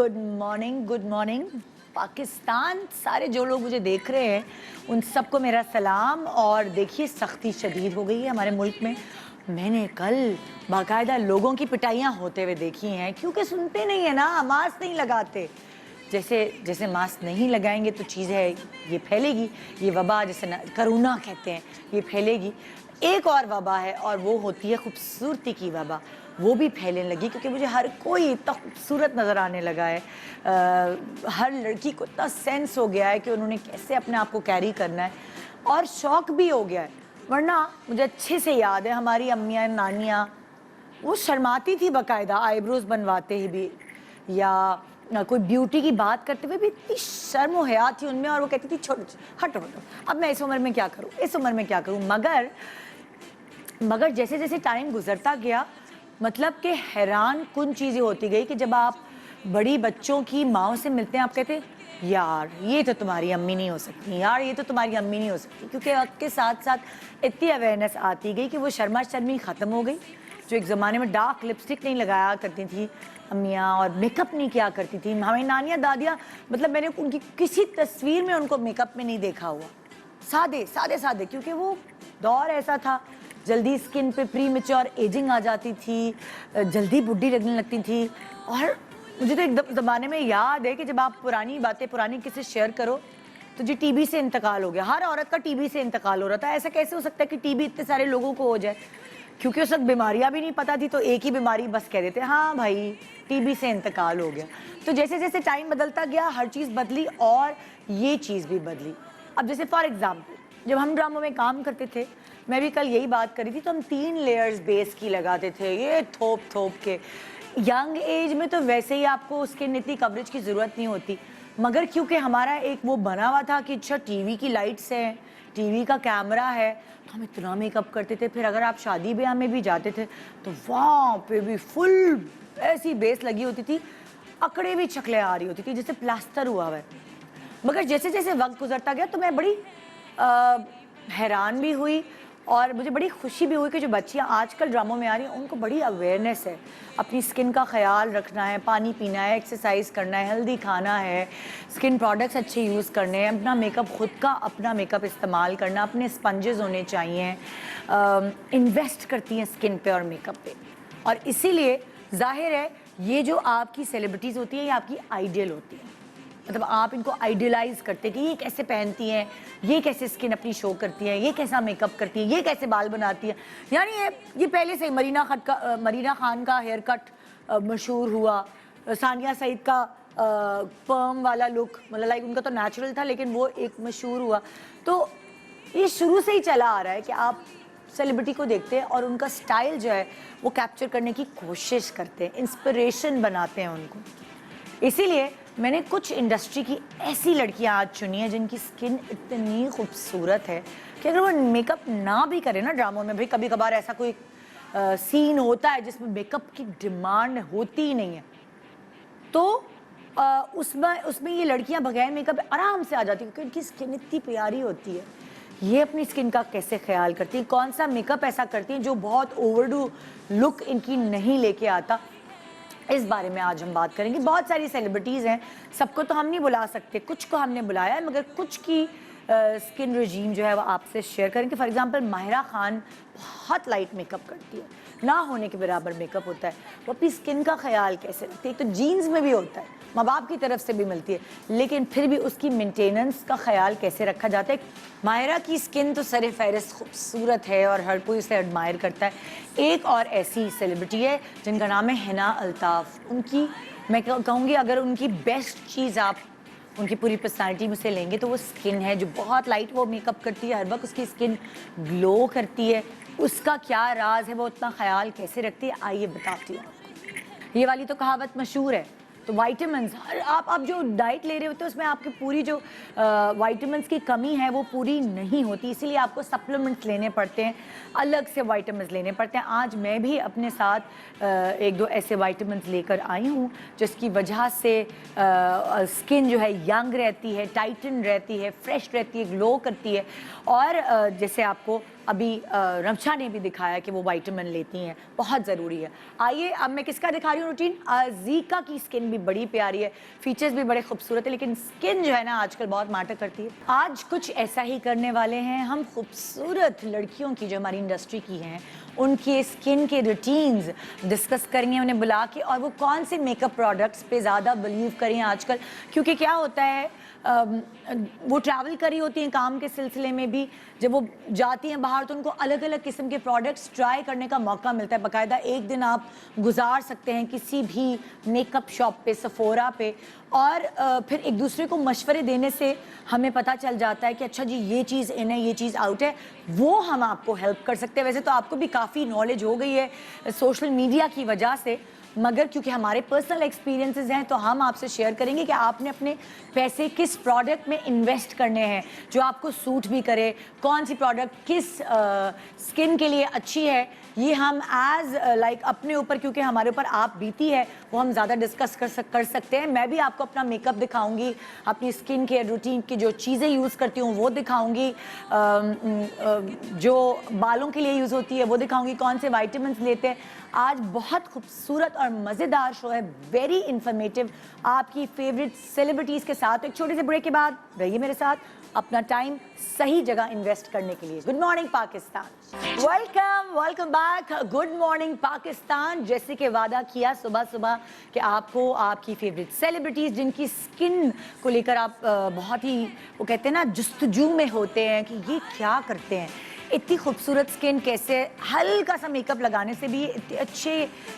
Good morning Pakistan. सारे जो लोग मुझे देख रहे हैं उन सबको मेरा सलाम। और देखिए सख्ती शदीद हो गई है हमारे मुल्क में। मैंने कल बाकायदा लोगों की पिटाइयाँ होते हुए देखी हैं, क्योंकि सुनते नहीं है ना, मास्क नहीं लगाते। जैसे मास्क नहीं लगाएंगे तो चीज़ है ये फैलेगी, ये वबा जिसे करोना कहते हैं ये फैलेगी। एक और वबा है और वो होती है खूबसूरती की वबा, वो भी फैलने लगी क्योंकि मुझे हर कोई इतना खूबसूरत नज़र आने लगा है। हर लड़की को इतना सेंस हो गया है कि उन्होंने कैसे अपने आप को कैरी करना है, और शौक भी हो गया है। वरना मुझे अच्छे से याद है हमारी अम्मियाँ नानियाँ वो शर्माती थी बाकायदा आईब्रोज बनवाते ही भी, या कोई ब्यूटी की बात करते हुए भी इतनी शर्म और हया थी उनमें, और वो कहती थी छोड़ो हटो हटो, अब मैं इस उम्र में क्या करूँ, इस उम्र में क्या करूँ। मगर जैसे जैसे टाइम गुजरता गया, मतलब कि हैरान कुन चीज़ें होती गई कि जब आप बड़ी बच्चों की माओ से मिलते हैं, आप कहते यार ये तो तुम्हारी अम्मी नहीं हो सकती, यार ये तो तुम्हारी अम्मी नहीं हो सकती, क्योंकि वक्त के साथ साथ इतनी अवेयरनेस आती गई कि वो शर्मा शर्मी ख़त्म हो गई। जो एक ज़माने में डार्क लिपस्टिक नहीं लगाया करती थी अम्मियाँ और मेकअप नहीं किया करती थी हमारी नानियाँ दादियाँ, मतलब मैंने उनकी किसी तस्वीर में उनको मेकअप में नहीं देखा हुआ। सादे सादे सादे, क्योंकि वो दौर ऐसा था, जल्दी स्किन पे प्री मेच्योर एजिंग आ जाती थी, जल्दी बुढ़ी लगने लगती थी। और मुझे तो एक ज़माने में याद है कि जब आप पुरानी बातें पुरानी किसी शेयर करो तो जी टीबी से इंतकाल हो गया, हर औरत का टीबी से इंतकाल हो रहा था। ऐसा कैसे हो सकता है कि टीबी इतने सारे लोगों को हो जाए, क्योंकि उस वक्त बीमारियां भी नहीं पता थी, तो एक ही बीमारी बस कह देते हाँ भाई टीबी से इंतकाल हो गया। तो जैसे जैसे टाइम बदलता गया हर चीज़ बदली और ये चीज़ भी बदली। अब जैसे फॉर एग्जाम्पल जब हम ड्रामों में काम करते थे, मैं भी कल यही बात करी थी, तो हम 3 लेयर्स बेस की लगाते थे, ये थोप थोप के। यंग एज में तो वैसे ही आपको उसके इतनी कवरेज की ज़रूरत नहीं होती, मगर क्योंकि हमारा एक वो बना हुआ था कि अच्छा टीवी की लाइट्स हैं, टीवी का कैमरा है, तो हम इतना मेकअप करते थे। फिर अगर आप शादी ब्याह में भी जाते थे तो वहाँ पे भी फुल ऐसी बेस लगी होती थी, अकड़े भी शक्लें आ रही होती थी जैसे प्लास्टर हुआ है। मगर जैसे जैसे वक्त गुजरता गया तो मैं बड़ी हैरान भी हुई और मुझे बड़ी खुशी भी हुई कि जो बच्चियाँ आजकल ड्रामों में आ रही हैं उनको बड़ी अवेयरनेस है, अपनी स्किन का ख्याल रखना है, पानी पीना है, एक्सरसाइज करना है, हेल्दी खाना है, स्किन प्रोडक्ट्स अच्छे यूज़ करने हैं, अपना मेकअप खुद का अपना मेकअप इस्तेमाल करना, अपने स्पंजेस होने चाहिए, इन्वेस्ट करती हैं स्किन पे और मेकअप पे। और इसीलिए जाहिर है ये जो आपकी सेलिब्रिटीज़ होती हैं ये आपकी आइडियल होती है, मतलब आप इनको आइडियलाइज करते हैं कि ये कैसे पहनती हैं, ये कैसे स्किन अपनी शो करती है, ये कैसा मेकअप करती है, ये कैसे बाल बनाती है। यानी ये पहले से मरीना खान का हेयर कट मशहूर हुआ, सानिया सईद का पर्म वाला लुक, मतलब लाइक उनका तो नेचुरल था लेकिन वो एक मशहूर हुआ। तो ये शुरू से ही चला आ रहा है कि आप सेलिब्रिटी को देखते हैं और उनका स्टाइल जो है वो कैप्चर करने की कोशिश करते हैं, इंस्पिरेशन बनाते हैं उनको। इसीलिए मैंने कुछ इंडस्ट्री की ऐसी लड़कियां आज चुनी है जिनकी स्किन इतनी खूबसूरत है कि अगर वो मेकअप ना भी करे ना ड्रामों में, भाई कभी कभार ऐसा कोई सीन होता है जिसमें मेकअप की डिमांड होती ही नहीं है, तो उसमें ये लड़कियां बगैर मेकअप आराम से आ जाती है, क्योंकि उनकी स्किन इतनी प्यारी होती है। ये अपनी स्किन का कैसे ख्याल करती हैं, कौन सा मेकअप ऐसा करती हैं जो बहुत ओवरडू लुक इनकी नहीं लेके आता, इस बारे में आज हम बात करेंगे। बहुत सारी सेलिब्रिटीज़ हैं, सबको तो हम नहीं बुला सकते, कुछ को हमने बुलाया है, मगर कुछ की स्किन रजीम जो है वो आपसे शेयर करेंगे। फॉर एग्जांपल माहिरा खान बहुत लाइट मेकअप करती है, ना होने के बराबर मेकअप होता है। वो अपनी स्किन का ख्याल कैसे रखती है, एक तो जीन्स में भी होता है, माँ बाप की तरफ से भी मिलती है, लेकिन फिर भी उसकी मेंटेनेंस का ख्याल कैसे रखा जाता है। माहिरा की स्किन तो सर फहरिस्त खूबसूरत है और हर कोई उसे एडमायर करता है। एक और ऐसी सेलिब्रिटी है जिनका नाम है हिना अल्ताफ़। उनकी मैं कहूँगी अगर उनकी बेस्ट चीज़ आप उनकी पूरी पर्सनालिटी में से लेंगे तो वो स्किन है, जो बहुत लाइट वो मेकअप करती है, हर वक्त उसकी स्किन ग्लो करती है। उसका क्या राज है, वो उतना ख्याल कैसे रखती है, आइए बताती हूँ आपको। ये वाली तो कहावत मशहूर है, तो वाइटामिन्स आप जो डाइट ले रहे होते हैं उसमें आपकी पूरी जो वाइटामिन्स की कमी है वो पूरी नहीं होती, इसीलिए आपको सप्लीमेंट्स लेने पड़ते हैं, अलग से वाइटामिन्स लेने पड़ते हैं। आज मैं भी अपने साथ एक दो ऐसे वाइटामिन्स लेकर आई हूँ जिसकी वजह से स्किन जो है यंग रहती है, टाइटन रहती है, फ्रेश रहती है, ग्लो करती है। और जैसे आपको अभी रमशा ने भी दिखाया कि वो विटामिन लेती हैं, बहुत ज़रूरी है। आइए अब मैं किसका दिखा रही हूँ रूटीन। ज़ीका की स्किन भी बड़ी प्यारी है, फीचर्स भी बड़े खूबसूरत है, लेकिन स्किन जो है ना आजकल बहुत मैटर करती है। आज कुछ ऐसा ही करने वाले हैं हम, खूबसूरत लड़कियों की जो हमारी इंडस्ट्री की हैं उनके स्किन के रूटीन्स डिस्कस करेंगे उन्हें बुला के, और वो कौन से मेकअप प्रोडक्ट्स पे ज़्यादा बिलीव करें आजकल। क्योंकि क्या होता है, वो ट्रैवल करी होती हैं काम के सिलसिले में भी, जब वो जाती हैं बाहर तो उनको अलग अलग किस्म के प्रोडक्ट्स ट्राई करने का मौका मिलता है। बाकायदा एक दिन आप गुजार सकते हैं किसी भी मेकअप शॉप पे, सफोरा पे, और फिर एक दूसरे को मशवरे देने से हमें पता चल जाता है कि अच्छा जी ये चीज़ इन है, ये चीज़ आउट है, वो हम आपको हेल्प कर सकते हैं। वैसे तो आपको भी काफ़ी नॉलेज हो गई है सोशल मीडिया की वजह से, मगर क्योंकि हमारे पर्सनल एक्सपीरियंसेस हैं तो हम आपसे शेयर करेंगे कि आपने अपने पैसे किस प्रोडक्ट में इन्वेस्ट करने हैं जो आपको सूट भी करे, कौन सी प्रोडक्ट किस स्किन के लिए अच्छी है। ये हम एज लाइक अपने ऊपर, क्योंकि हमारे ऊपर आप बीती है, वो हम ज़्यादा डिस्कस कर सकते हैं। मैं भी आपको अपना मेकअप दिखाऊंगी, अपनी स्किन केयर रूटीन की जो चीज़ें यूज़ करती हूँ वो दिखाऊंगी, जो बालों के लिए यूज़ होती है वो दिखाऊंगी, कौन से विटामिन्स लेते हैं। आज बहुत खूबसूरत और मज़ेदार शो है, वेरी इंफॉर्मेटिव, आपकी फेवरेट सेलिब्रिटीज़ के साथ। एक छोटे से ब्रेक के बाद रहिए मेरे साथ अपना टाइम सही जगह इन्वेस्ट करने के लिए। Good morning Pakistan, welcome back. Good morning Pakistan. जैसे कि वादा किया सुबह सुबह कि आपको आपकी फेवरेट सेलिब्रिटीज़ जिनकी स्किन को लेकर आप बहुत ही, वो कहते हैं ना, जुस्तजू में होते हैं कि ये क्या करते हैं, इतनी खूबसूरत स्किन कैसे, हल्का सा मेकअप लगाने से भी इतने अच्छे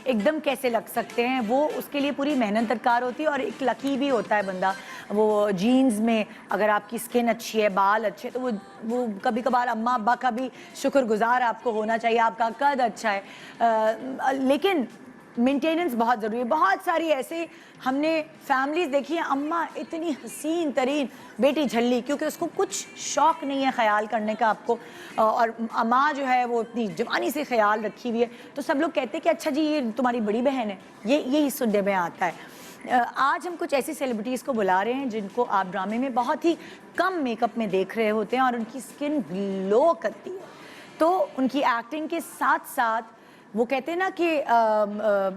एकदम कैसे लग सकते हैं, वो उसके लिए पूरी मेहनत दरकार होती है। और एक लकी भी होता है बंदा, वो जीन्स में अगर आपकी स्किन अच्छी है, बाल अच्छे, तो वो कभी कभार अम्मा अब्बा का भी शुक्रगुजार आपको होना चाहिए, आपका कद अच्छा है। लेकिन मेंटेनेंस बहुत ज़रूरी है। बहुत सारी ऐसे हमने फैमिलीज देखी हैं, अम्मा इतनी हसीन तरीन, बेटी झल्ली, क्योंकि उसको कुछ शौक़ नहीं है ख्याल करने का आपको, और अम्मा जो है वो इतनी जवानी से ख्याल रखी हुई है, तो सब लोग कहते हैं कि अच्छा जी ये तुम्हारी बड़ी बहन है। यही सुनने में आता है। आज हम कुछ ऐसी सेलिब्रिटीज़ को बुला रहे हैं जिनको आप ड्रामे में बहुत ही कम मेकअप में देख रहे होते हैं और उनकी स्किन ग्लो करती है। तो उनकी एक्टिंग के साथ साथ वो कहते हैं ना कि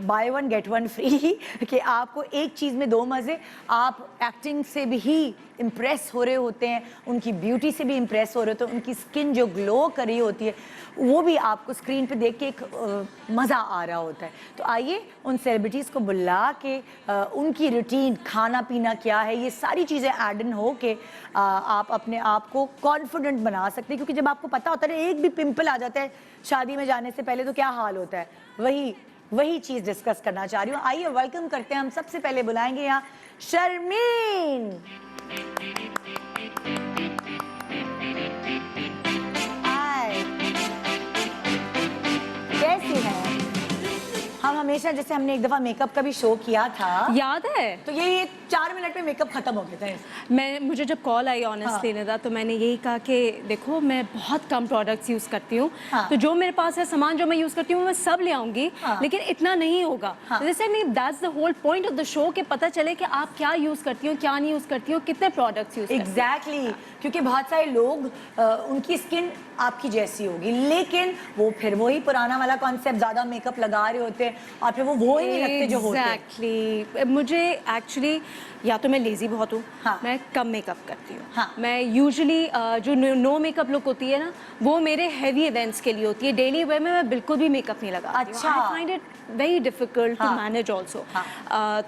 by one get one free, कि आपको एक चीज़ में दो मज़े। आप एक्टिंग से भी ही इम्प्रेस हो रहे होते हैं, उनकी ब्यूटी से भी इम्प्रेस हो रहे होते हैं, उनकी स्किन जो ग्लो कर रही होती है वो भी आपको स्क्रीन पे देख के एक मज़ा आ रहा होता है। तो आइए उन सेलिब्रिटीज़ को बुला के उनकी रूटीन, खाना पीना क्या है, ये सारी चीज़ें ऐड इन हो के आप अपने आप को कॉन्फिडेंट बना सकते हैं। क्योंकि जब आपको पता होता है एक भी पिंपल आ जाता है शादी में जाने से पहले तो क्या हाल होता है, वही चीज़ डिस्कस करना चाह रही हूँ। आइए वेलकम करते हैं, हम सबसे पहले बुलाएंगे यहाँ शर्मीन। कैसी हैं? हम हमेशा, जैसे हमने एक दफ़ा मेकअप का भी शो किया था, याद है? तो ये 4 मिनट में मेकअप खत्म हो गया था। मुझे जब कॉल आई ऑनेस्टली निदा, तो मैंने यही कहा कि देखो मैं बहुत कम प्रोडक्ट्स यूज़ करती हूँ, तो जो मेरे पास है सामान जो मैं यूज़ करती हूँ मैं सब ले आऊँगी, लेकिन इतना नहीं होगा। जैसे नहीं, that's the whole point of the show, कि पता चले कि आप क्या यूज़ करती हो, क्या नहीं यूज़ करती हो, कितने प्रोडक्ट्स यूज़। एग्जैक्टली, क्योंकि बहुत सारे लोग उनकी स्किन आपकी जैसी होगी, लेकिन वो फिर वही पुराना वाला कॉन्सेप्ट, ज़्यादा मेकअप लगा रहे होते हैं और फिर वो ही नहीं लगते जो होते हैं। एग्जैक्टली। मुझे एक्चुअली या तो मैं लेज़ी बहुत हूँ, मैं कम मेकअप करती हूँ। मैं यूजुअली जो नो मेकअप लुक होती है ना, वो मेरे हैवी इवेंट्स के लिए होती है। डेली वेयर में मैं बिल्कुल भी मेकअप नहीं लगाती हूँ। I find it very difficult to manage also.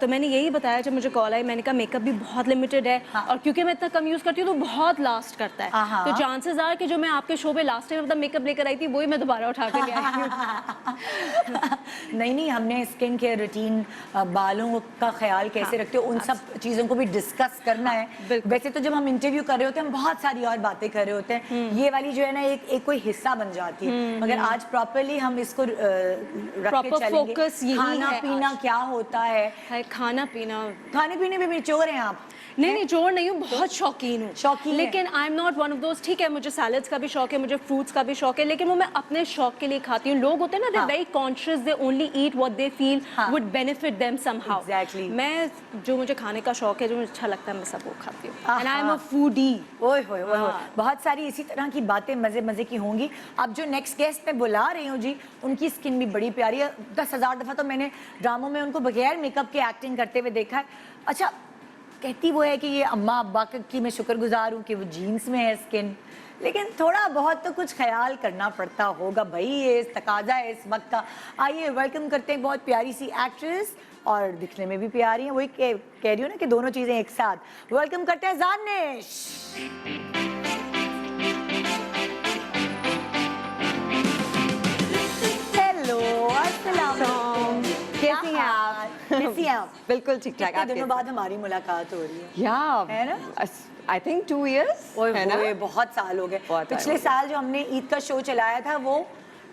तो मैंने यही बताया जब मुझे कॉल आई, मैंने कहा मेकअप भी बहुत लिमिटेड है, और क्योंकि मैं इतना कम यूज़ करती हूँ तो बहुत लास्ट करता है। तो चांसेस आर कि जो मैं आपके शो पे लास्ट टाइम मतलब मेकअप लेकर आई थी वही मैं दोबारा उठा कर ले आई हूँ। नहीं, हमने स्किन केयर रूटीन, बालों का ख्याल कैसे रखते हो, उन सब चीज़ों को भी डिस्कस करना है। वैसे तो जब हम इंटरव्यू कर रहे होते हैं हम बहुत सारी और बातें कर रहे होते हैं, ये वाली जो है ना एक कोई हिस्सा बन जाती है, मगर आज प्रॉपरली हम इसको रख के चलेंगे। खाना पीना क्या होता है, खाना पीना, खाने पीने में भी चोर हैं आप। नहीं जोड़ नहीं हूँ, बहुत शौकीन हूँ, शौकीन है। लेकिन I am not one of दोस्त। ठीक है, मुझे सैलड्स का भी शौक है, मुझे फ्रूट्स का भी शौक है, लेकिन वो मैं अपने शौक के लिए खाती हूँ। लोग होते हैं ना, they very conscious, they only eat what they feel would benefit them somehow. Exactly. मैं जो मुझे खाने का शौक है, जो मुझे अच्छा लगता है, मैं सब वो खाती हूँ। And I am a foodie. ओए होए ओए होए, बहुत सारी इसी तरह की बातें मजे मजे की होंगी। अब जो नेक्स्ट गेस्ट मैं बुला रही हूँ जी, उनकी स्किन भी बड़ी प्यारी है। 10,000 दफा तो मैंने ड्रामों में उनको बगैर मेकअप के एक्टिंग करते हुए देखा है। अच्छा, कहती वो है कि ये अम्मा अब्बा की मैं शुक्रगुजार हूँ कि वो जीन्स में है स्किन, लेकिन थोड़ा बहुत तो कुछ ख्याल करना पड़ता होगा भाई, ये तकाजा है इस वक्त का। आइए वेलकम करते हैं बहुत प्यारी सी एक्ट्रेस, और दिखने में भी प्यारी है, वही कह रही हूँ ना कि दोनों चीजें एक साथ। वेलकम करते हैं जानिश। हेलो, अस्सलाम वालेकुम। कैसी हैं आप? कैसी हैं आप? बिल्कुल ठीक ठाक। कितने दिनों बाद हमारी मुलाकात हो रही है। है ना? आई थिंक 2 years है ना? बहुत साल हो गए। बहुत पिछले time हो साल जो हमने ईद का शो चलाया था वो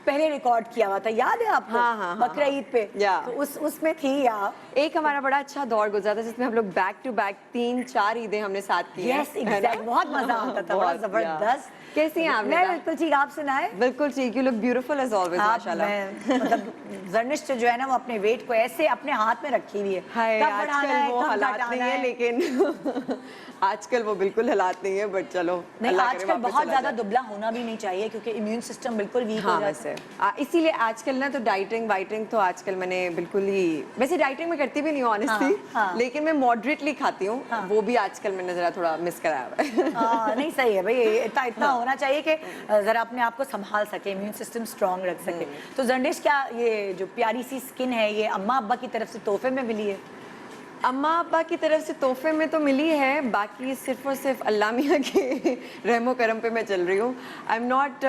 पहले रिकॉर्ड किया हुआ था, याद है आपको? हाँ, बकरा ईद पे। या। तो उसमें थी आप। एक हमारा बड़ा अच्छा दौर गुजरा था जिसमें हम लोग बैक टू बैक 3-4 ईदें हमने साथ की हैं, यस है ना? एग्जैक्ट, बहुत मजा आता था, बड़ा बहुत, जबरदस्त। कैसी हैं आप? मैं बिल्कुल ठीक, आप सुनाए? बिल्कुल ठीक, you look beautiful as always माशाल्लाह। मतलब जर्निश जो है ना, वो अपने वेट को ऐसे अपने हाथ में रखी हुई है। हाय, कब बढ़ाना आजकल है, वो कब हालात घटाना नहीं है, है। लेकिन आजकल वो बिल्कुल हालात नहीं है, बट चलो नहीं, अल्लाह करे आजकल वापस बहुत चला ज्यादा जाए। दुबला होना भी नहीं चाहिए क्योंकि इम्यून सिस्टम बिल्कुल वीक हो हाँ, जाता है। वैसे इसीलिए आजकल ना तो डाइटिंग वाइटिंग तो आजकल मैंने बिल्कुल ही, वैसे डाइटिंग में करती भी नहीं हूँ ऑनेस्टली, हाँ। लेकिन मैं मॉडरेटली खाती हूँ, वो भी आजकल मैंने जरा थोड़ा मिस कराया हुआ है। नहीं सही है भाई, इतना होना चाहिए कि जरा अपने आप को संभाल सके, इम्यून सिस्टम स्ट्रांग रख सके। तो जर्निश, क्या ये जो प्यारी सी स्किन है ये अम्मा अब्बा की तरफ से तोहफे में मिली है? अम्मा अब्बा की तरफ से तोहफे में तो मिली है, बाकी सिर्फ और सिर्फ अल्लाह मियाँ के रहमो करम पे मैं चल रही हूँ। आई एम नॉट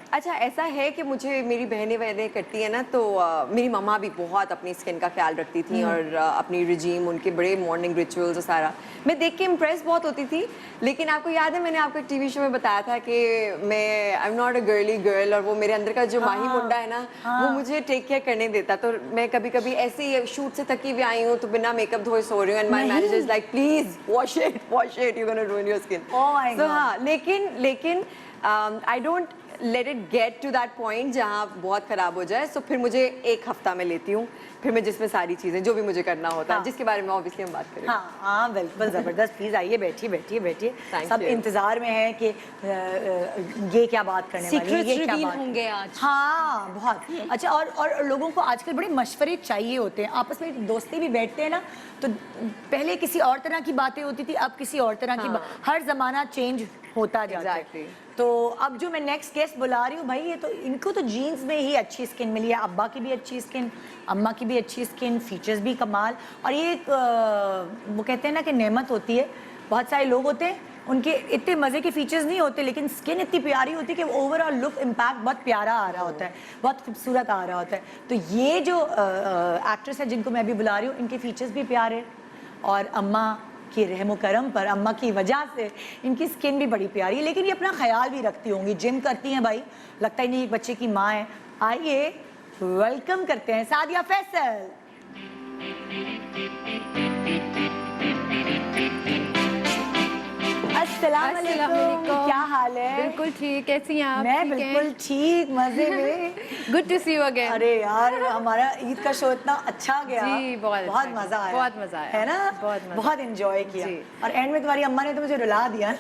अच्छा, ऐसा है कि मुझे मेरी बहनें वहनें करती हैं ना, तो मेरी मम्मा भी बहुत अपनी स्किन का ख्याल रखती थी और अपनी रिजीम, उनके बड़े मॉर्निंग रिचुअल्स और सारा मैं देख के इम्प्रेस बहुत होती थी। लेकिन आपको याद है मैंने आपको टीवी शो में बताया था कि मैं I am not a girly girl, और वो मेरे अंदर का जो माही मुंडा है ना, वो मुझे टेक केयर करने देता। तो मैं कभी कभी ऐसे ही शूट से थकी हुई आई हूँ तो बिना मेकअप धोए सो रही हूँ, and my manager is like please wash it you gonna ruin your skin. So हाँ, लेकिन I don't let it get to that point जहाँ बहुत ख़राब हो जाए। सो फिर मुझे 1 हफ्ता में लेती हूँ, फिर मैं जिसमें सारी चीज़ें जो भी मुझे करना होता है, जिसके बारे में ऑब्वियसली हम बात करें। हाँ बिल्कुल ज़बरदस्त। प्लीज़ आइए, बैठिए। सब इंतज़ार में है कि ये क्या बात करने वाली है, ये क्या बात होंगे आज। हाँ बहुत अच्छा। और लोगों को आजकल बड़े मशवरे चाहिए होते हैं, आपस में दोस्ती भी बैठते हैं ना, तो पहले किसी और तरह की बातें होती थी, अब किसी और तरह की हर ज़माना चेंज होता जाता है। तो अब जो मैं नेक्स्ट गेस्ट बुला रही हूँ भाई, ये तो इनको तो जीन्स में ही अच्छी स्किन मिली है, अब्बा की भी अच्छी स्किन, अम्मा की भी अच्छी स्किन, फीचर्स भी कमाल। और ये एक वो कहते हैं ना कि नेमत होती है। बहुत सारे लोग होते हैं उनके इतने मज़े के फीचर्स नहीं होते, लेकिन स्किन इतनी प्यारी होती है कि ओवरऑल लुक इम्पैक्ट बहुत प्यारा आ रहा होता है, बहुत खूबसूरत आ रहा होता है। तो ये जो एक्ट्रेस है जिनको मैं अभी बुला रही हूँ, इनके फीचर्स भी प्यारे, और अम्मा के रहमो करम पर, अम्मा की वजह से इनकी स्किन भी बड़ी प्यारी है। लेकिन ये अपना ख्याल भी रखती होंगी, जिम करती हैं भाई, लगता ही नहीं एक बच्चे की माँ है। आइए वेलकम करते हैं सादिया फैसल। अस्सलाम वालेकुम, क्या हाल है? बिल्कुल ठीक, कैसी हैं आप? मैं बिल्कुल ठीक, मजे में। Good to see you again. अरे यार, हमारा ईद का शो इतना अच्छा गया जी, बहुत मजा आया, बहुत मजा आया, है ना? बहुत एंजॉय किया। जी। और एंड में तुम्हारी अम्मा ने तो मुझे रुला दिया।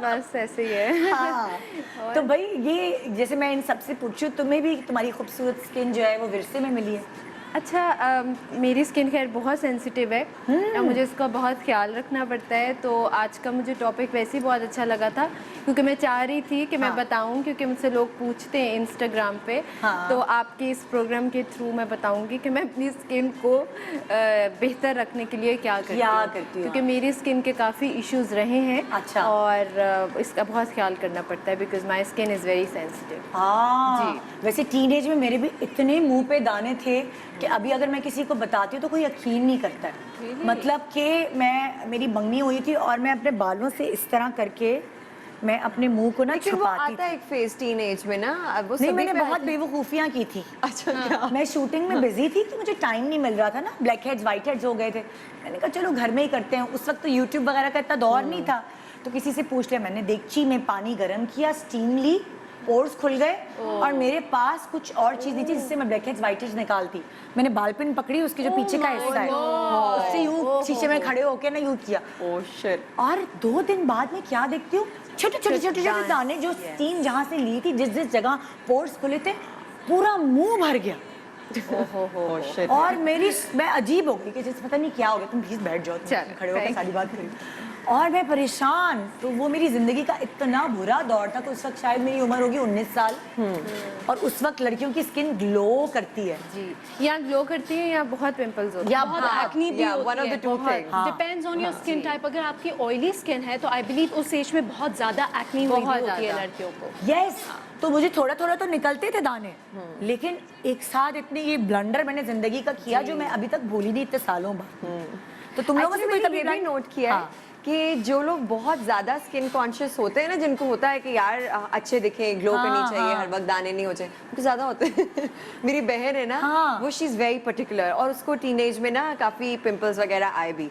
बस ऐसे ही है। हाँ। तो भाई ये जैसे मैं इन सबसे पूछूं, तुम्हें भी तुम्हारी खूबसूरत स्किन जो है वो विरसे में मिली है? अच्छा, मेरी स्किन खैर बहुत सेंसिटिव है और मुझे इसका बहुत ख्याल रखना पड़ता है। तो आज का मुझे टॉपिक वैसे ही बहुत अच्छा लगा था, क्योंकि मैं चाह रही थी कि मैं बताऊं, क्योंकि मुझसे लोग पूछते हैं इंस्टाग्राम पे। तो आपके इस प्रोग्राम के थ्रू मैं बताऊंगी कि मैं अपनी स्किन को बेहतर रखने के लिए क्या करती हूँ, क्योंकि मेरी स्किन के काफ़ी इश्यूज रहे हैं। अच्छा। और इसका बहुत ख्याल करना पड़ता है, because my skin is very sensitive. जी। वैसे टीनेज में मेरे भी इतने मुंह पे दाने थे कि अभी अगर मैं किसी को बताती हूँ तो कोई यकीन नहीं करता है। मतलब कि मेरी मंगनी हुई थी और मैं अपने बालों से इस तरह करके मैं अपने मुंह को ना लेकिन वो छुपाती आता है एक फेज टीनेज में ना, अब वो नहीं, सभी मैंने पे बहुत आता है। बेवकूफ़ियाँ की थी। अच्छा क्या? मैं शूटिंग में बिजी थी कि मुझे टाइम नहीं मिल रहा था ना, ब्लैक हेड्स वाइट हेड्स हो गए थे। मैंने कहा चलो घर में ही करते हैं, उस वक्त तो यूट्यूब वगैरह का इतना दौर नहीं था, तो किसी से पूछ लिया। मैंने देगची में पानी गर्म किया, स्टीम ली, पोर्स खुल गए और मेरे पास कुछ और चीज़ नहीं थी जिससे मैं ब्लैक हेड्स वाइट हेड्स निकालती। मैंने बाल पिन पकड़ी, उसके जो पीछे का हिस्सा है उससे यूँ शीशे में खड़े होकर ना यूँ किया। Oh shit. और 2 दिन बाद में क्या देखती हूँ, छोटे छोटे छोटे छोटे दाने जो स्टीम जहाँ से ली थी, जिस जिस जगह पोर्स खुले थे, पूरा मुंह भर गया। Oh shit. और मैं अजीब हो गई कि जैसे पता नहीं क्या हो गया, तुम प्लीज बैठ जाओ, तुम खड़े होकर सारी बात करिए। और मैं परेशान, तो वो मेरी जिंदगी का इतना बुरा दौर था कि उस वक्त शायद मेरी उम्र होगी 19 साल। और उस वक्त लड़कियों की स्किन ग्लो करती है जी, या ग्लो करती है या बहुत पिंपल्स होते हैं, या बहुत बहुत, एक्नी भी होती one of है, the two बहुत things। Depends on your skin type. अगर आपकी ऑयली स्किन है तो आई बिलीव उस एज में बहुत ज्यादा एक्नी हुई भी होती है लड़कियों को। यस। तो मुझे थोड़ा थोड़ा तो निकलते थे दाने, लेकिन एक साथ इतने ये ब्लंडर मैंने जिंदगी का किया जो मैं अभी तक भूली नहीं इतने सालों बाद। तो तुम लोगों ने कोई कभी ये भी नोट किया है कि जो लोग बहुत ज्यादा स्किन कॉन्शियस होते हैं ना, जिनको होता है कि यार अच्छे दिखे, ग्लो करनी चाहिए, हर वक्त दाने नहीं हो जाए, उनको ज्यादा होते हैं। मेरी बहन है ना, वो शी इज वेरी पर्टिकुलर, और उसको टीनेज में ना काफी पिंपल्स वगैरह आए भी।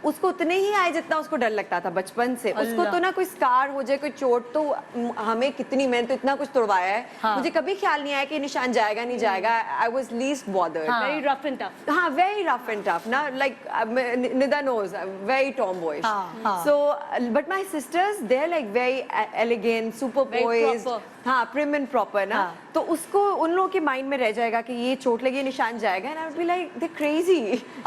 उसको उतने ही आए जितना उसको डर लगता था बचपन से। उसको तो ना कोई स्कार हो जाए, कोई चोट, तो हमें कितनी, मैंने तो इतना कुछ तोड़वाया है, मुझे कभी ख्याल नहीं आया कि निशान जाएगा नहीं जाएगा। I was least bothered. Very rough and tough. हाँ, वेरी रफ एंड टफ ना, like Nida knows, very tomboyish. So but my sisters, they are like very elegant, super poised, हाँ, प्रिम एंड प्रॉपर ना। तो उसको, उन लोगों के माइंड में रह जाएगा कि ये चोट लगी, निशान जाएगा, and I will be like they crazy,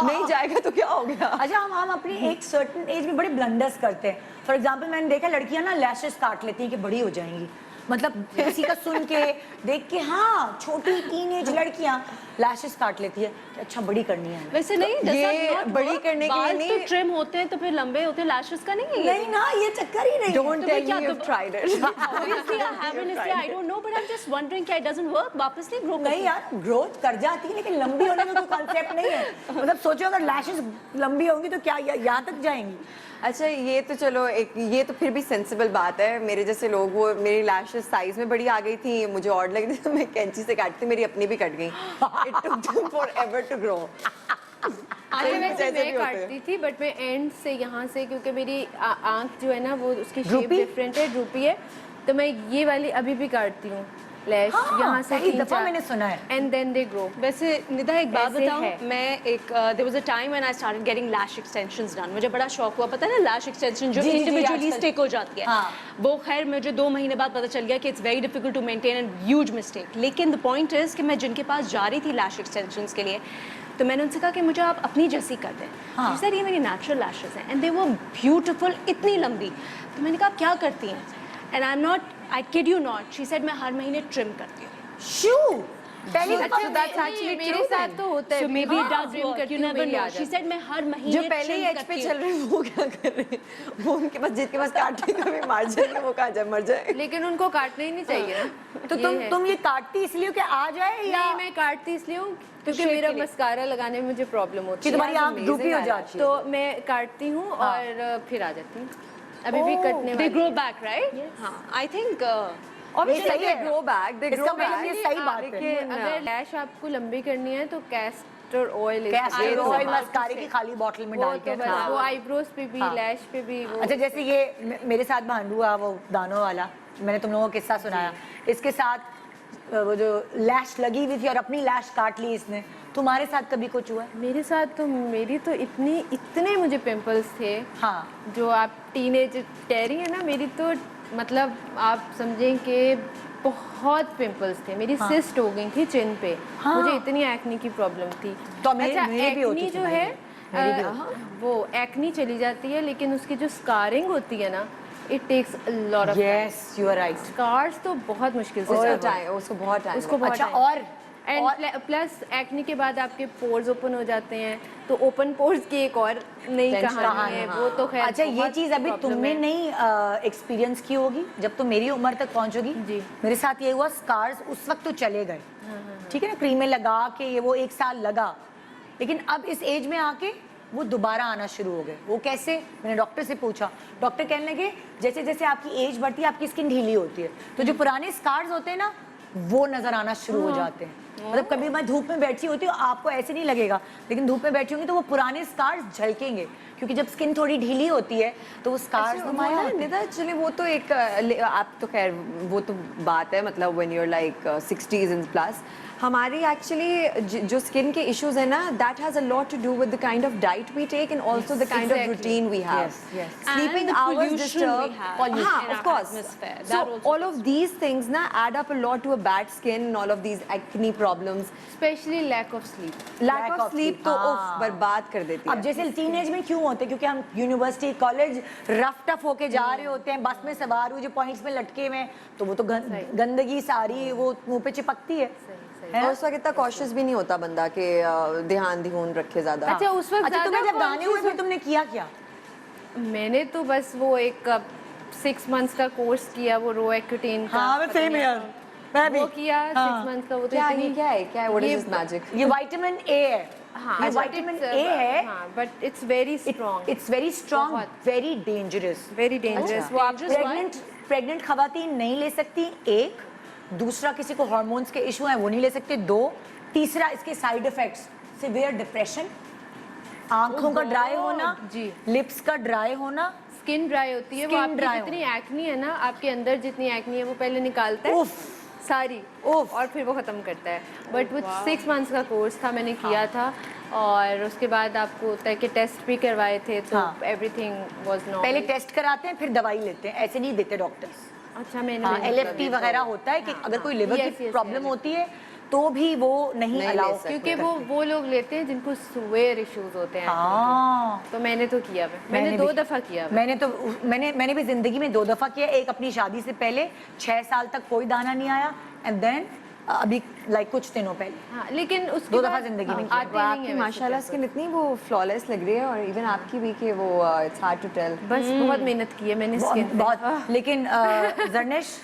नहीं जाएगा तो क्या हो गया। अच्छा, हम अपनी एक सर्टेन एज में बड़े ब्लंडर्स करते हैं। फॉर एग्जांपल मैंने देखा लड़कियां ना लैशेस काट लेती हैं कि बड़ी हो जाएंगी, मतलब किसी का सुन के देख के, हाँ, छोटी टीनेज लड़कियां लैशेस काट लेती है कि अच्छा बड़ी करनी है। वैसे नहीं, ये बड़ी करने के लिए नहीं, तो ट्रिम होते हैं तो फिर लंबे होते हैं, लैशेस का नहीं है। नहीं ना, ये चक्कर ही नहीं। Don't tell me you have tried it. Obviously I haven't, इसलिए I don't know, but I'm just wondering कि it doesn't work, वापस नहीं ग्रो नहीं यार, ग्रोथ कर जाती है, लेकिन लंबी होने का कोई कॉन्सेप्ट नहीं है। मतलब सोचो अगर लैशेस लंबी होंगी तो क्या यहाँ तक जाएंगी। अच्छा, ये तो चलो एक, ये तो फिर भी सेंसिबल बात है। मेरे जैसे लोग, वो मेरी लैशेस साइज में बड़ी आ गई थी, मुझे ऑड लग रही थी, तो मैं कैंची से काटती, मेरी अपनी भी कट गई। It took them forever to grow. आगे वैसे मैं काटती थी, बट मैं एंड से यहाँ से, क्योंकि मेरी आंख जो है ना वो उसकी शेप डिफरेंट है, ड्रूपी है, तो मैं ये वाली अभी भी काटती हूँ लैश, यहाँ से कई दफा मैंने सुना है। And then they grow. वैसे निदा एक बात ऐसे बताऊं, है। मैं एक there was a time when I started getting lash extensions done. मुझे बड़ा शौक हुआ, पता है ना, लैश एक्सटेंशन जो जी, जी, जी, इंडिविजुअली आजकल। स्टिक हो जाती है। हाँ। वो खैर मुझे 2 महीने बाद पता चल गया कि it's very difficult to maintain and huge mistake. लेकिन द पॉइंट इज कि मैं जिनके पास जा रही थी लैश एक्सटेंशंस के लिए, तो मैंने उनसे कहा कि मुझे आप अपनी जैसी कर दें। हाँ। सर ये मेरी नेचुरल लैशेस हैं एंड दे वर ब्यूटीफुल, इतनी लंबी। तो मैंने कहा आप क्या करती हैं? And I am not, I kid you not, she said मैं हर महीने ट्रिम करती हूँ। शू पहली अच्छा, दफा that's actually मेरे साथ तो होता है। So maybe it does trim work, करती you हूँ, never मेरी know. आदत She said मैं हर महीने जो पहले ही trim एज पे करती चल रहे हैं वो क्या कर रहे हैं? वो उनके पास, जिनके पास काटने का भी मार्जिन है, वो कहाँ जाए, मर जाए। लेकिन उनको काटना ही नहीं चाहिए ना। तो तुम ये काटती इसलिए कि आ जाए या नहीं, मैं काटती इसलिए हूँ क्योंकि Shape मेरा के लिए। मस्कारा लगाने में मुझे प्रॉब्लम होती कि है, तुम्हारी आंख ड्रूपी हो जाती है? तो मैं काटती हूँ और फिर आ जाती हूँ। अभी भी कटने They वाली grow है। back, right? हाँ, I think ये सही है। ग्रो बैक, दे ग्रो इसका मतलब बैक। ये सही बात है। लेकिन अगर लैश आपको लंबी करनी है तो कैस्टर ऑयल कैस्टर ऑयल मस्कारे की खाली बोतल में वो डाल तो के बस हाँ। वो आईब्रोज पे भी, लैश पे भी वो। अच्छा, जैसे ये मेरे साथ भांडू हुआ, वो दानों वाला, मैंने तुम लोगों को किस्सा सुनाया, इसके साथ वो जो लैश लगी हुई थी और अपनी लैश काट ली इसने। तुम्हारे साथ कभी कुछ हुआ? मेरे साथ तो, मेरी तो इतने मुझे पिंपल्स थे। हाँ। जो आप टीनेज कह रही है ना, मेरी तो मतलब आप समझें कि बहुत पिंपल्स थे। मेरी सिस्ट हो गई थी चिन पे। हाँ। मुझे इतनी एक्नी की प्रॉब्लम थी। तो मेरे अच्छा, भी होती एक्नी थी जो भाई, है मेरी भी होती वो एक्नी चली जाती है, लेकिन उसकी जो स्कारिंग होती है ना, it takes a lot of yes, you are right. Scars तो बहुत मुश्किल से उसको जाते हैं। टाइम, उसको बहुत टाइम। उसको बहुत अच्छा, time। और एंड प्लस एक्नी के बाद आपके पोर्स ओपन हो जाते हैं, तो ओपन पोर्स की एक और नई Tension कहानी है। वो तो खैर अच्छा, ये बहुत चीज अभी problem तुमने है। नहीं एक्सपीरियंस की होगी, जब तुम मेरी उम्र तक पहुंचोगी। जी। मेरे साथ ये हुआ, स्कार्स उस वक्त तो चले गए, ठीक है ना, क्रीमें लगा के ये वो 1 साल लगा, लेकिन अब इस एज में आके वो दोबारा आना शुरू हो गए। वो कैसे? मैंने डॉक्टर से पूछा, डॉक्टर कहने लगे जैसे जैसे आपकी एज बढ़ती है आपकी स्किन ढीली होती है, तो जो पुराने स्कार्स होते हैं ना वो नजर आना शुरू हो जाते हैं। मतलब कभी मैं धूप में बैठी होती हूँ, आपको ऐसे नहीं लगेगा, लेकिन धूप में बैठी होंगी तो वो पुराने स्कार्स झलकेंगे, क्योंकि जब स्किन थोड़ी ढीली होती है तो वो स्कार्स नुमाया होते हैं। निदा चलिए वो तो एक आप तो खैर वो तो बात है, मतलब when you are like 60s and plus, हमारी एक्चुअली जो स्किन के इश्यूज है ना, that has a lot to do with the kind of diet we take and also the kind of routine we have, sleeping hours disturbed, of course, so all of these things na add up a lot to a bad skin and all of these acne problems, especially lack of sleep. lack of sleep तो उफ बर्बाद कर देती है। अब जैसे teenage में क्यों होते हैं, क्योंकि हम यूनिवर्सिटी कॉलेज रफ टफ होके जा रहे होते हैं, बस में सवार हुए जो पॉइंट्स में लटके हुए हैं, तो वो तो गंदगी सारी वो मुंह पे चिपकती है। और उस वक्त इतना कॉशियस भी नहीं होता बंदा कि ध्यान रखे ज्यादा। अच्छा उस वक्त अच्छा, तुम्हें जब ज़्यादा गाने हुए फिर तुमने किया क्या? मैंने तो बस वो एक 6 months का कोर्स किया, वो रो एक्यूटेन का। हाँ, मैं सेम यार, मैं भी वो किया 6 months का। वो तो क्या इतनी क्या है व्हाट इज दिस मैजिक? ये विटामिन ए है। हाँ, ये but विटामिन it's, ए है, हाँ, but it's very strong. It's very strong, very dangerous. Very dangerous. वो आप प्रेग्नेंट खवातीन नहीं ले सकती, एक। दूसरा, किसी को हार्मोन्स के इशू हैं वो नहीं ले सकते, दो। तीसरा, इसके साइड इफेक्ट्स, सिवियर डिप्रेशन, आंखों का ड्राई होना, जी। लिप्स का ड्राई होना, स्किन ड्राई होती है। वो Skin आपकी dry जितनी एक्नी है ना, आपके अंदर जितनी एक्नी है वो पहले निकालता है उफ, सारी, उफ। और फिर वो ख़त्म करता है। बट वो 6 months का कोर्स था, मैंने किया था, और उसके बाद आपको होता है कि टेस्ट भी करवाए थे, तो हाँ। Everything was normal. पहले टेस्ट कराते हैं फिर दवाई लेते हैं, ऐसे नहीं देते डॉक्टर्स। अच्छा, मैंने हाँ, नहीं LFT वगैरह होता है कि अगर कोई लिवर Yes, की yes, प्रॉब्लम yes. होती है तो भी वो नहीं नहीं ले अलाउ, सकते। क्योंकि वो लोग लेते हैं जिनको सुवेयर इश्यूज होते हैं। हाँ, तो मैंने तो किया हुआ है। मैंने 2 भी- दफ़ा किया हुआ है। मैंने भी जिंदगी में 2 दफा किया। एक अपनी शादी से पहले 6 साल तक कोई दाना नहीं आया, एंड देन अभी लाइक कुछ दिनों पहले हाँ, लेकिन उसके 2 दफा बाद जिंदगी में आते नहीं आपकी है माशाल्लाह वैसे स्किन इतनी वो फ्लॉलेस लग रही है, और इवन आपकी भी कि वो इट्स हार्ड टू टेल। बस बहुत मेहनत की है मैंने स्किन पे। बहुत। लेकिन जरनेश,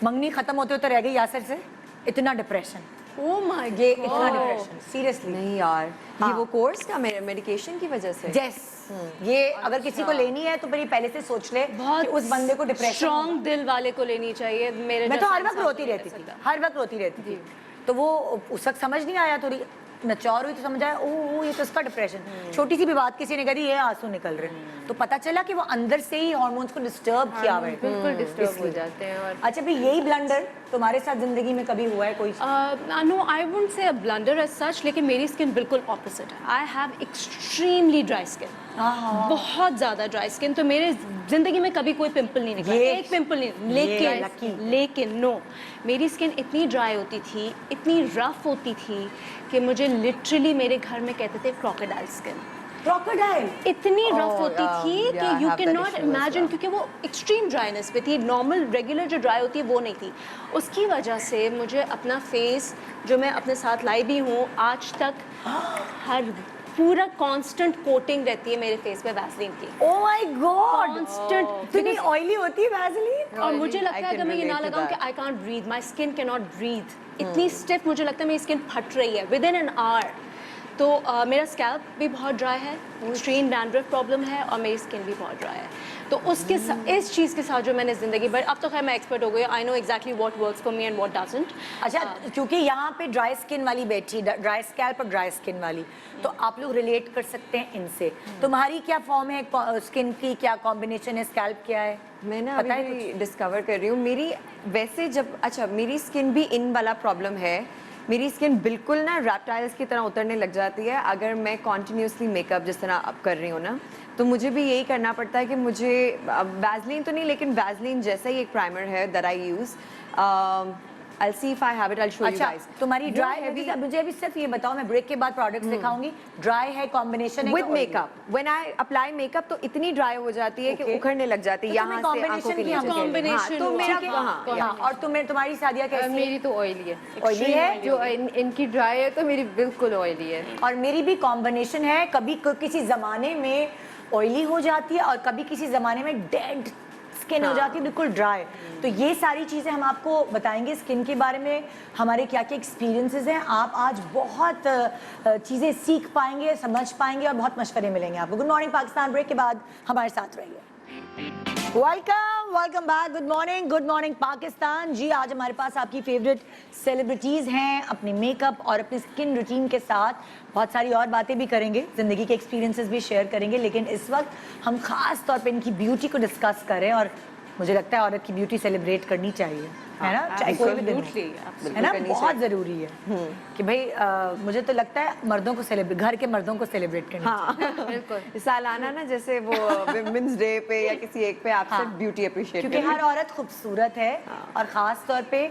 मंगनी खत्म होते होते रह गई यासर से, इतना डिप्रेशन, ओह माय ये इतना डिप्रेशन, सीरियसली। नहीं यार, हाँ। ये वो कोर्स का मेडिकेशन की वजह से। यस, ये अगर किसी को लेनी है तो फिर ये पहले से सोच ले कि उस बंदे को डिप्रेशन। स्ट्रॉन्ग दिल वाले को लेनी चाहिए। मेरे मैं तो जैसा हर वक्त इंसान रोती नहीं रहती ले थी, सकता। हर वक्त रोती रहती थी। तो वो उस वक्त समझ नहीं आया, थोड़ी मैच्योर हुई तो समझ आया, ओह ये तो उसका डिप्रेशन। छोटी सी भी बात किसी ने कही, ये आंसू निकल रहे, तो पता चला कि वो अंदर से ही हार्मोन्स को डिस्टर्ब किया हुआ है। बिल्कुल डिस्टर्ब हो जाते हैं। और अच्छा भी यही ब्लंडर तुम्हारे साथ जिंदगी में कभी हुआ है कोई? No, I wouldn't say a blunder as such, लेकिन मेरी स्किन बिल्कुल ऑपोजिट है। I have extremely dry skin, बहुत ज़्यादा ड्राई स्किन। तो मेरे जिंदगी में कभी कोई पिंपल नहीं निकला, ये- एक पिंपल नहीं। ये lucky। लेकिन नो, मेरी स्किन इतनी ड्राई होती थी, इतनी रफ होती थी कि मुझे लिटरली मेरे घर में कहते थे क्रोकोडाइल स्किन। क्रोकोडाइल। इतनी रफ Oh, होती yeah. थी Yeah, I कि you have can that not issue as imagine, well. क्योंकि वो एक्सट्रीम ड्राइनेस पे थी। नॉर्मल रेगुलर जो ड्राई होती है वो नहीं थी। उसकी वजह से मुझे अपना फेस, जो मैं अपने साथ लाई भी हूँ आज तक, हर पूरा कांस्टेंट कोटिंग रहती है मेरे फेस पे वैसलीन की। Oh my God, constant. इतनी ऑयली होती है वैसलीन। और मुझे लगता I है can अगर मैं ये ना relate to लगाऊं कि that. I can't breathe, my skin can not breathe, इतनी स्टिफ मुझे लगता है मेरी स्किन फट रही है विद इन एन आवर। तो मेरा स्कैल्प भी बहुत ड्राई है, एक्सट्रीम डैंड्रफ प्रॉब्लम है, और मेरी स्किन भी बहुत ड्राई है। तो उसके इस चीज़ के साथ जो मैंने ज़िंदगी भर, अब तो खैर मैं एक्सपर्ट हो गई, I know exactly what works for me and what doesn't. अच्छा, क्योंकि यहाँ पे ड्राई स्किन वाली बैठी, ड्राई स्कैल्प और ड्राई स्किन वाली, तो आप लोग रिलेट कर सकते हैं इनसे। तुम्हारी क्या फॉर्म है स्किन की, क्या कॉम्बिनेशन है, स्कैल्प क्या है? मैं ना पता है अभी डिस्कवर कर रही हूँ मेरी, वैसे जब, अच्छा मेरी स्किन भी इन वाला प्रॉब्लम है। मेरी स्किन बिल्कुल ना रैप्टाइल्स की तरह उतरने लग जाती है अगर मैं कॉन्टिन्यूसली मेकअप जिस तरह अब कर रही हूँ ना। तो मुझे भी यही करना पड़ता है कि मुझे वैसलीन तो नहीं, लेकिन वैसलीन जैसा ही एक प्राइमर है that I use. I'll see if I have it, I'll show you अच्छा, guys. तुम्हारी वो ड्राई heavy- है, मुझे अभी सिर्फ ये बताओ, मैं ब्रेक के बाद प्रोडक्ट्स दिखाऊंगी। ड्राई है, कॉम्बिनेशन है विद क्या oily? Makeup, when I apply makeup तो इतनी ड्राई हो जाती है कि Okay. उखड़ने लग जाती है तो यहाँ तुम्हें से आंखों के combination की हम नीचे। कह रहे हैं। हाँ, तो हुआ। मेरा ठीक है? हाँ, हाँ, और तुम्हारी सादिया कैसी है? मेरी तो ऑयली है, Oily है? जो इनकी ड्राई है तो मेरी बिल्कुल ऑयली है। और मेरी भी कॉम्बिनेशन है, कभी किसी ज़माने में ऑयली हो जाती है और कभी किसी ज़माने में डेड स्किन हो जाती है बिल्कुल ड्राई। तो ये सारी चीज़ें हम आपको बताएंगे स्किन के बारे में, हमारे क्या क्या एक्सपीरियंसेस हैं। आप आज बहुत चीज़ें सीख पाएंगे, समझ पाएंगे और बहुत मशवरे मिलेंगे आपको। गुड मॉर्निंग पाकिस्तान, ब्रेक के बाद हमारे साथ रहिए। Welcome back. Good morning Pakistan. जी, आज हमारे पास आपकी फेवरेट सेलिब्रिटीज़ हैं, अपने मेकअप और अपनी स्किन रूटीन के साथ बहुत सारी और बातें भी करेंगे, ज़िंदगी के एक्सपीरियंसेस भी शेयर करेंगे। लेकिन इस वक्त हम ख़ास तौर पे इनकी ब्यूटी को डिस्कस करें और मुझे लगता है औरत की ब्यूटी सेलिब्रेट करनी चाहिए, है ना, चाहे कोई भी दिन हो, है ना, बहुत ज़रूरी है कि भाई मुझे तो लगता है मर्दों को सेलिब्रेट, घर के मर्दों को सेलिब्रेट करना चाहिए। बिल्कुल सालाना ना, जैसे वो विमेंस डे पे या किसी एक पे आप सब ब्यूटी अप्रिशिएट क्योंकि हर औरत खूबसूरत है और ख़ास तौर पे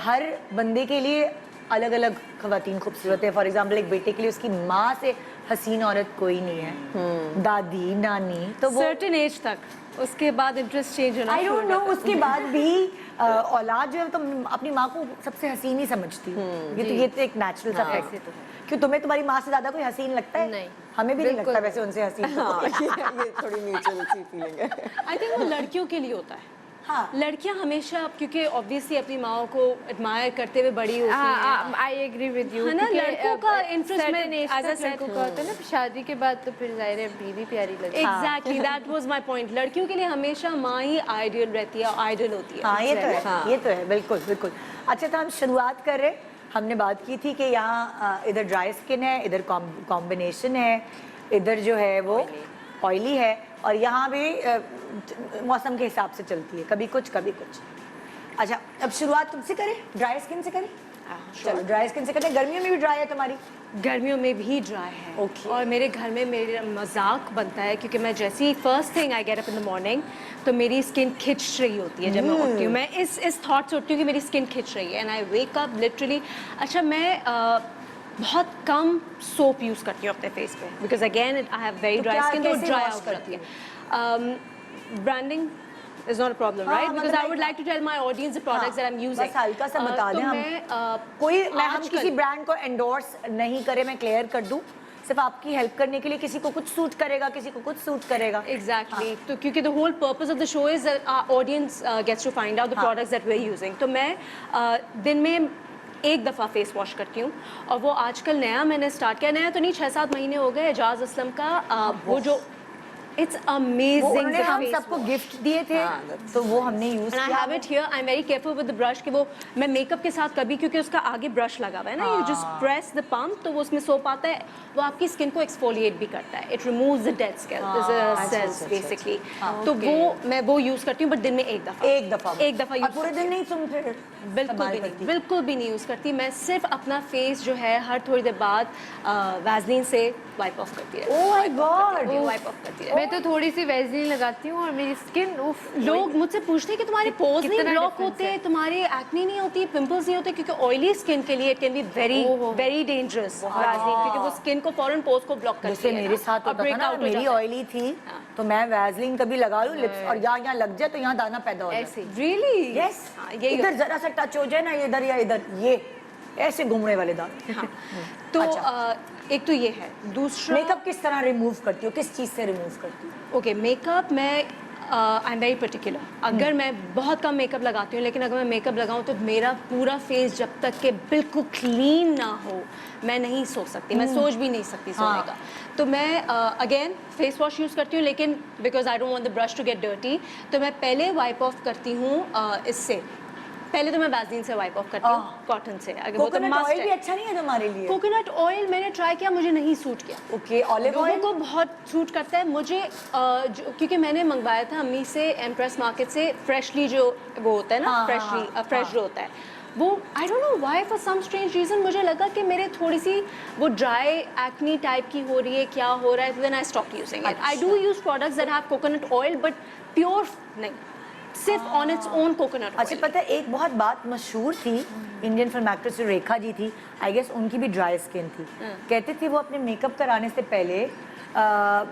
हर बंदे के लिए अलग अलग खवातीन खूबसूरत है। फॉर एग्जाम्पल एक बेटे के लिए उसकी माँ से हसीन औरत कोई नहीं है, दादी नानी, तो वो सर्टेन एज तक, उसके बाद इंटरेस्ट चेंज होना आई डोंट नो, उसके बाद भी औलाद जो है तो अपनी माँ को सबसे हसीन ही समझती है। ये तो एक नेचुरल सा फैक्ट है। क्यों तुम्हें तुम्हारी माँ से ज्यादा कोई हसीन लगता है? नहीं, हमें भी नहीं लगता वैसे उनसे हसीन। ये थोड़ी म्यूचुअल सी फीलिंग है। आई थिंक वो लड़कियों के लिए होता है। हाँ, लड़कियां हमेशा, क्योंकि ऑब्वियसली अपनी माओ को एडमायर करते हुए बड़ी होती हैं, आई एग्री विद यू, है ना, लड़कों का इंटरेस्ट में एज अ लड़कों का होता है ना, शादी के बाद तो फिर जाहिर है बीवी प्यारी लगती है। Exactly, that was my point. लड़कियों के लिए हमेशा माँ ही आइडियल रहती है, आइडल होती है। हाँ, ये तो है, ये तो है, बिल्कुल बिल्कुल। अच्छा, तो हम शुरुआत कर रहे, हमने बात की थी कि यहाँ इधर ड्राई स्किन है, इधर कॉम्बिनेशन है, इधर जो है वो ऑयली है, और यहाँ भी मौसम के हिसाब से चलती है, कभी कुछ कभी कुछ। अच्छा, अब शुरुआत तुमसे करें, ड्राई स्किन से करें? चलो ड्राई स्किन से करें। गर्मियों में भी ड्राई है तुम्हारी? गर्मियों में भी ड्राई है। Okay. और मेरे घर में मेरा मजाक बनता है, क्योंकि मैं जैसे ही first thing I get up in the morning तो मेरी स्किन खिंच रही होती है जब मैं उठती हूँ। मैं इस थॉट से उठती हूँ कि मेरी स्किन खिंच रही है, and I wake up literally. अच्छा, मैं बहुत कम सोप यूज़ करती हूँ अपने फेस पे, because again I have very dry skin, तो ड्राई आउट करती है। Branding is not a problem, right? Because I would like to tell my audience the products that I'm using. बस हल्का सा बता दें हम। कोई हम किसी ब्रांड को एंडोर्स नहीं करे, मैं क्लियर कर दूं, सिर्फ आपकी हेल्प करने के लिए। किसी को कुछ सूट करेगा, किसी को कुछ सूट करेगा। Exactly. तो क्योंकि the whole purpose of the show is that our audience gets to find out the products that we're using. तो मैं दिन में एक दफ़ा फेस वॉश करती हूँ, और वो आजकल नया मैंने स्टार्ट किया, नया तो नहीं, 6-7 महीने हो गए, एजाज असलम का वो जो इट्स अमेजिंग, उन्होंने हम सबको गिफ्ट दिए थे, तो वो हमने यूज किया। I have it here, I am very careful with the brush कि वो मैं मेकअप के साथ कभी, क्योंकि उसका आगे ब्रश लगा हुआ है ना, you just press the pump, तो वो उसमें सोप आता है, वो आपकी स्किन को एक्सफोलिएट भी करता है, it removes the dead cells basically. तो वो मैं वो यूज करती हूँ, बट दिन में एक दफ़ा यूज। पूरे दिन नहीं तुम फिर? बिल्कुल भी नहीं यूज़ करती। मैं सिर्फ अपना फेस जो है हर थोड़ी देर बाद वैसलीन से वाइप ऑफ करती है। Oh my God, wipe off करती है। मैं तो थोड़ी सी वैसलीन लगाती हूँ और मेरी स्किन, उफ, लोग मुझसे पूछते हैं कि तुम्हारे पोर्स नहीं कितना ब्लॉक difference होते, है। तुम्हारे एक्ने नहीं होती, पिंपल्स नहीं होते, क्योंकि ऑयली स्किन के लिए it can be very dangerous Vaseline, क्योंकि वो स्किन को फॉरन पोर्स को ब्लॉक करती जैसे है। मेरे साथ होता था ना, मेरी ऑयली थी तो मैं वैसलीन कभी लगा लूं लिप्स और यहाँ लग जाए तो यहाँ दाना पैदा हो जाए। ऐसे रियली? यस, ये इधर जरा सा टच हो जाए ना, इधर या इधर, ये ऐसे घूमने वाले दाने। तो अच्छा। एक तो ये है। दूसरा, मेकअप किस तरह रिमूव करती हो, किस चीज से रिमूव करती हो? ओके, मेकअप मैं आई एम वेरी पर्टिकुलर। अगर मैं बहुत कम मेकअप लगाती हूँ, लेकिन अगर मैं मेकअप लगाऊँ तो मेरा पूरा फेस जब तक के बिल्कुल क्लीन ना हो, मैं नहीं सो सकती, मैं सोच भी नहीं सकती सोने का। तो मैं अगेन फेस वॉश यूज़ करती हूँ, लेकिन because I don't want the brush to get dirty, तो मैं पहले वाइप ऑफ करती हूँ इससे। पहले तो मैं वैसलीन से वाइप ऑफ करती हूँ, कॉटन से। अगर वो तो कोकोनट मस्ट ऑयल भी है। अच्छा नहीं है तुम्हारे लिए? कोकोनट ऑयल मैंने ट्राई किया, मुझे नहीं सूट किया। ओके, ऑलिव लोगों ऑयल को बहुत सूट करता है, मुझे क्योंकि मैंने मंगवाया था अम्मी से एम्प्रेस मार्केट से, फ्रेशली जो वो होता है ना, फ्रेश जो होता है वो, I don't know why, for some strange reason मुझे लगा कि मेरे थोड़ी सी वो ड्राई एक्नी टाइप की हो रही है, क्या हो रहा है, then I stop using it. I do use products that have coconut oil, but pure नहीं, सिर्फ ऑन इट्स ओन कोकोनट। अच्छा, पता है एक बहुत बात मशहूर थी, इंडियन फिल्म एक्ट्रेस जो रेखा जी थी, आई गेस उनकी भी ड्राई स्किन थी। कहते थे वो अपने मेकअप कराने से पहले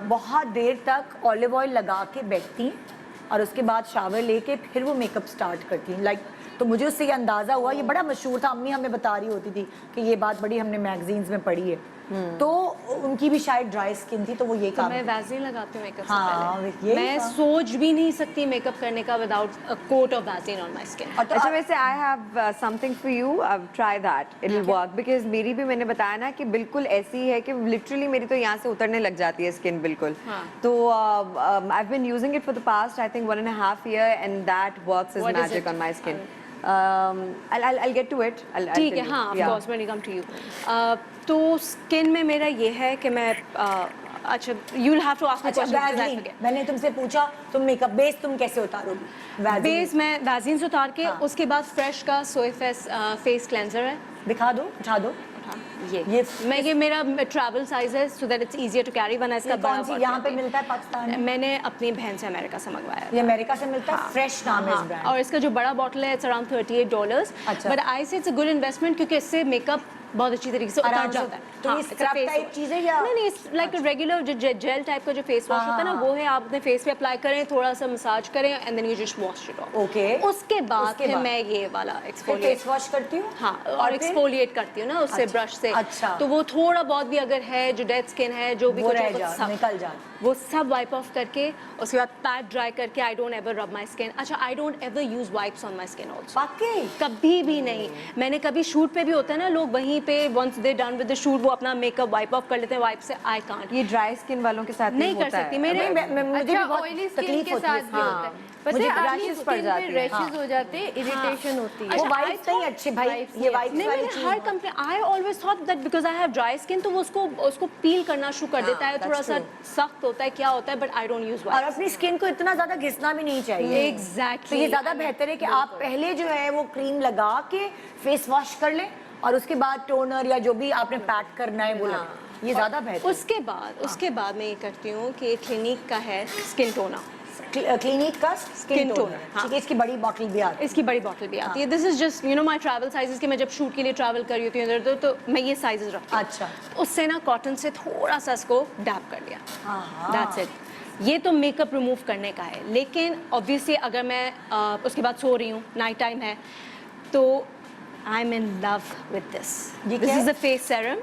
बहुत देर तक ऑलिव ऑयल लगा के बैठती और उसके बाद शावर लेके फिर वो मेकअप स्टार्ट करती, लाइक। तो मुझे उससे ये अंदाज़ा हुआ, ये बड़ा मशहूर था, अम्मी हमें बता रही होती थी कि ये बात बड़ी हमने मैगजीन्स में पढ़ी है। तो उनकी भी शायद ड्राई स्किन थी, तो वो ये तो काम मैं वैसलीन लगाती हूँ मेकअप से हाँ, पहले। यही मैं था। सोच भी नहीं सकती मेकअप करने का without a coat of Vaseline on my skin. और तो अच्छा वैसे I have something for you, try that, it will work, because मेरी भी मैंने बताया ना कि बिल्कुल ऐसी है कि लिटरली मेरी तो यहाँ से उतरने लग जाती है स्किन बिल्कुल। हाँ। तो I have been using it for the past I think 1.5 year and that works as What is magic it? On my skin. I'll get to it. I'll ठीक tell है, you. हाँ, of Yeah. Course when you come to you. तो skin में मेरा ये है कि मैं अच्छा, you will have to ask me अच्छा क्वेश्चन वैसलीन, मैंने तुमसे पूछा तुम मेकअप बेस तुम कैसे उतारोगी? वैसलीन। बेस मैं वैसलीन से उतार के हाँ। उसके बाद फ्रेश का सोएफेस फेस क्लेंजर है। दिखा दो, उठा दो। ये ये मेरा ट्रैवल साइज है so that it's easier to carry वरना इसका ये कौन सी बड़ा यहाँ पे मिलता है पाकिस्तान में? मैंने अपनी बहन से अमेरिका से मंगवाया ये अमेरिका से मिलता है, फ्रेश नाम है इस हाँ, ब्रांड। और इसका जो बड़ा बॉटल है इट्स अराउंड $38 अच्छा। बट आई से इट्स अ गुड इन्वेस्टमेंट क्योंकि इससे मेकअप बहुत अच्छी तरीके से उतर आराम से जाता है। तो ये it's a scrub face type wash। चीज़ है या- नहीं इट्स लाइक रेगुलर जो जेल टाइप का जो फेस वॉश होता है ना, वो है, आप अपने फेस पे अप्लाई करें, थोड़ा सा मसाज करें and then you just wash it off. Okay। उसके बाद उसके फिर बाद? मैं ये वाला फिर एक्सफोलिएट फेस वॉश करती हूँ हाँ और फिर? एक्सफोलिएट करती हूँ ना उससे अच्छा, ब्रश से। अच्छा। तो वो थोड़ा बहुत भी अगर है जो डेड स्किन है जो भी वो कुछ रह है, वो जा, सब निकल जा। वो सब वाइप ऑफ करके उसके बाद पैड ड्राई करके आई डोंट एवर रब माय स्किन। अच्छा आई don't ever use wipes on my skin also, वाकई? कभी भी नहीं। मैंने कभी शूट पे भी होता है ना, लोग वहीं पे once they done with the shoot वो अपना मेकअप वाइप ऑफ कर लेते हैं वाइप से। आई कांट, ये ड्राई स्किन वालों के साथ नहीं कर होता है। सकती। मेरे मुझे भी अच्छा बहुत ऑयली स्किन तकलीफ के होती है साथ भी इसमें। होता है, पता मुझे है अपनी rashes पड़ स्किन जाती पे हैं। रैशेस हो जाते हैं, इरिटेशन होती है। वो अच्छा, वाइप्स नहीं अच्छे भाई, Wipes ये नहीं वाइप्स नहीं वाली मैंने चीज़ हर बहुत- company I always thought that because I have dry skin तो वो उसको पील करना शुरू कर देता है, that's थोड़ा सा true. सख्त होता है, क्या होता है, बट आई डोंट यूज और वाइप्स। अपनी स्किन को इतना ज्यादा घिसना भी नहीं चाहिए। तो एग्जैक्टली ये ज्यादा बेहतर है कि आप पहले जो है वो क्रीम लगा के फेस वॉश कर लें और उसके बाद टोनर या जो भी आपने पैक करना है वो लगा, ये ज्यादा बेहतर है। उसके बाद मैं ये करती हूँ कि क्लिनिक का है स्किन टोनर, क्लिनिक का स्किन Skin टोनर, toner, हाँ। ठीक है, इसकी बड़ी बॉटल भी आती है। इसकी बड़ी बॉटल भी आती है। This is just you no my travel sizes के मैं जब शूट के लिए ट्रैवल कर रही होती हूँ इधर उधर तो मैं ये साइजेस रखती हूँ। अच्छा। उससे ना कॉटन से थोड़ा सा इसको डैप कर लिया, हाँ। That's it. ये तो मेकअप रिमूव करने का है, लेकिन ऑब्वियसली अगर मैं उसके बाद सो रही हूँ, नाइट टाइम है, तो I M in love with this. ये दिस क्या इज है? अ फेस सेरम,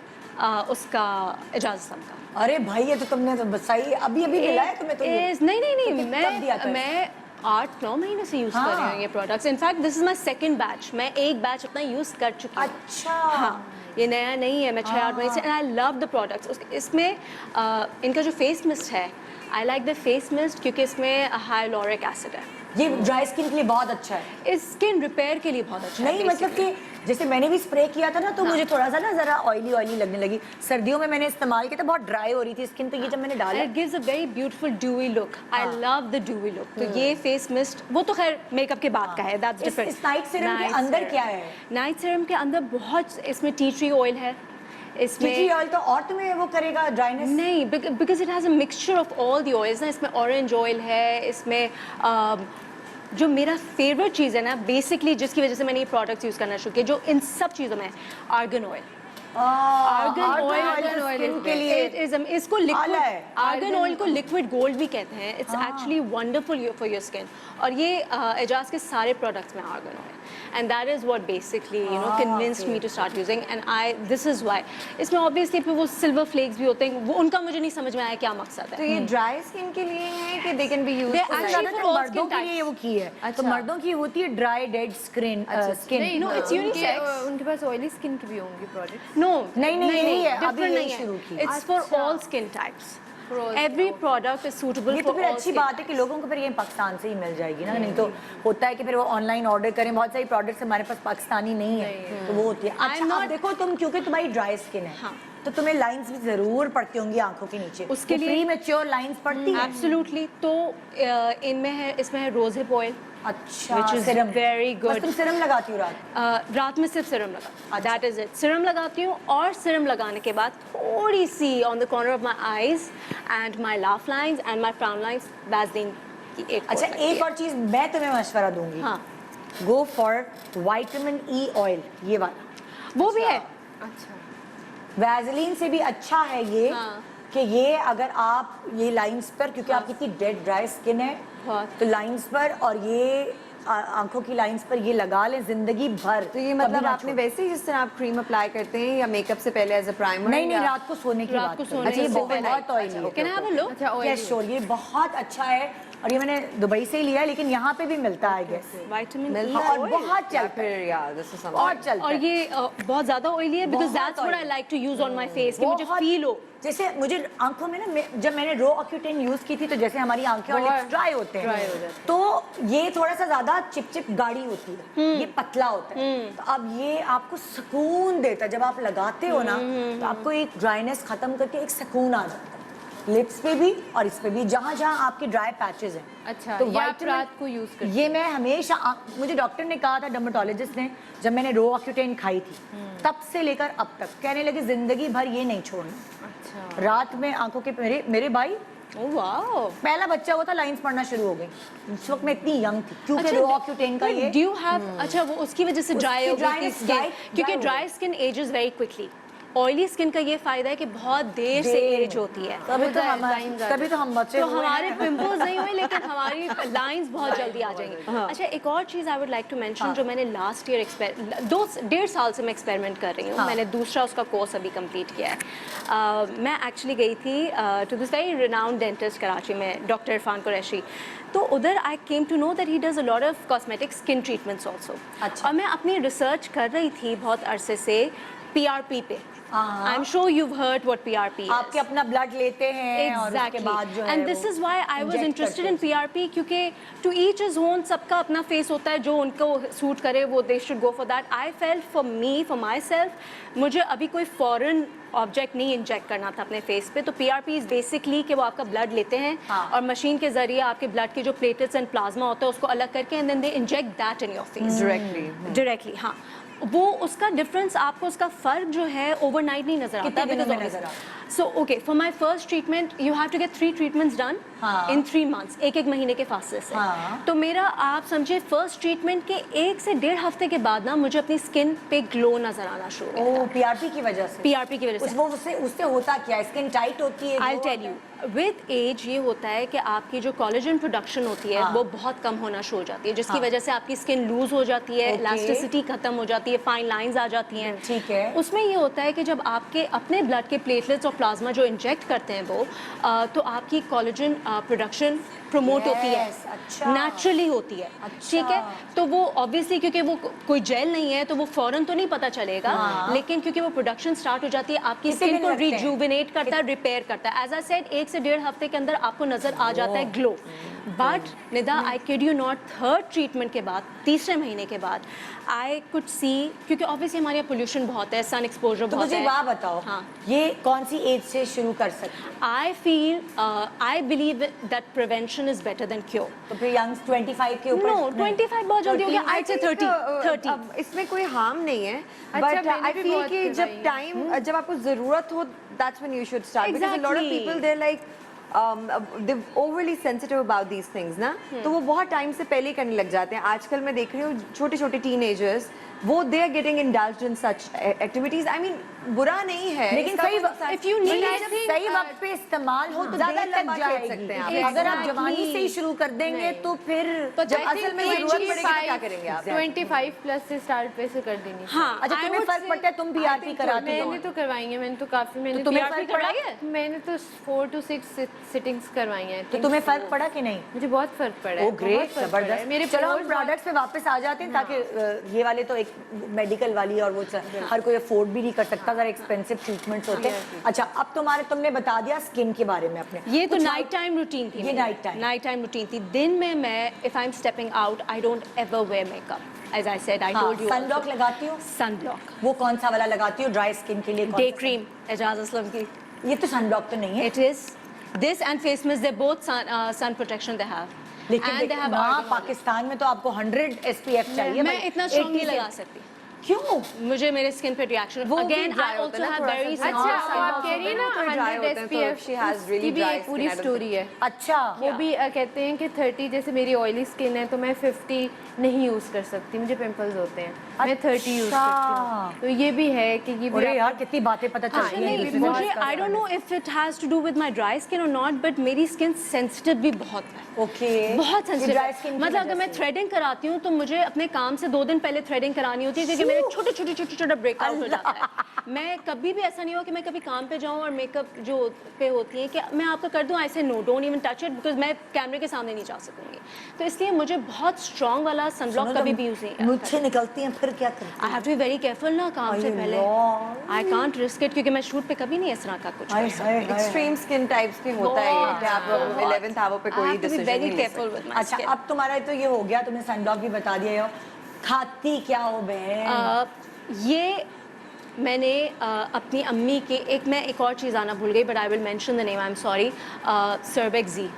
उसका एजाज का। अरे भाई ये तो तुमने तो सही अभी अभी मिला है तुम्हें तो ये? नहीं नहीं तो नहीं, कब दिया था मैं 8-9 महीने से यूज कर रही हाँ। हूँ ये products. In fact this is my second batch, मैं एक बैच अपना यूज कर चुकी हूँ। अच्छा। हाँ, ये नया नहीं है, मैं 6-8 महीने से, and I love the products. इसमें इनका जो फेस मिस्ट है, I like the face mist क्योंकि इसमें हाइलोरिक एसिड है। ये ड्राई स्किन के लिए बहुत अच्छा है। इस स्किन रिपेयर के लिए बहुत अच्छा है नहीं मतलब basically। कि जैसे मैंने भी स्प्रे किया था ना तो मुझे थोड़ा सा ना जरा ऑयली ऑयली लगने लगी। सर्दियों में मैंने इस्तेमाल किया था, बहुत ड्राई हो रही थी स्किन, तो ये जब मैंने डाला it gives a very beautiful dewy look. I love the dewy look. तो ये फेस मिस्ट वो तो खैर मेकअप के बाद का है, दैट्स डिफरेंट। इस नाइट सीरम के अंदर क्या है? नाइट सीरम के अंदर बहुत, इसमें टी ट्री ऑयल है, इसमें टी ऑयल तो और तुम्हें वो करेगा ड्राइनेस? नहीं, because it has a mixture of all the oils ना। इसमें ऑरेंज ऑयल है, इसमें जो मेरा फेवरेट चीज़ है ना बेसिकली, जिसकी वजह से मैंने ये प्रोडक्ट्स यूज़ करना शुरू किया, जो इन सब चीज़ों में argan oil. Argan oil skin के लिए इसको आला लिक्विड, है। आर्गन ऑयल को लिक्विड गोल्ड भी कहते हैं। It's actually wonderful for your skin. और ये एजाज के सारे प्रोडक्ट्स में argan oil, and that is what basically you know convinced me to start using, and I this is why. इसमें ऑब्वियसली फिर वो सिल्वर फ्लेक्स भी होते हैं, वो उनका मुझे नहीं समझ में आया क्या मकसद तो है। ये ड्राई स्किन के लिए है कि they can be used They for actually ज्यादातर for all मर्दों skin के लिए वो की है। तो अच्छा। मर्दों की होती है ड्राई डेड स्किन स्किन। नहीं No, it's unisex. उनके पास ऑयली स्किन की भी होंगी प्रोडक्ट। No, नहीं, यही है, अभी different यही नहीं शुरू है। की। It's for all skin types. Every product is suitable ये for तो फिर all अच्छी skin बात है types. कि लोगों को फिर ये पाकिस्तान से ही मिल जाएगी ना, नहीं तो होता है कि फिर वो ऑनलाइन ऑर्डर करें। बहुत सारी प्रोडक्ट्स हमारे पास पाकिस्तानी नहीं है तो वो होती है। अच्छा not- अब देखो तुम, क्योंकि तुम्हारी ड्राई स्किन है हाँ। तो तुम्हें लाइंस भी जरूर पड़ती होंगी आंखों के नीचे। उसके लिए- प्री मैच्योर लाइंस पड़ती है। Absolutely. तो इनमें है, इसमें है रोज हिप ऑयल, अच्छा which is serum very good. बस तुम सीरम लगाती हो रात? रात में सिर्फ सिरम लगा, दैट इज इट। सिरम लगाती हूँ और सिरम लगाने के बाद थोड़ी सी on the corner of my eyes and my laugh lines and my frown lines Vaseline की एक अच्छा coat लगती एक है। और चीज मैं तुम्हें मशवरा दूंगी। हाँ, go for vitamin E oil, ये वाला वो भी है। अच्छा वैसलीन से भी अच्छा है ये। हाँ। कि ये अगर आप ये लाइंस पर, क्योंकि आपकी इतनी डेड ड्राई स्किन है बहुत। तो लाइंस पर, और ये आंखों की लाइंस पर ये लगा लें जिंदगी भर। तो ये कभी मतलब ना आपने छोड़ें। वैसे ही जिस तरह आप क्रीम अप्लाई करते हैं या मेकअप से पहले एज अ प्राइमर? नहीं नहीं, रात को सोने की रात बात को कर रही हूँ। सोने अच्छा, ये से बहुत ऑयली है। Can I have a look? अच्छा oily यस श्योर, ये बहुत अच्छा है और ये मैंने दुबई से ही लिया है, लेकिन यहाँ पे भी मिलता है आई गेस। विटामिन मिलता और है बहुत या चलता फिर है, या दिस इज और चलता और है। ये बहुत ज्यादा ऑयली है बिकॉज बहुत that's what I oily। Like to use on my face कि मुझे बहुत- फील हो। जैसे मुझे आंखों में ना जब मैंने रो ऑक्यूटेन यूज की थी तो जैसे हमारी आंखें और लिप्स ड्राई होते हैं, तो ये थोड़ा सा ज्यादा चिपचिप गाढ़ी होती है, ये पतला होता है। तो अब ये आपको सुकून देता है, जब आप लगाते हो ना तो आपको एक ड्राइनेस खत्म करके एक सुकून आ जाता है लिप्स पे भी और इस पे भी, जहाँ जहाँ आपके ड्राई पैचेस हैं। अच्छा, तो ये आप vitamin- रात को use करते ये मैं हमेशा मुझे डॉक्टर ने कहा था, डर्मेटोलॉजिस्ट ने, जब मैंने रो ऑक्यूटेन खाई थी तब से लेकर अब तक कहने लगे जिंदगी भर ये नहीं छोड़ना। अच्छा रात में आंखों के मेरे भाई ओह वाओ। पहला बच्चा हुआ था, लाइंस पढ़ना शुरू हो गई। इस वक्त मैं इतनी यंग थी क्योंकि रो ऑक्यूटेन का ये डू यू हैव अच्छा वो उसकी वजह से ड्राई हो गई थी dryness- स्किन dry क्योंकि हो dry skin ages very quickly. Oily skin का ये फायदा है कि बहुत देर से एज होती है। तभी तो हम बच्चे तो हुए हमारे हैं। पिंपल्स नहीं हुए लेकिन हमारी लाइंस बहुत जल्दी आ जाएंगी। अच्छा एक और चीज़ I would like to mention जो मैंने लास्ट ईयर 1.5 साल से मैं एक्सपेरिमेंट कर रही हूँ। मैंने दूसरा उसका कोर्स अभी कंप्लीट किया है। मैं एक्चुअली गई थी to this very renowned dentist Karachi में, डॉक्टर इरफान कुरैशी। तो उधर I came to know that he does a lot of cosmetic skin treatments also. अच्छा। और मैं अपनी रिसर्च कर रही थी बहुत अरसे से PRP पे। I am sure you've heard what PRP is. आपके अपना ब्लड लेते हैं और उसके बाद जो है and this is why I was inject interested करते इन PRP क्योंकि टू ईच इज ओन, सबका अपना फेस होता है, जो उनको सूट करे वो they should go for that. I felt for me, for my self, मुझे अभी कोई फॉरेन ऑब्जेक्ट नहीं इंजेक्ट करना था अपने फेस पे। तो PRP इज बेसिकली कि वो आपका ब्लड लेते हैं और मशीन के जरिए आपके ब्लड के जो प्लेटलेट्स एंड प्लाज्मा होता है उसको अलग करके and then they inject that in your face directly. हाँ, वो उसका डिफरेंस आपको, उसका फर्क जो है ओवरनाइट नहीं नजर आता। कितने दिनों में नजर आता? So okay, for my first treatment you have to get 3 treatments done in 3 months, एक महीने के फासले से। तो मेरा आप समझिए फर्स्ट ट्रीटमेंट के 1 से 1.5 हफ्ते के बाद ना मुझे अपनी स्किन पे ग्लो नजर आना शुरू हो गया। PRP की वजह से? PRP की वजह से। उससे होता क्या? स्किन टाइट होती है? I tell you, with age ये होता है कि आपकी जो कोलेजन प्रोडक्शन होती है वो बहुत कम होना शुरू हो जाती है, जिसकी वजह से आपकी स्किन लूज हो जाती है, इलास्टिसिटी खत्म हो जाती है, फाइन लाइंस आ जाती हैं। ठीक है। उसमें ये होता है कि जब आपके अपने ब्लड के प्लेटलेट्स और प्लाज्मा जो इंजेक्ट करते हैं वो तो आपकी कोलेजन प्रोडक्शन प्रमोट होती है, अच्छा। नेचुरली होती है। ठीक है, तो वो ऑब्वियसली क्योंकि वो कोई जेल नहीं है तो वो फौरन तो नहीं पता चलेगा, लेकिन क्योंकि वो प्रोडक्शन स्टार्ट हो जाती है आपकी कितने स्किन दिन को लगते हैं? रिजुविनेट करता है, रिपेयर करता है। एज आई सेड 1 से 1.5 हफ्ते के अंदर आपको नजर आ जाता है glow. But Nida I kid you not, 3rd treatment के बाद, तीसरे महीने के बाद आई कुड सी, क्योंकि ऑब्वियसली हमारे यहाँ पोल्यूशन बहुत है, सन एक्सपोजर तो बहुत मुझे है। बात बताओ, हाँ। ये कौन सी एज से शुरू कर सकते? I believe that prevention is better than cure. तो फिर यंग्स 25 के ऊपर? नो, 25 बहुत जल्दी हो गया। आई से 30। अब इसमें कोई हार्म नहीं है, अच्छा, बट मैंने आई भी फील बहुत कि करवाई जब है। टाइम, जब आपको जरूरत हो, that's when you should start, because a lot of Exactly. People they are like they overly sensitive about these things ना, तो वो बहुत टाइम से पहले ही करने लग जाते हैं। आजकल मैं देख रही हूँ छोटे छोटे टीनेजर्स, वो they are getting indulged in such activities. I mean बुरा नहीं है, लेकिन इसका सही कोई नुकसान- if you need- लेकिन I जब think, सही वक्त पे इस्तेमाल हो तो ज़्यादा देर तक लंबा खेल जाएगी। सकते हैं आप। अगर आप Exactly. जवानी से ही शुरू कर देंगे तो फिर जब असल में जरूरत पड़ेगी तो क्या करेंगे आप? 25 प्लस से स्टार्ट वैसे कर देनी चाहिए। हाँ, अच्छा, I तुम्हें would फर्क say- पड़ता है? तुम PRP कराती हो? मैंने तो करवाई है, मैंने तो काफी, मैंने तुम्हें PRP फर्क पड़ा? करवाई है? मैंने तो 4 to 6 सिटिंग्स करवाई हैं। तो तुम्हें फर्क पड़ा कि नहीं? मुझे बहुत फर्क पड़ा है। ओ ग्रेट, बहुत फर्क पड़ा है। जबरदस्त। मेरे चलो हम pores प्रोडक्ट्स पे वापस आ जाते हैं ताकि ये वाले तो एक मेडिकल वाली और वो हर कोई अफोर्ड भी नहीं कर सकता, जरा एक्सपेंसिव ट्रीटमेंट्स होते हैं। अच्छा, अब तुमने बता दिया स्किन के बारे में अपने। ये तो कुछ नाइट टाइम रूटीन थी। ये night time। रूटीन थी। दिन में मैं, if I am stepping out, I don't ever wear makeup. As I said, I told you. Sunblock लगाती हो? सनब्लॉक, वो कौन सा वाला लगाती हो ड्राई स्किन के लिए? डे क्रीम एजाज असलम की। ये तो सनब्लॉक तो नहीं है। It is this and face mist, they both sun protection they have. लेकिन वहाँ पाकिस्तान में तो आपको 100 SPF चाहिए। मैं इतना स्ट्रॉन्ग नहीं लगा सकती। क्यों? मुझे मेरे स्किन पे रिएक्शन, वो भी अगेन dry आई होता आल्सो है ना, हैव थोड़ा वेरी सा। अच्छा, आप कह रही है ना तो dry 100 होते हैं, तो SPF, she has really उसकी भी dry एक पूरी skin, I don't स्टोरी है। अच्छा, वो भी कहते हैं कि 30, जैसे मेरी ऑयली स्किन है तो मैं 50 नहीं यूज़ कर सकती, मुझे पिंपल्स होते हैं। मैं 30 यूज करती हूँ, तो ये भी है कि ये भी अरे यार कितनी बातें पता चलती हैं नहीं, मुझे I don't know if it has to do with my dry skin और नॉट, बट मेरी स्किन सेंसिटिव भी बहुत है। ओके बहुत सेंसिटिव ड्राई स्किन मतलब अगर मैं थ्रेडिंग कराती हूँ तो मुझे अपने काम से 2 दिन पहले थ्रेडिंग करानी होती है, क्योंकि मेरे छोटे ब्रेकआउट हो जाता है। मैं कभी भी ऐसा नहीं हो कि मैं कभी काम पे जाऊँ और मेकअप जो पे होती है कि मैं आपका कर दूँ, ऐसे no don't even touch it, because मैं कैमरे के सामने नहीं जा सकूंगी। तो इसलिए मुझे बहुत स्ट्रॉन्ग वाला सनब्लॉक कभी भी यूज नहीं मुझसे निकलती हैं फिर क्या करती I have to be very careful ना काम से पहले। आई कांट रिस्क इट, क्योंकि मैं शूट पे कभी नहीं इस तरह का कुछ कर सकती। एक्सट्रीम स्किन टाइप्स के होता है ये, कि आप 11th आवर पे कोई डिसीजन वेरी नहीं ले केयरफुल सकते। विद माय अच्छा अब तुम्हारा तो ये हो गया, तुमने सनब्लॉक भी बता दिया हो, खाती क्या हो बहन? ये मैंने अपनी अम्मी के मैं एक और चीज़ आना भूल गई, but I will mention the name, I am sorry, Surbex Z.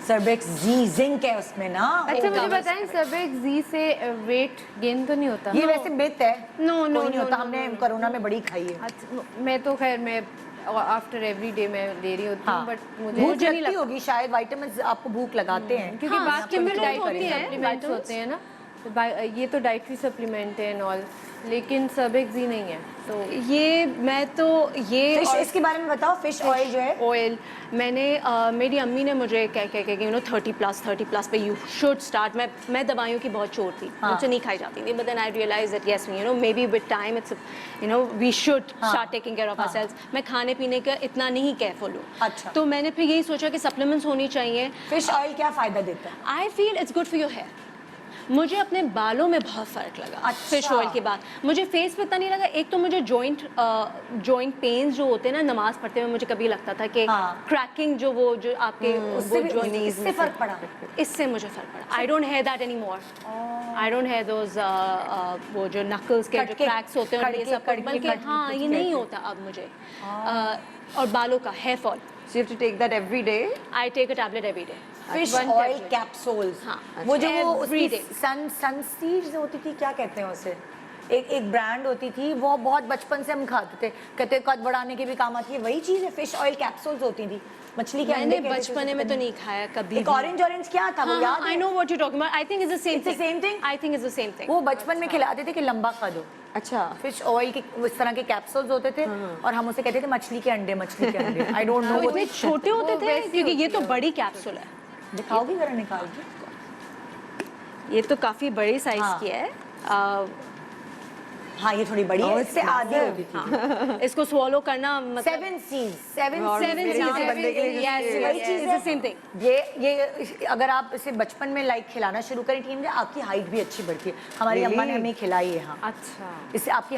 Surbex Z zinc है उसमें ना। अच्छा मुझे बताएं, सर्बेक्स जी से वेट गेन तो नहीं होता? ये वैसे मिथ है, नो नो कोई नहीं होता, हमने कोरोना में बड़ी खाई है। अच्छा, मैं तो खैर मैं आफ्टर एवरी डे मैं ले रही होती हूँ, बट मुझे भूख लगती होगी शायद, विटामिन आपको भूख लगाते हैं क्योंकि बाकी में supplement होती डाइटरी हैं, सप्लीमेंट्स होते हैं ना, तो ये तो डाइटरी सप्लीमेंट है एंड ऑल, लेकिन सर्बेक्स जी नहीं है। तो ये मैं तो ये फिश, इसके बारे में बताओ, फिश ऑयल जो है। ऑयल मैंने मेरी अम्मी ने मुझे कह कह के 30 प्लस पे यू शुड स्टार्ट। मैं दवाइयों की बहुत चोर थी, मुझसे नहीं खाई जाती थी, but then I realize that yes maybe with time it's we should start taking care of ourselves. मैं खाने पीने का इतना नहीं केयरफुल हूँ। अच्छा। तो मैंने फिर यही सोचा कि सप्लीमेंट्स होनी चाहिए। फिश ऑयल क्या फायदा देता है? I feel it's good for your hair. मुझे अपने बालों में बहुत फ़र्क लगा अच्छा। फिश ऑयल के बाद। मुझे फेस पे इतना नहीं लगा। एक तो मुझे जॉइंट पेन्स जो होते हैं ना, नमाज पढ़ते हुए मुझे कभी लगता था कि क्रैकिंग जो आपके वो जॉइंट, इससे फर्क पड़ा? इससे मुझे फ़र्क पड़ा। I don't have that any more. I don't have those वो जो नकल्स के जो क्रैक्स होते हैं ये सब, बल्कि हाँ ये नहीं होता अब मुझे। और बालों का hair fall, So you have to take that every day? I take a tablet every day. Fish One oil tablet. Capsules. हाँ, वो जो वो every उसकी day. सन सीड्स होती थी, क्या कहते हैं उसे, एक ब्रांड होती थी, वो बहुत बचपन से हम खाते थे, कहते कद बढ़ाने के भी काम आती है, वही चीज़ है। फिश ऑयल कैप्सूल्स होती थी, मछली के अंडे मैंने बचपने में तो नहीं खाया कभी। एक ऑरेंज क्या था वो याद है? I know what you talking about. I think is the same It's the same thing? I think is the same thing. वो बचपन में खिलाते थे कि लंबा खा दो। अच्छा। फिश ऑयल के इस तरह के कैप्सूल्स होते थे और हम उसे कहते थे मछली के अंडे। आई डोंट नो। वो इतने छोटे होते थे, क्योंकि ये तो बड़ी कैप्सूल है। दिखाओगी जरा निकाल के? ये तो काफी बड़ी साइज हाँ। की है। हाँ ये थोड़ी बड़ी है, इससे आधी होती थी। इसको swallow करना मतलब 7 C's, 7 मेरे किसी बंदे के लिए वही चीज़ है। Same thing. ये अगर आप इसे बचपन में लाइक खिलाना शुरू करें टीम में, आपकी हाइट भी अच्छी बढ़ती है। हमारी अम्मा ने हमें खिलाई है। हाँ अच्छा, इससे आपकी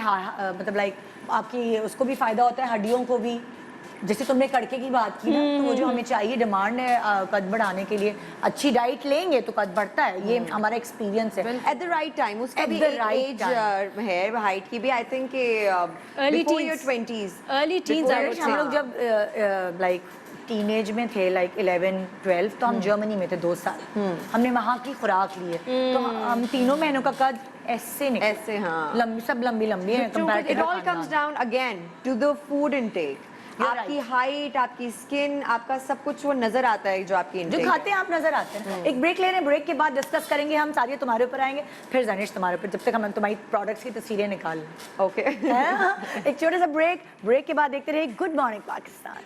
मतलब लाइक आपकी उसको भी फायदा होता है, हड्डियों को भी। जैसे तुमने कड़के की बात की ना, तो वो जो हमें चाहिए, डिमांड है कद बढ़ाने के लिए, अच्छी डाइट लेंगे तो कद बढ़ता है। ये हमारा एक्सपीरियंस है। At the right time, उसका At भी the एक right एज time. है हाइट की भी, I think Early before your teens. 20s. Early teens I would हम लोग जब लाइक टीनेज में थे, लाइक 11-12, तो हम जर्मनी में थे 2 साल। हमने वहाँ की खुराक ली है, तो हम तीनों बहनों का कद ऐसे निकला। ऐसे, हाँ। लंबी, सब लंबी है compared to It all खानदान। comes down again to the food intake. You're आपकी right. हाइट, आपकी स्किन, आपका सब कुछ वो नजर आता है जो आपकी जो intake खाते हैं आप नजर आते हैं। एक ब्रेक ले रहे हैं, ब्रेक के बाद डिस्कस करेंगे हम। सारी तुम्हारे ऊपर आएंगे, फिर जनिश तुम्हारे ऊपर, जब तक हम तुम्हारी प्रोडक्ट्स की तस्वीरें निकाल लें। है। Okay. एक छोटा सा ब्रेक के बाद देखते रहिए good morning Pakistan.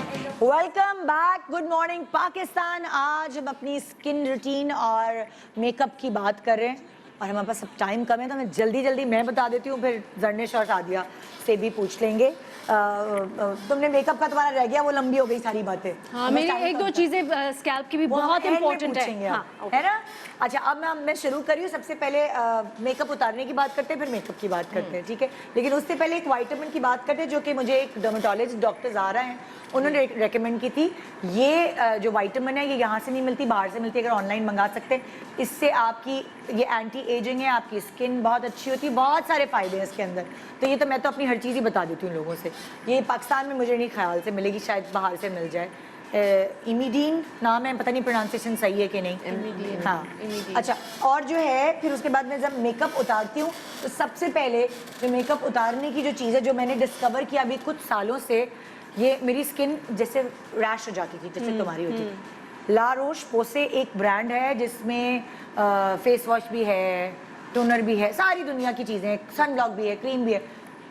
Welcome back, good morning Pakistan. आज हम अपनी स्किन रूटीन और मेकअप की बात कर रहे हैं, और हमारे पास सब टाइम कम है, तो मैं जल्दी मैं बता देती हूँ, फिर जर्निश और सादिया से भी पूछ लेंगे। तुमने मेकअप का तुम्हारा रह गया, वो लंबी हो गई सारी बातें। हाँ, मेरी 1-2 चीजें स्कैल्प की भी बहुत इंपॉर्टेंट है। हाँ, है ना? अच्छा, अब मैं शुरू करी हूँ। सबसे पहले मेकअप उतारने की बात करते हैं, फिर मेकअप की बात करते हैं, ठीक है? लेकिन उससे पहले एक विटामिन की बात करते हैं, जो कि मुझे एक डर्मेटोलॉजिस्ट डॉक्टर ज़ारा हैं, उन्होंने रेकमेंड की थी। ये जो विटामिन है, ये यहाँ से नहीं मिलती, बाहर से मिलती है, अगर ऑनलाइन मंगा सकते हैं। इससे आपकी ये एंटी एजिंग है, आपकी स्किन बहुत अच्छी होती है, बहुत सारे फ़ायदे हैं इसके अंदर। तो ये तो मैं तो अपनी हर चीज़ ही बता देती हूँ लोगों से। ये पाकिस्तान में मुझे नहीं ख्याल से मिलेगी, शायद बाहर से मिल जाए। इमीडीन नाम है, पता नहीं प्रोनाउंसिएशन सही है कि नहीं। हाँ, अच्छा। और जो है, फिर उसके बाद मैं जब मेकअप उतारती हूँ, तो सबसे पहले जो मेकअप उतारने की जो चीज़ है, जो मैंने डिस्कवर किया अभी कुछ सालों से, ये मेरी स्किन जैसे रैश हो जाती थी, जैसे तुम्हारी होती थी। ला रोश पोसे एक ब्रांड है, जिसमें फेस वॉश भी है टोनर भी है, सारी दुनिया की चीज़ें, सन ब्लॉक भी है, क्रीम भी है।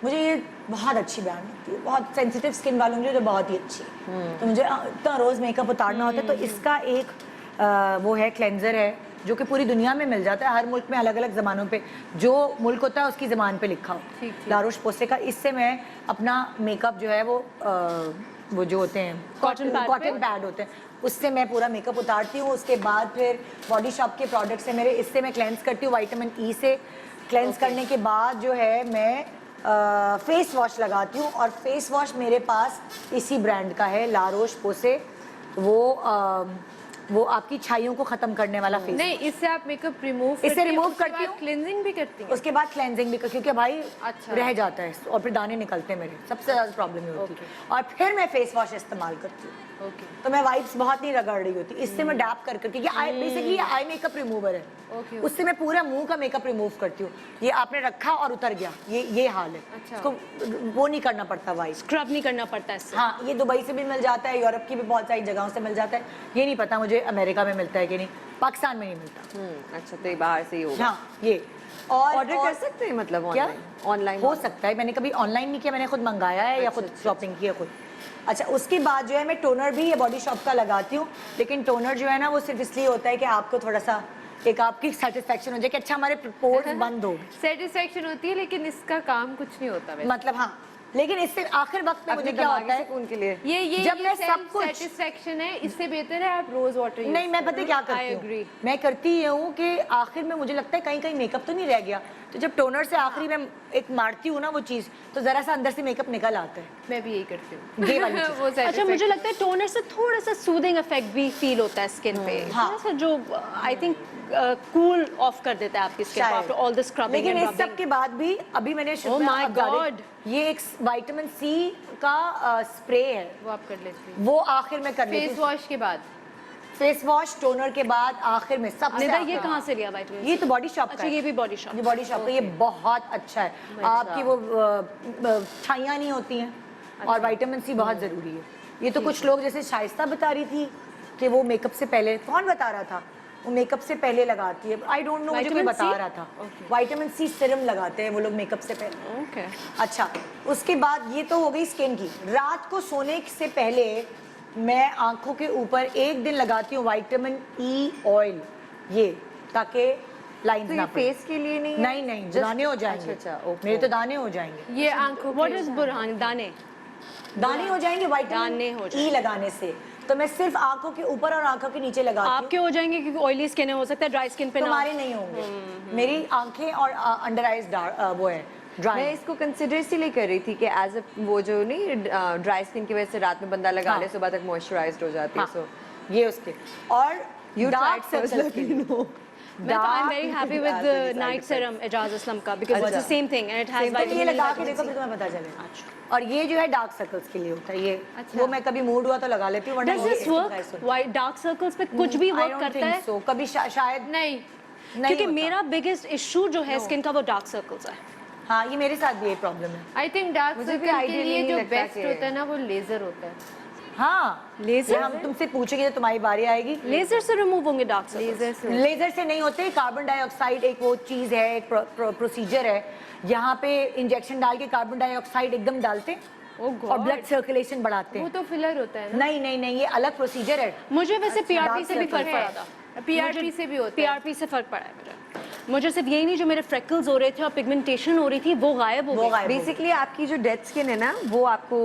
मुझे ये बहुत अच्छी ब्रांड लगती है, बहुत सेंसिटिव स्किन वालों के लिए तो बहुत ही अच्छी है। तो मुझे इतना रोज़ मेकअप उतारना होता है, तो इसका एक वो है क्लेंजर है जो कि पूरी दुनिया में मिल जाता है, हर मुल्क में अलग अलग ज़मानों पे जो मुल्क होता है उसकी ज़बान पे लिखा हो। ला रोश पोसे का, इससे मैं अपना मेकअप जो है वो जो होते हैं कॉटन पैड होते हैं, उससे मैं पूरा मेकअप उतारती हूँ। उसके बाद फिर बॉडी शॉप के प्रोडक्ट्स है मेरे, इससे मैं क्लेंस करती हूँ विटामिन ई से। क्लेंस करने के बाद जो है मैं फेस वॉश लगाती हूँ, और फेस वॉश मेरे पास इसी ब्रांड का है, ला रोश पोसे। वो आपकी छाइयों को खत्म करने वाला फेस नहीं, इससे आप मेकअप रिमूव इससे रिमूव करती हूँ, क्लींजिंग भी करती हूँ। उसके बाद क्लेंजिंग भी क्योंकि भाई अच्छा। रह जाता है और फिर दाने निकलते हैं मेरे, सबसे ज़्यादा प्रॉब्लम ये होती है। और फिर मैं फेस वॉश इस्तेमाल करती हूँ। तो मैं वाइप्स बहुत नहीं रगड़ रही होती, इससे मैं डैप कर करके, ये बेसिकली आई मेकअप रिमूवर है, उससे मैं पूरा मुंह का मेकअप रिमूव करती हूँ। ये आपने रखा और उतर गया, ये हाल है। इसको वो नहीं करना पड़ता, वाइप स्क्रब नहीं करना पड़ता इससे। हाँ, ये दुबई से भी मिल जाता है, यूरोप की भी बहुत सारी जगहों से मिल जाता है। ये नहीं पता मुझे अमेरिका में मिलता है कि नहीं, पाकिस्तान में नहीं मिलता। अच्छा, तो ये बाहर से ही होगा। हाँ, ये और ऑर्डर कर सकते हैं, मतलब क्या ऑनलाइन हो सकता है। मैंने कभी ऑनलाइन नहीं किया, मैंने खुद मंगाया है या खुद शॉपिंग की है खुद। अच्छा, उसके बाद जो है मैं टोनर भी ये बॉडी शॉप का लगाती हूँ, लेकिन टोनर जो है ना वो सिर्फ इसलिए होता है कि आपको थोड़ा सा एक आपकी सेटिस्फेक्शन हो जाए कि अच्छा हमारे पोर्स बंद हो गए। सेटिस्फेक्शन होती है, लेकिन इसका काम कुछ नहीं होता वैसे। मतलब हाँ, लेकिन इससे आखिर वक्त में मुझे क्या होता है उनके लिए ये जब मैं सब कुछ सेटिस्फेक्शन है, इससे बेहतर है आप रोज वाटर नहीं, मैं पता क्या करती हूँ, मैं करती ये हूँ कि आखिर में मुझे लगता है कहीं कहीं मेकअप तो नहीं रह गया, तो जब टोनर से आखिरी में एक मारती हूँ ना वो चीज़, तो जरा सा अंदर से मेकअप निकल आता है। मैं भी यही करती हूँ। ये वाली चीज़। वो अच्छा, मुझे लगता है टोनर से थोड़ा सा सूदिंग इफेक्ट भी फील होता है स्किन पे, थोड़ा सा जो आई थिंक कूल ऑफ कर देता है आपकी स्किन को आफ्टर ऑल द स्क्रबिंग। लेकिन इस सब के बाद भी अभी मैंने Oh my God! ये एक विटामिन सी का स्प्रे है, वो आप कर लेती हैं वो आखिर में कर लेती फेस हूँ। वॉश के बाद। फेस वॉश टोनर के बाद आखिर में सबसे निदा, ये आखिर। कहाँ से लिया विटामिन? ये तो बॉडी शॉप का अच्छा, है। ये भी बॉडी शॉप। ये बॉडी शॉप का, ये बहुत अच्छा है। आपकी वो छाइयाँ नहीं होती हैं, और विटामिन सी बहुत ज़रूरी है। ये तो कुछ लोग, जैसे शाइस्ता बता रही थी कि वो मेकअप से पहले, कौन बता रहा था, वो मेकअप से पहले लगाती है, आई डोंट नो, मुझे कोई बता रहा था। विटामिन सी सीरम लगाते हैं वो लोग मेकअप से पहले। ओके। अच्छा, उसके बाद ये तो हो गई स्किन की। रात को सोने से पहले मैं आंखों के ऊपर एक दिन लगाती हूँ विटामिन ई ऑयल, ये ताकि लाइंस तो ना ये पड़े। फेस के लिए नहीं है? नहीं नहीं, दाने हो जाएंगे। अच्छा, ओके। मेरे तो दाने हो जाएंगे, ये आंखों व्हाट इज बुरहान? दाने दाने हो जाएंगे दाने विटामिन हो ई लगाने से। तो मैं सिर्फ आंखों के ऊपर और आंखों के नीचे लगाती हूँ। आपके हो जाएंगे क्योंकि ऑयली स्किन है, हो सकता है ड्राई स्किन पे ना। तुम्हारे नहीं होंगे। मेरी आंखें और अंडर आइज वो है ड्राई। मैं इसको कंसिडर इसीलिए कर रही थी कि एज अ वो जो नहीं ड्राई स्किन की वजह से रात में बंदा लगा ले, सुबह तक मॉइस्चराइज्ड हो जाती है। सो ये उसके और डार्क सर्कल्स के लिए। मैं तो I am very happy with night serum Ejaz Aslam का, because it's the same thing and it has तो ये विटामिन लगा के देखो फिर तुम्हें पता चलेगा। और ये जो है डार्क सर्कल्स के लिए होता है ये। वो मैं कभी मूड हुआ तो लगा लेती हूँ, वरना डज ये this exercise work? White dark circles पे कुछ भी I वर्क don't करता think है? so. कभी शायद नहीं, क्योंकि होता। मेरा बिगेस्ट इशू जो है स्किन का वो डार्क सर्कल्स है। हाँ, ये मेरे साथ भी ये प्रॉब्लम है। आई थिंक डार्क मुझे भी सर्कल के ideally लिए नहीं जो लगता बेस्ट कि- होता है ना वो लेजर होता है। हाँ, लेजर हम तुमसे पूछेंगे तो तुम्हारी बारी आएगी। लेजर से रिमूव होंगे डार्क सर्कल्स? लेजर से लेजर से नहीं होते, कार्बन डाइऑक्साइड एक वो चीज़ है, एक प्रोसीजर है, यहाँ पे इंजेक्शन डाल के कार्बन डाइऑक्साइड एकदम डालते और ब्लड सर्कुलेशन बढ़ाते वो हैं। तो फिलर होता है ना। नहीं नहीं नहीं, ये अलग प्रोसीजर है। मुझे वैसे पीआरपी dark से भी फर्क circle पड़ा है। था। पीआरपी से भी होता है। पीआरपी से फर्क पड़ा है मुझे सिर्फ यही नहीं, जो मेरे फ्रेकल्स हो रहे थे और पिगमेंटेशन हो रही थी वो गायब हो वो गई। गायब हो गई। बेसिकली आपकी जो डेड स्किन है ना वो आपको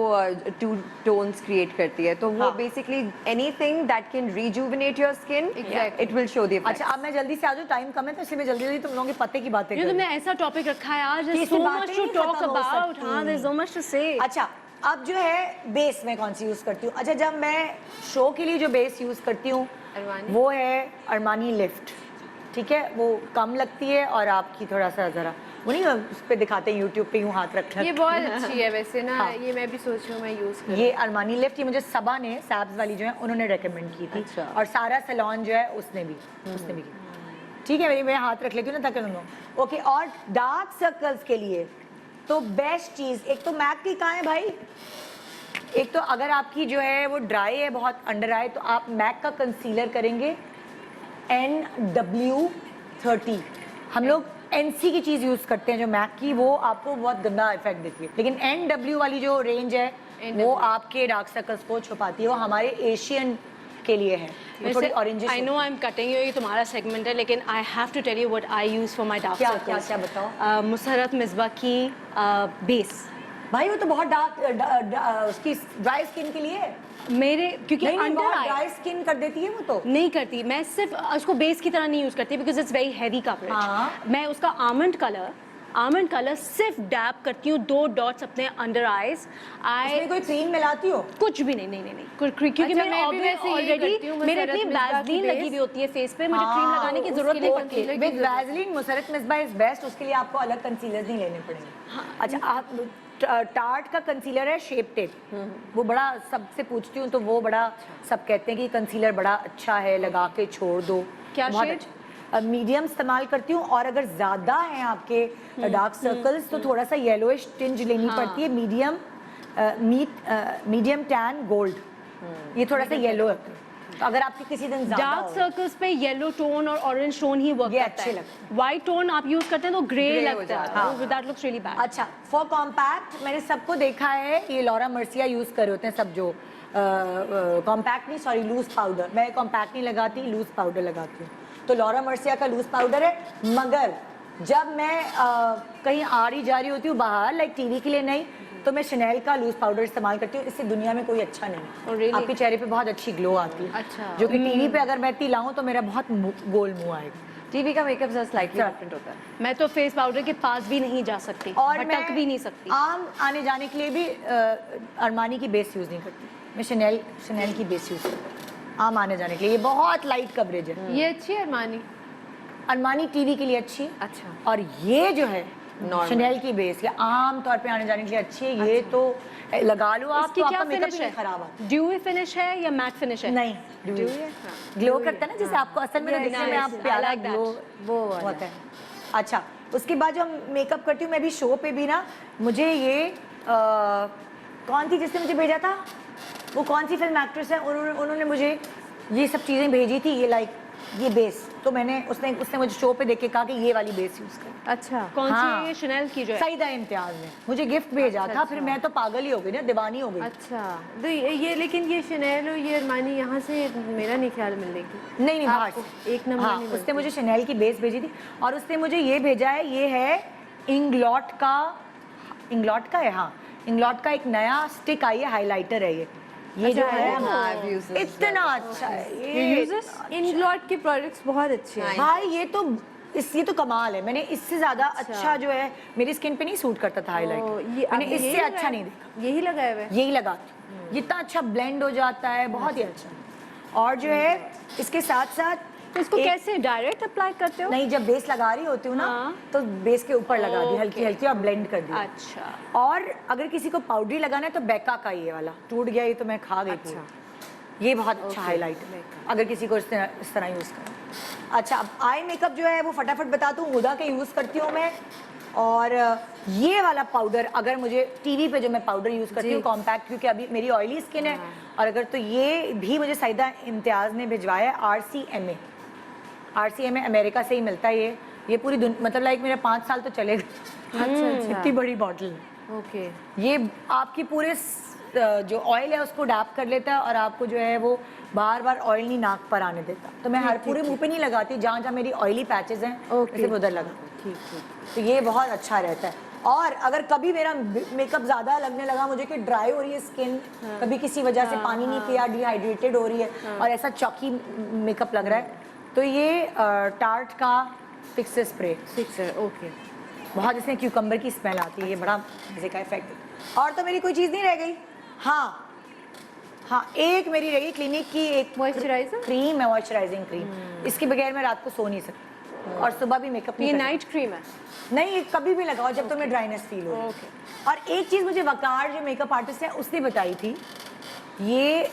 टू टोन्स क्रिएट करती है, तो वो हाँ। Basically anything that can rejuvenate your skin Exactly. It will show the अच्छा, अब मैं जल्दी से आ जाऊँ, टाइम कम है तो इसलिए मैं जल्दी जल्दी तुम लोगों के पते की बातें ये करूँ। तुमने ऐसा टॉपिक रखा है आज, कि सो बातें मच टू नहीं टॉक खत्म हो अबाउट। सकती। हाँ, there is so much to say. अच्छा, अब जो है बेस मैं कौन सी यूज़ करती हूँ। अच्छा, जब मैं शो के लिए जो बेस यूज़ करती हूँ अरमानी? वो है अरमानी लिफ्ट, ठीक है। वो कम लगती है और आपकी थोड़ा सा ज़रा वो नहीं उस पर दिखाते हैं यूट्यूब पे, यूँ हाथ रख ये बहुत अच्छी है वैसे ना। हाँ। ये मैं भी सोच रही हूँ मैं यूज करूँ। ये अरमानी लिफ्ट, ये मुझे सबा ने, सैब्स वाली जो है उन्होंने रेकमेंड की थी। अच्छा। और सारा सैलून जो है उसने भी की। ठीक है, मैं हाथ रख लेती हूँ ना ताकि उन्होंने। ओके, और डार्क सर्कल्स के लिए तो बेस्ट चीज़, एक तो मैक की कहाँ है भाई, एक तो अगर आपकी जो है वो ड्राई है बहुत, अंडर आई, तो आप मैक का कंसीलर करेंगे NW30। हम लोग NC की चीज़ यूज़ करते हैं जो मैक की, वो आपको बहुत गंदा इफेक्ट देती है। लेकिन NW वाली जो रेंज है वो आपके डार्क सर्कल्स को छुपाती है, वो हमारे एशियन के लिए है, वो थोड़ी orangish. I know I am cutting you, ये तुम्हारा सेगमेंट है, लेकिन I have to tell you what I use for my dark क्या सर्कल्स। क्या बताओ। मुसरत मिसबा की बेस। भाई वो तो बहुत डार्क उसकी ड्राई स्किन के लिए है। मेरे क्योंकि नहीं, अंडर बहुत आई ड्राई स्किन कर देती है वो तो। नहीं करती, मैं सिर्फ उसको बेस की तरह नहीं यूज करती because it's very heavy coverage. हाँ। मैं उसका आमंड कलर सिर्फ डैब करती हूँ, 2 डॉट्स अपने अंडर आईज। उसमें कोई क्रीम मिलाती हो? कुछ भी नहीं क्योंकि अच्छा, मैं मैं भी वैसे यही ऑलरेडी करती हूँ, मेरे मुसरत इतनी मिसबा की वैसलीन लगी base। हुई होती है फेस पे, मुझे क्रीम लगाने की जरूरत नहीं पड़ती। concealer की with Vaseline Musarrat Misbah is best, उसके लिए आपको अलग कंसीलर नहीं लेने पड़ेंगे। अच्छा, आप टार्ट का कंसीलर है शेप टेप, वो बड़ा सबसे पूछती हूँ तो वो बड़ा सब कहते हैं कि कंसीलर बड़ा अच्छा है, लगा के छोड़ दो। क्या बहुत shade? अच्छा। मीडियम इस्तेमाल करती हूँ, और अगर ज़्यादा हैं आपके डार्क सर्कल्स तो थोड़ा सा येलोइश टिंज लेनी पड़ती है। मीडियम टैन गोल्ड, ये थोड़ा सा येलो है, तो अगर आपके किसी दिन ज़्यादा डार्क हो, सर्कल्स पे येलो टोन और ऑरेंज टोन ही वर्क ये करता अच्छे है। लगते व्हाइट टोन आप यूज करते हैं तो ग्रे Grey हो लगता है, जाता है। That looks really bad. अच्छा, फॉर कॉम्पैक्ट मैंने सबको देखा है, ये लॉरा मर्सिया यूज़ कर रहे होते हैं सब, जो कॉम्पैक्ट नहीं, सॉरी लूज पाउडर। मैं कॉम्पैक्ट नहीं लगाती, लूज पाउडर लगाती हूँ। तो लॉरा मर्सिया का लूज पाउडर है, मगर जब मैं कहीं आ रही जा रही होती हूँ बाहर, लाइक टीवी के लिए नहीं, तो मैं शनेल का लूज पाउडर इस्तेमाल करती हूँ। इससे दुनिया में कोई अच्छा नहीं है। Oh, really? आपके चेहरे पे बहुत अच्छी ग्लो आती है। अच्छा। जो कि टीवी पे अगर मैं इतनी लाऊं तो मेरा बहुत गोल मुंह आएगा। टीवी का मेकअप जरा स्लाइटली अच्छा। डिफरेंट होता है। मैं तो फेस पाउडर के पास भी नहीं जा सकती, और भटक भी नहीं सकती। आम आने जाने के लिए भी अरमानी की बेस यूज़ नहीं करती, मैं शनेल की बेस यूज़ करती हूँ आम आने जाने के लिए। ये बहुत लाइट कवरेज है। ये अच्छी है अरमानी। अरमानी टीवी के लिए अच्छी है, अच्छा। और ये जो है Normal। शनेल की बेस, ये आम तौर पे आने जाने के लिए अच्छी है। ये तो लगा लो आप, इसकी तो क्या आपका मेकअप फिनिश ही है? नहीं खराब आता। ड्यूई फिनिश है या मैट फिनिश है? नहीं, ग्लो करता है ना, जैसे आपको असल में तो दिखने में आप nice, I प्यारा like that। ग्लो वो होता है। अच्छा, उसके बाद जो मेकअप करती हूँ मैं भी शो पे भी ना, मुझे ये कौन थी जिसने मुझे भेजा था, वो कौन सी फिल्म एक्ट्रेस है, उन्होंने मुझे ये सब चीज़ें भेजी थी, ये लाइक ये बेस, तो मैंने उसने मुझे शो पे देख के कहा कि ये वाली बेस यूज़ कर। अच्छा। कौन सी हाँ। है ये? शनेल की जो है। सईदा इम्तियाज ने मुझे गिफ्ट भेजा था, फिर मैं तो पागल ही हो गई ना, दीवानी हो गई। अच्छा, तो ये लेकिन ये शनेल और ये अरमानी यहाँ से मेरा नहीं ख्याल मिलेगी। नहीं बाहर आपको से। एक नंबर हाँ, नहीं उसने मिलती। मुझे शनेल की बेस भेजी थी, और उसने मुझे ये भेजा है, ये है इंग्लॉट का है, हाँ इंग्लॉट का एक नया स्टिक आई है, हाइलाइटर है ये जो है हाँ, I've used this इतना अच्छा है ये। इंग्लॉट के प्रोडक्ट्स बहुत अच्छे हैं। भाई ये तो कमाल है। मैंने इससे ज्यादा अच्छा जो है मेरी स्किन पे नहीं सूट करता था ओ, हाईलाइटर, ये मैंने आपने इससे यही अच्छा लगाया? नहीं देखा। यही लगाया हुआ है। यही लगाती हूँ, जितना अच्छा ब्लेंड हो जाता है, बहुत ही अच्छा। और जो है इसके साथ साथ तो इसको एक- कैसे डायरेक्ट अप्लाई करते हो? नहीं, जब बेस लगा रही होती हूँ ना, हाँ। तो बेस के ऊपर लगा दी ओके। हल्की हल्की और ब्लेंड कर दी। अच्छा। और अगर किसी को पाउडरी लगाना है तो बेका का ये वाला टूट गया, ये तो मैं खा गई थी। ये बहुत अच्छा हाईलाइट है अगर किसी को इस तरह यूज़ करना। अच्छा, अब आई मेकअप जो है वो फटाफट बता दूँ, हुदा के यूज़ करती हूँ मैं। और ये वाला पाउडर, अगर मुझे टीवी पे जो मैं पाउडर यूज़ करती हूँ कॉम्पैक्ट, क्योंकि अभी मेरी ऑयली स्किन है, और अगर तो ये भी मुझे सईदा इम्तियाज़ ने भिजवाया है, RCMA अमेरिका से ही मिलता है ये पूरी मतलब लाइक मेरा 5 साल तो चलेगा। अच्छा, इतनी बड़ी बॉटल है। ओके। ये आपकी पूरे जो ऑयल है उसको डैप कर लेता है, और आपको जो है वो बार बार ऑयल नहीं नाक पर आने देता। तो मैं हर पूरे मुंह पे नहीं लगाती, जहाँ जहाँ मेरी ऑयली पैचेस हैं सिर्फ उधर लगाती। तो ये बहुत अच्छा रहता है। और अगर कभी मेरा मेकअप ज़्यादा लगने लगा मुझे कि ड्राई हो रही है स्किन, कभी किसी वजह से पानी नहीं पिया, डिहाइड्रेटेड हो रही है, और ऐसा चॉकी मेकअप लग रहा है, तो ये टार्ट का फिक्सर स्प्रे, ओके। बहुत इसमें क्यूकम्बर की स्मेल आती है, ये बड़ा मजे का इफेक्ट। और तो मेरी कोई चीज़ नहीं रह गई। हाँ, एक मेरी रह गई क्लिनिक की एक मॉइस्चराइजर क्रीम है, मॉइस्चराइजिंग क्रीम। इसके बगैर मैं रात को सो नहीं सकती, और सुबह भी मेकअप ये नहीं नाइट क्रीम है? नहीं, ये कभी भी लगाओ जब तुम्हें ड्राइनेस फील हो। और एक चीज़ मुझे वकार जो मेकअप आर्टिस्ट है उसने बताई थी, ये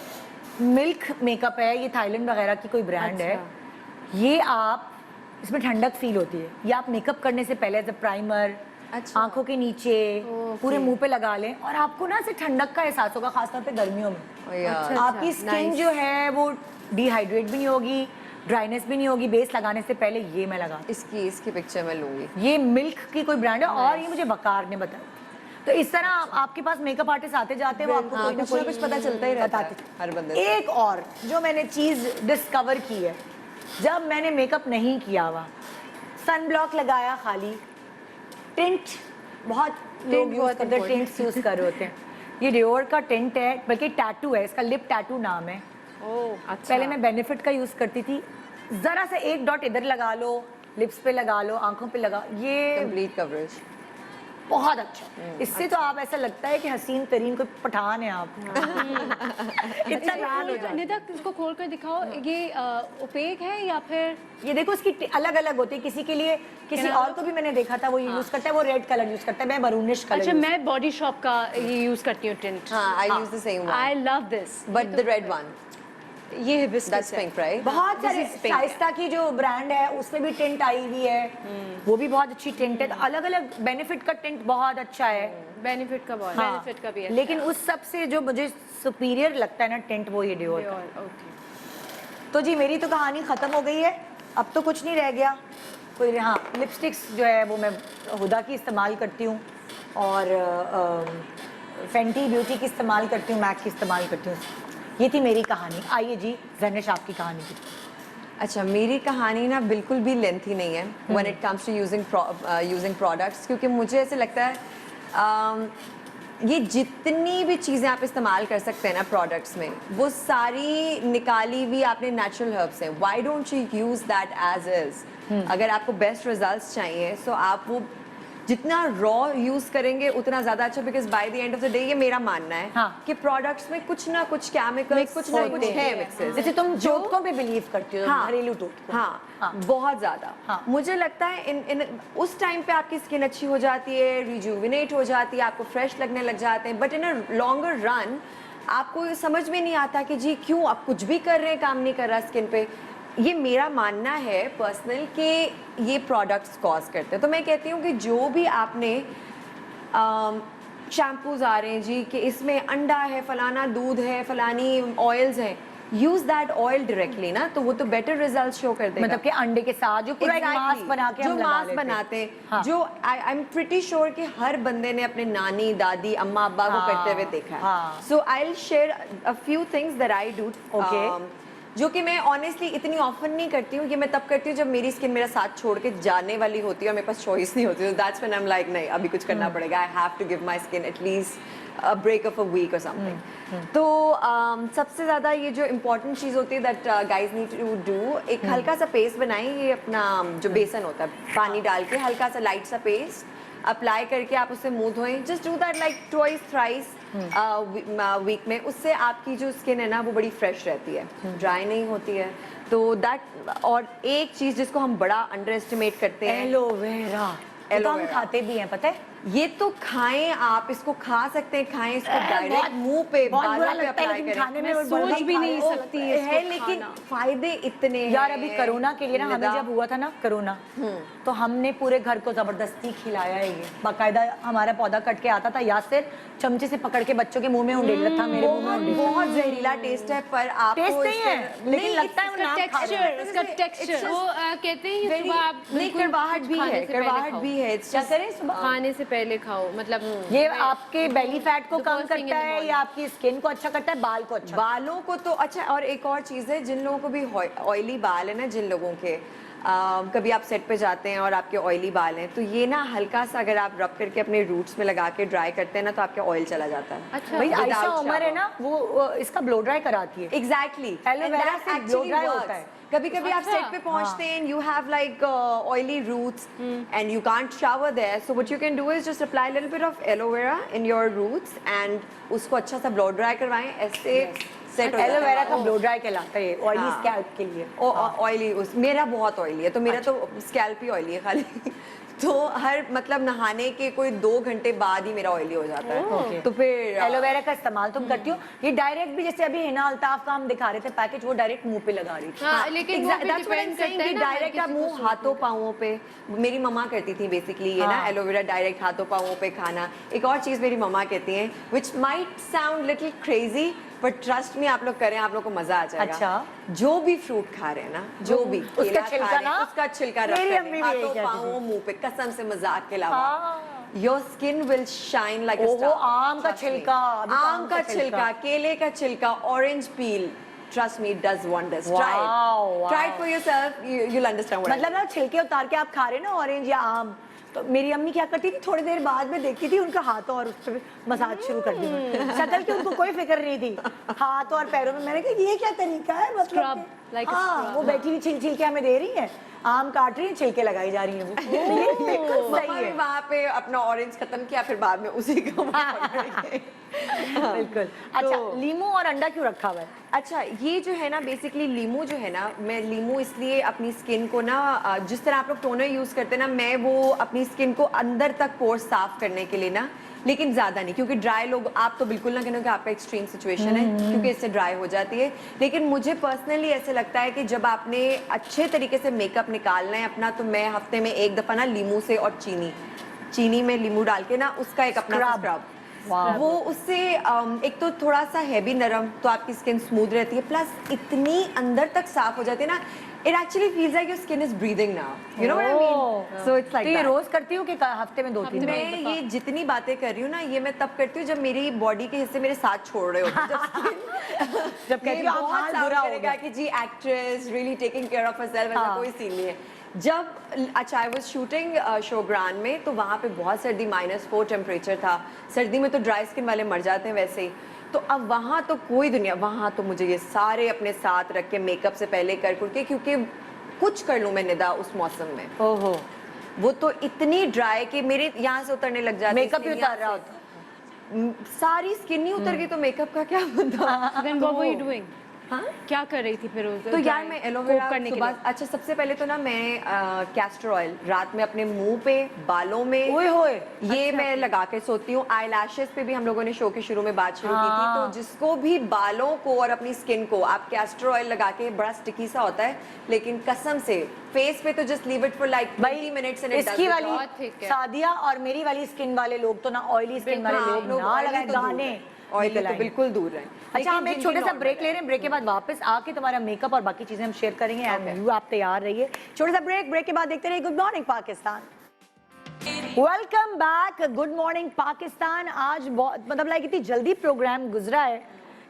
मिल्क मेकअप है, ये थाईलैंड वगैरह की कोई ब्रांड है। ये आप इसमें ठंडक फील होती है, ये आप मेकअप करने से पहले एज अ प्राइमर आंखों के नीचे पूरे मुंह पे लगा लें, और आपको ना ऐसे ठंडक का एहसास होगा, खासतौर पे गर्मियों में। आपकी स्किन जो है वो डिहाइड्रेट भी नहीं होगी, ड्राइनेस भी नहीं होगी। बेस लगाने से पहले ये मैं लगाती इसकी पिक्चर मैं लूंगी। हूँ। ये मिल्क की कोई ब्रांड है और ये मुझे वकार ने बताई। तो इस तरह आपके पास मेकअप आर्टिस्ट आते जाते हैं, वो आपको हाँ, कोई ना कुछ ना कुछ पता चलता ही रहता है बताते। हर बंदे से। एक और जो मैंने चीज़ डिस्कवर की है, जब मैंने मेकअप नहीं किया हुआ, सन ब्लॉक लगाया खाली, टिंट बहुत लोग यूज़ करते हैं, टिंट्स यूज़ कर रहे होते हैं। ये डियोर का टिंट है, बल्कि टैटू है, इसका लिप टैटू नाम है। पहले मैं बेनिफिट का यूज़ करती थी। ज़रा सा एक डॉट इधर लगा लो, लिप्स पे लगा लो, आंखों पे लगा, ये कंप्लीट कवरेज बहुत अच्छा। इससे तो आप ऐसा लगता है कि हसीन तरीन कोई पठान है आप। इतना लाल हो जाए। निदा इसको खोल कर दिखाओ, ये ओपेक है या फिर ये देखो इसकी अलग अलग होती है, किसी के लिए, किसी और को भी मैंने देखा था वो ये यूज करता है, वो रेड कलर यूज करता है, मैं मरूनिश कलर। अच्छा, मैं बॉडी शॉप का ये यूज करती हूँ टिंट। हाँ, I use the same I love this, but the red one, ये हिबिस्कस दैट्स है। Pink right. बहुत This सारे is pink. शाइस्ता की जो ब्रांड है उसमें भी टिंट आई हुई है, वो भी बहुत अच्छी टिंट है। तो अलग अलग बेनिफिट का टिंट बहुत अच्छा है। बेनिफिट का बहुत हाँ, बेनिफिट का भी अच्छा लेकिन उस सब से जो मुझे सुपीरियर लगता है ना टिंट, वो ये डियोर का। ओके। तो जी मेरी तो कहानी ख़त्म हो गई है, अब तो कुछ नहीं रह गया कोई। हाँ, लिपस्टिक्स जो है वो मैं हुदा की इस्तेमाल करती हूँ और फेंटी ब्यूटी की इस्तेमाल करती हूँ, मैक की इस्तेमाल करती हूँ। ये थी मेरी कहानी। आइए जी ज़हनिश आपकी कहानी की। अच्छा, मेरी कहानी ना बिल्कुल भी लेंथी नहीं है when it comes to using products, क्योंकि मुझे ऐसे लगता है ये जितनी भी चीज़ें आप इस्तेमाल कर सकते हैं ना प्रोडक्ट्स में, वो सारी निकाली हुई आपने नेचुरल हर्ब्स हैं। Why don't you use that as is? अगर आपको बेस्ट रिजल्ट्स चाहिए तो आप वो जितना रॉ यूज करेंगे उतना ज्यादा अच्छा, because by the end of the day ये मेरा मानना है हाँ। कि प्रोडक्ट्स में कुछ ना कुछ केमिकल, कुछ ना कुछ है मिक्सेस। जैसे तुम टोटकों पे बिलीव करती हो, हाँ, घरेलू टोटकों। हाँ, बहुत ज्यादा। हाँ। मुझे लगता है इन उस टाइम पे आपकी स्किन अच्छी हो जाती है, रिजुविनेट हो जाती है, आपको फ्रेश लगने लग जाते हैं, but in a longer run आपको ये समझ में नहीं आता कि जी क्यों आप कुछ भी कर रहे हैं काम नहीं कर रहा स्किन पे। ये मेरा मानना है पर्सनल कि ये प्रोडक्ट्स कॉज करते हैं। तो मैं कहती हूँ कि जो भी आपने शैम्पूज आ रहे हैं जी कि इसमें अंडा है, फलाना दूध है, फलानी ऑयल्स हैं, यूज दैट ऑयल डायरेक्टली ना, तो वो तो बेटर रिजल्ट शो कर देगा। मतलब कि अंडे के साथ जो पूरा एक मास्क बना के जो हम लगा मास्क लेते हैं। बनाते हैं, हाँ। जो आई एम प्रिटी श्योर कि हर बंदे ने अपने नानी, दादी, अम्मा, अब्बा को हाँ, करते हुए देखा है। हाँ। So I will share a few things that I do, Okay. जो कि मैं ऑनेस्टली इतनी ऑफन नहीं करती हूँ। कि मैं तब करती हूँ जब मेरी स्किन मेरा साथ छोड़ के जाने वाली होती है और मेरे पास चॉइस नहीं होती। That's when I am like नहीं, अभी कुछ करना पड़ेगा, I have to give my skin at least a break of a week और समथिंग। तो सबसे ज़्यादा ये जो इम्पोर्टेंट चीज़ होती है that guys need to do, एक हल्का सा पेस्ट बनाएं। ये अपना जो बेसन होता है पानी डाल के हल्का सा लाइट सा पेस्ट अप्लाई करके आप उससे मुंह धोएं। Just do that like twice thrice week में। उससे आपकी जो स्किन है ना वो बड़ी फ्रेश रहती है, ड्राई नहीं होती है। तो दैट, और एक चीज़ जिसको हम बड़ा अंडर एस्टिमेट करते हैं, एलोवेरा। तो हम एलोवेरा। खाते भी हैं, पता है। ये तो खाएं, आप इसको खा सकते हैं, खाएं इसको डायरेक्ट बहुत- मुंह पे, बहुत बालों बुरा पे लगता है, अप्लाई लेकिन करें। खाने में मैं वो सोच बड़ा भी नहीं खाना सकती है, इसको लेकिन खाना। फायदे इतने यार हैं। अभी कोरोना के लिए ना हमें निदा। जब हुआ था ना कोरोना, तो हमने पूरे घर को जबरदस्ती खिलाया है। ये बाकायदा हमारा पौधा कट के आता था, यासिर चमचे से पकड़ के बच्चों के मुंह में उंडेल था, मेरे मुंह में बहुत उंडेल। बहुत जहरीला टेस्ट है, पर आपको टेस्ट नहीं है, इससे- लेकिन नहीं, लगता है वो इसका नाम खा रहे हैं। texture, इसका it's texture। just वो कहते हैं ये very- सुबह आप नहीं, बिल्कुल कड़वाहट कुछ भी खाने है, से पहले कड़वाहट खाओ। भी है। It's क्या just- करें सुबह? खाने से पहले खाओ, मतलब ये आपके बेली फैट को The come first thing in करता the है morning. या आपकी स्किन को अच्छा करता है, बाल को अच्छा? बालों को तो अच्छा। और एक और चीज़ है, जिन लोगों को भी ऑयली बाल है ना, जिन लोगों के कभी आप सेट पे जाते हैं और आपके ऑयली बाल हैं, तो ये ना हल्का सा अगर आप रब करके अपने रूट्स में लगा के ड्राई करते हैं ना, तो आपके ऑयल चला जाता है। अच्छा। भाई Without आयशा उमर है shower. ना, वो इसका ब्लो ड्राई कराती है। एग्जैक्टली, एलोवेरा से blow dry होता है। कभी कभी आप अच्छा। सेट पे पहुंचते हैं, you have like oily roots and you can't shower there, so what you can do is just apply little bit of aloe vera in your roots and उसको अच्छा सा ब्लो ड्राई करवाएं, ऐसे सेट हो जाता है। एलोवेरा का ब्लो ड्राई कहलाता है ऑयली हाँ। स्कैल्प के लिए। ऑयली उस मेरा बहुत ऑयली है, तो मेरा तो स्कैल्प ही ऑयली है खाली। तो हर मतलब नहाने के कोई 2 घंटे बाद ही मेरा ऑयली हो जाता है। Okay. तो फिर एलोवेरा का इस्तेमाल तुम करती हो? ये डायरेक्ट भी, जैसे अभी हिना अल्ताफ का हम दिखा रहे थे पैकेज, वो डायरेक्ट मुंह पे लगा रही थी। हाँ, लेकिन वो भी that's what I'm depend saying करता है कि ना, हर डायरेक्ट आप किसी को मुंह सूट हाथों पाँवों पे, मेरी मम्मा करती थी बेसिकली ये ना, हाँ। एलोवेरा डायरेक्ट हाथों पाँवों पे खाना। एक और चीज़ मेरी मम्मा कहती हैं, which might sound little crazy, but trust में आप लोग करें, आप लोग को मजा आ जाएगा। अच्छा। जो भी फ्रूट खा रहे हैं ना, जो भी उसका केला खा छिलका रहे हैं, ना? उसका छिलका रख मेरी अम्मी कर भी यही हाथों कहती पाँवों मुंह पे, कसम से मजाक के अलावा हाँ। Your skin will shine like अ ओहो, स्टार। आम का छिलका, अभी तो आम का छिलका, केले का छिलका, orange peel, trust me, it does wonders. Try it. Wow, Try it wow. for yourself. You'll understand what I mean. मतलब ना छिलके उतार के आप खा रहे हैं ना ऑरेंज या आम, तो मेरी अम्मी क्या करती थी, थोड़ी देर बाद में देखती थी उनका हाथों और उस पर मसाज शुरू कर दी। शक्ल की उनको कोई फिक्र नहीं थी, हाथों और पैरों में। मैंने कहा ये क्या तरीका है, मतलब Scrub, like a हाँ, scrub. वो बैठी हुई छिल के हमें दे रही है, आम काट रही है, छिलके लगाई जा रही है वो। ये बिल्कुल मम्मा सही भी है। वहाँ पे अपना ऑरेंज खत्म किया, फिर बाद में उसी को बिल्कुल। अच्छा, लीमू और अंडा क्यों रखा हुआ है? अच्छा, ये जो है ना बेसिकली लीमू जो है ना, मैं लीमू इसलिए अपनी स्किन को ना जिस तरह आप लोग टोनर यूज़ करते हैं ना, मैं वो अपनी स्किन को अंदर तक पोर्स साफ करने के लिए ना, लेकिन ज़्यादा नहीं, क्योंकि ड्राई लोग, आप तो बिल्कुल ना कहना कि आपका एक्सट्रीम सिचुएशन है, क्योंकि इससे ड्राई हो जाती है। लेकिन मुझे पर्सनली ऐसे लगता है कि जब आपने अच्छे तरीके से मेकअप निकालना है अपना, तो मैं हफ्ते में एक दफ़ा ना लीमू से और चीनी में लीमू डाल के ना उसका एक अपना स्क्रब, वो उससे एक तो थोड़ा सा है भी नरम, तो आपकी स्किन स्मूथ रहती है, प्लस इतनी अंदर तक साफ हो जाती है ना, it actually feels like your skin is breathing now, you know what I mean. So it's like तो ये रोज करती हूँ कि हफ्ते में 2-3 बार? मैं ये जितनी बातें कर रही हूँ ना, ये मैं तब करती हूँ जब मेरी बॉडी के हिस्से मेरे साथ छोड़ रहे होते हैं, जब कहती हूँ आप हाल बुरा हो गया कि जी actress really taking care of herself, ऐसा कोई सीन नहीं है। जब अच्छा I was shooting show grand में, तो वहाँ पे बहुत सर्दी, -4 टेम्परेचर था। सर्दी में तो ड्राई स्किन वाले मर जाते हैं वैसे ही, तो अब वहाँ तो कोई दुनिया, वहाँ तो मुझे ये सारे अपने साथ रख के मेकअप से पहले कर के, क्योंकि कुछ कर लूँ मैं निदा उस मौसम में, ओहो, वो तो इतनी ड्राई कि मेरे यहाँ से उतरने लग जाती है, मेकअप ही उतार रहा होता। सारी स्किन नहीं उतर गई तो मेकअप का क्या बता। Then what were you doing? हाँ? क्या कर रही थी फिर उस तो यार मैं एलोवेरा करने के सुबह, लिए? अच्छा सबसे पहले तो ना मैं कैस्टर ऑयल रात में अपने मुंह पे, बालों में, ओए होए, ये मैं लगा के सोती हूँ। आई लैशेस पे भी हम लोगों ने शो के शुरू में बात शुरू की थी, तो जिसको भी बालों को और अपनी स्किन को आप कैस्टर ऑयल लगा के, बड़ा स्टिकी सा होता है, लेकिन कसम से फेस पे तो just leave it for like 20 minutes and इसकी वाली बहुत thick है। सादिया और मेरी वाली स्किन वाले लोग तो ना, ऑयली स्किन वाले लोग ना लगाए दाने, ऑयल तो बिल्कुल दूर रहें। अच्छा, हम एक छोटा सा ब्रेक ले रहे हैं, ब्रेक के बाद वापस आके तुम्हारा मेकअप और बाकी चीजें हम शेयर करेंगे। एंड यू आप तैयार रहिए, छोटा सा ब्रेक के बाद देखते रहिए good morning Pakistan. Welcome back, good morning Pakistan. आज बहुत मतलब लाइक इतनी जल्दी प्रोग्राम गुजरा है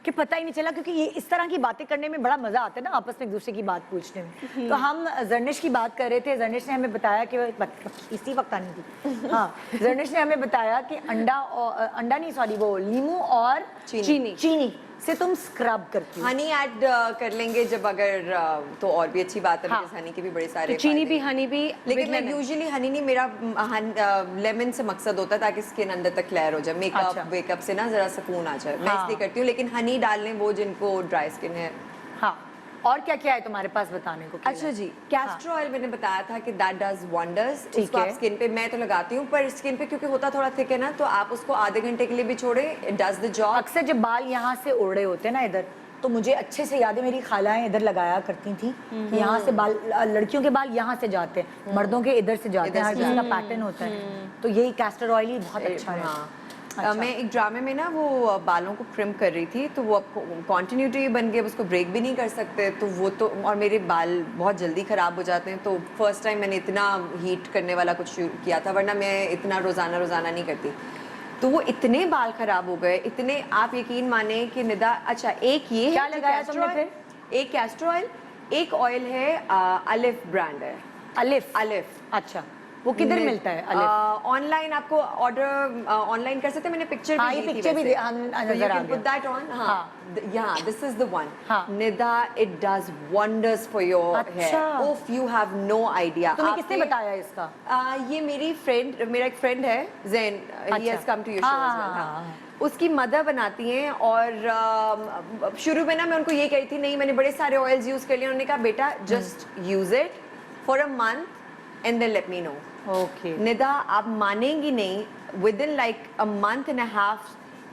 कि पता ही नहीं चला, क्योंकि ये इस तरह की बातें करने में बड़ा मजा आता है ना, आपस में एक दूसरे की बात पूछने में। तो हम जर्निश की बात कर रहे थे, जर्निश ने हमें बताया कि इसी वक्त आनी थी, हाँ, जर्निश ने हमें बताया कि अंडा नहीं, सॉरी, वो लीमू और चीनी से तुम स्क्रब करती हो। हनी ऐड कर लेंगे जब अगर तो और भी अच्छी बात है, हाँ। बिकॉज़ हनी के भी बड़े सारे तो चीनी फायदे भी, हैं। हनी भी, लेकिन मैं यूजुअली हनी नहीं, मेरा लेमन से मकसद होता है ताकि स्किन अंदर तक क्लियर हो जाए, मेकअप अच्छा। वेकअप से ना जरा सुकून आ जाए, मैं हाँ। इसलिए करती हूँ। लेकिन हनी डालने वो जिनको ड्राई स्किन है। हाँ, और क्या क्या है तुम्हारे पास बताने को? अच्छा जी, कैस्टर ऑयल मैंने बताया था कि दैट डज वंडर्स। उसको आप स्किन पे, मैं तो लगाती हूँ, पर स्किन पे क्योंकि होता थोड़ा थिक है ना, तो आप उसको आधे घंटे के लिए भी छोड़े, इट डज द जॉब। अक्सर जब बाल यहाँ से उड़ रहे होते हैं ना इधर, तो मुझे अच्छे से याद है मेरी खालाएं इधर लगाया करती थी कि यहाँ से बाल, लड़कियों के बाल यहाँ से जाते हैं, मर्दों के इधर से जाते हैं, हर किसी का पैटर्न होता है, तो यही कैस्टर ऑयल ही बहुत अच्छा है। अच्छा। मैं एक ड्रामे में ना वो बालों को ट्रिम कर रही थी, तो वो अब कॉन्टिन्यूटी बन गई, उसको ब्रेक भी नहीं कर सकते, तो वो तो, और मेरे बाल बहुत जल्दी ख़राब हो जाते हैं, तो फर्स्ट टाइम मैंने इतना हीट करने वाला कुछ शुरू किया था, वरना मैं इतना रोज़ाना नहीं करती। तो वो इतने बाल ख़राब हो गए, इतने, आप यकीन माने कि निदा, अच्छा एक ये क्या है लगाया कैस्टर तुमने ऑयल, फिर? एक कैस्टर ऑयल, एक ऑयल है अलिफ ब्रांड है, अलिफ। अच्छा, वो किधर मिलता है अलिफ? ऑनलाइन आपको ऑर्डर ऑनलाइन कर सकते हैं, मैंने पिक्चर हाँ, भी ये दी थी पिक्चर भी वैसे। नजर आ गया। Put that on, हाँ, yeah, this is the one. हाँ। Nida, it does wonders for your अच्छा। hair. If you have no idea. तुम्हें किसने बताया इसका? ये मेरा एक फ्रेंड है Jain, he has come to your show as well. हाँ। उसकी मदर बनाती हैं, और शुरू में ना मैं उनको ये कही थी, नहीं मैंने बड़े सारे ऑयल्स यूज कर लिए, उन्होंने कहा बेटा just use it for a month and then let me know. Okay. Nida, आप मानेंगी नहीं, within like a month and a half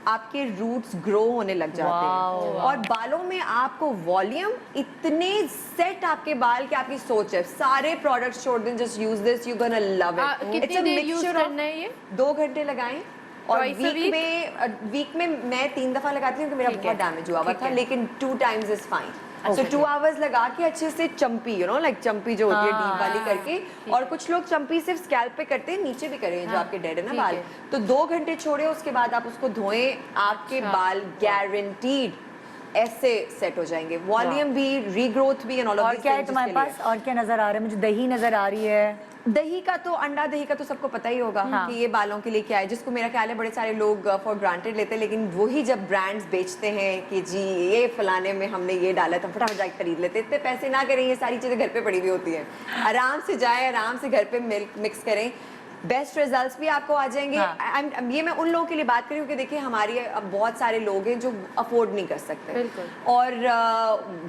आपके रूट्स ग्रो होने लग जाते हैं, और बालों में आपको वॉल्यूम, इतने सेट आपके बाल कि आपकी सोच है, सारे प्रोडक्ट्स छोड़ दें, just use this, you gonna love it. कितनी देर यूज करना है ये? 2 घंटे लगाएं, और Twice a वीक में मैं 3 दफा लगाती हूँ कि मेरा बहुत डैमेज हुआ हुआ था, लेकिन 2 times is fine. So 2 hours लगा के अच्छे से चंपी, यू नो लाइक चंपी जो होती है डीप वाली करके, और कुछ लोग चंपी सिर्फ स्कैल्प पे करते हैं, नीचे भी करें जो आपके डेड है ना बाल, तो 2 घंटे छोड़े, उसके बाद आप उसको धोएं, आपके बाल गारंटीड ऐसे सेट हो जाएंगे, वॉल्यूम भी, रीग्रोथ भी, एंड ऑल ऑफ और क्या है तुम्हारे पास, और क्या नजर आ रहा है मुझे? दही नजर आ रही है। दही का तो, अंडा दही का तो सबको पता ही होगा कि ये बालों के लिए क्या है, जिसको मेरा ख्याल है बड़े सारे लोग फॉर ग्रांटेड लेते हैं, लेकिन वही जब ब्रांड्स बेचते हैं कि जी ये फलाने में हमने ये डाला था, फटाफट जाके खरीद लेते, इतने पैसे ना करें, ये सारी चीज़ें घर पे पड़ी हुई होती हैं, आराम से जाएं, आराम से घर पे मिल्क मिक्स करें, बेस्ट रिजल्ट्स भी आपको आ जाएंगे। ये मैं उन लोगों के लिए बात करी हूँ कि देखिए हमारी अब बहुत सारे लोग हैं जो अफोर्ड नहीं कर सकते, और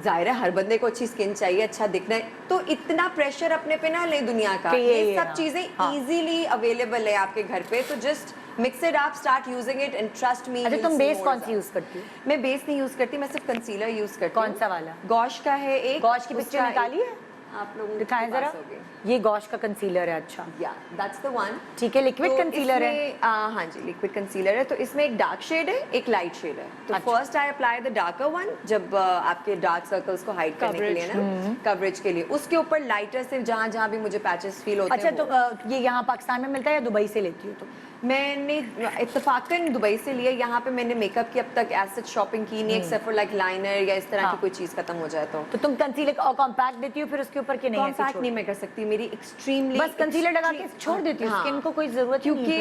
जाहिर है हर बंदे को अच्छी स्किन चाहिए, अच्छा दिखना है, तो इतना प्रेशर अपने पे ना ले दुनिया का, ये सब चीजें इजीली अवेलेबल है आपके घर पे, तो just mix it up, start using it and trust me. अच्छा तुम बेस कौन सी यूज करती हो? मैं बेस नहीं यूज करती, मैं सिर्फ कंसीलर यूज करती हूँ। कौन सा वाला? गॉश का है एक। गॉश की पिक्चर निकाली है आप लोगों दिखाएं जरा, ये गॉश का कंसीलर है। अच्छा या दैट्स द वन। ठीक है, लिक्विड कंसीलर है। हाँ जी, लिक्विड कंसीलर है, तो इसमें एक डार्क शेड है, एक लाइट शेड है, तो first I apply the darker one, जब आपके डार्क सर्कल्स को हाइड करने के लिए ना, कवरेज के लिए, उसके ऊपर लाइटर से जहाँ जहाँ भी मुझे पैचेस फील होते हैं। अच्छा तो ये यहाँ पाकिस्तान में मिलता है या दुबई से लेती हो तुम? मैंने इत्तेफाकन दुबई से लिया, यहाँ पे मैंने मेकअप की अब तक एज शॉपिंग की नहीं, एक्सेप्ट फॉर लाइक लाइनर या इस तरह की कोई चीज खत्म हो जाए तो तुम कंसीलर और कॉम्पैक्ट देती हो फिर उसके ऊपर कि नहीं? कॉम्पैक्ट नहीं मैं कर सकती, मेरी एक्सट्रीमली बस कंसीलर लगा के छोड़ देती हूँ, स्किन को कोई जरूरत क्योंकि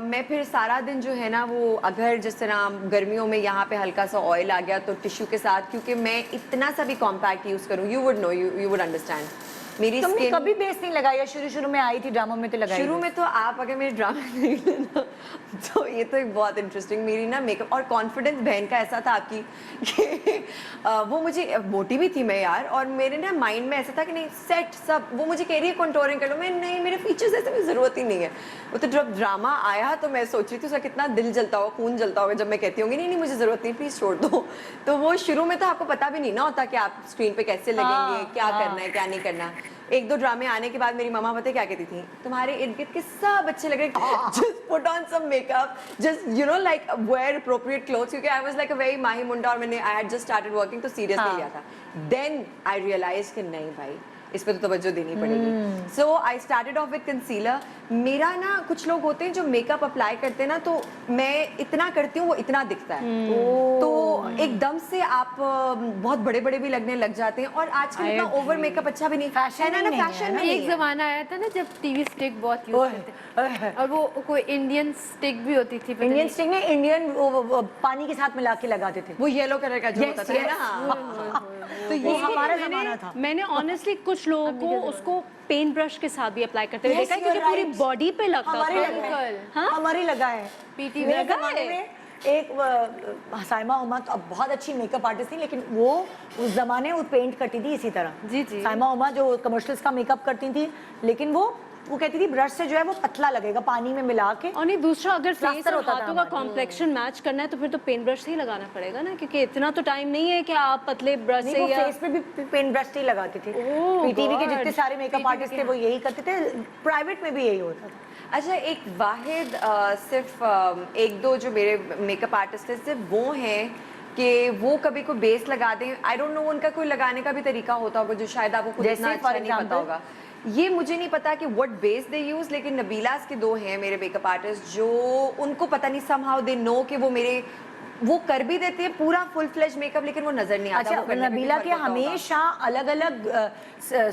मैं फिर सारा दिन जो है ना वो, अगर जिस तरह गर्मियों में यहाँ पे हल्का सा ऑयल आ गया तो टिश्यू के साथ, क्योंकि मैं इतना सा भी कॉम्पैक्ट यूज करूँ, you would know, you would understand, मेरी तुमने स्किन कभी बेस नहीं लगाया? शुरू में आई थी ड्रामा में तो लगाई। शुरू में तो आप अगर मेरे ड्रामा देख लेना तो ये तो एक बहुत इंटरेस्टिंग, मेरी ना मेकअप और कॉन्फिडेंस बहन का ऐसा था आपकी कि वो मुझे, मोटी भी थी मैं यार, और मेरे ना माइंड में ऐसा था कि नहीं सेट सब, वो मुझे कह रही है कंटूरिंग कर लो, मैं नहीं, मेरे फीचर्स ऐसे में ज़रूरत ही नहीं है। वो तो जब ड्रामा आया तो मैं सोच रही थी उसका कितना दिल जलता होगा, खून जलता होगा जब मैं कहती होंगी नहीं नहीं मुझे ज़रूरत नहीं, प्लीज़ छोड़ दो। तो वो शुरू में तो आपको पता भी नहीं ना होता कि आप स्क्रीन पे कैसे लगेंगे, क्या करना है क्या नहीं करना। 1-2 ड्रामे आने के बाद मेरी मम्मा पता है क्या कहती थी, तुम्हारे इर्द गिर्द के सब अच्छे लग रहे हैं, just put on some makeup, just you know like wear appropriate clothes, क्योंकि I was like a very माही मुंडा, और मैंने I had just started working तो सीरियसली लिया था। देन आई रियलाइज कि नहीं भाई इस पे तो तवज्जो देनी पड़ेगी। So I started off with concealer. मेरा ना कुछ लोग होते हैं जो मेकअप अप्लाई करते हैं ना, तो मैं इतना करती हूँ वो इतना दिखता है, तो एकदम से आप बहुत बड़े बड़े भी लगने लग जाते हैं, और आजकल इतना ओवर मेकअप अच्छा भी नहीं, फैशन है ना, फैशन में एक जमाना आया था ना जब टीवी स्टिक बहुत यूज करते, और वो कोई इंडियन स्टिक भी होती थी, इंडियन स्टिक में इंडियन पानी के साथ मिला के लगाते थे, वो येलो कलर का जो होता था ना, तो ये हमारा जमाना था। मैंने ऑनेस्टली कुछ लोगों को उसको पेंट ब्रश के साथ भी अप्लाई करते हुए Yes, देखा है, you're क्योंकि पूरी right. बॉडी पे लगता हमारे था। लगा है, हाँ? हमारे लगा है। पीटी मेरे लगा जमाने में एक साइमा उमा तो अब बहुत अच्छी मेकअप आर्टिस्ट थी, लेकिन वो उस जमाने वो पेंट करती थी इसी तरह। जी जी। साइमा उमा जो कमर्शियल्स का मेकअप करती थी, लेकिन वो कहती थी ब्रश से जो है वो पतला लगेगा पानी में मिला के। और नहीं, दूसरा अगर फेस प्लास्टर और होता था हाथों का हमारे। कॉम्प्लेक्शन मैच करना है तो फिर तो पेंट ब्रश से ही लगाना पड़ेगा ना, क्योंकि इतना तो टाइम नहीं है कि आप पतले ब्रश नहीं, से वो या फेस पे भी पेंट ब्रश ही लगाती थी। ओह, पीटीवी के God. जितने सारे मेकअप आर्टिस्ट थे वो यही करते थे, प्राइवेट में भी यही होता था। अच्छा, एक वाहिद सिर्फ 1-2 जो मेरे मेकअप आर्टिस्ट हैं सिर्फ वो हैं कि वो कभी कोई बेस लगा दें, आई डोंट नो उनका कोई लगाने का भी तरीका होता होगा जो शायद आपको खुद जैसे इतना अच्छा for नहीं पता example? होगा। ये मुझे नहीं पता कि व्हाट बेस दे यूज, लेकिन नबीलास के 2 हैं मेरे मेकअप आर्टिस्ट जो उनको पता नहीं समहाउ दे नो कि वो कर भी देते हैं पूरा फुल फ्लेज मेकअप, लेकिन वो नजर नहीं आता। अच्छा, नबीला के हमेशा अलग अलग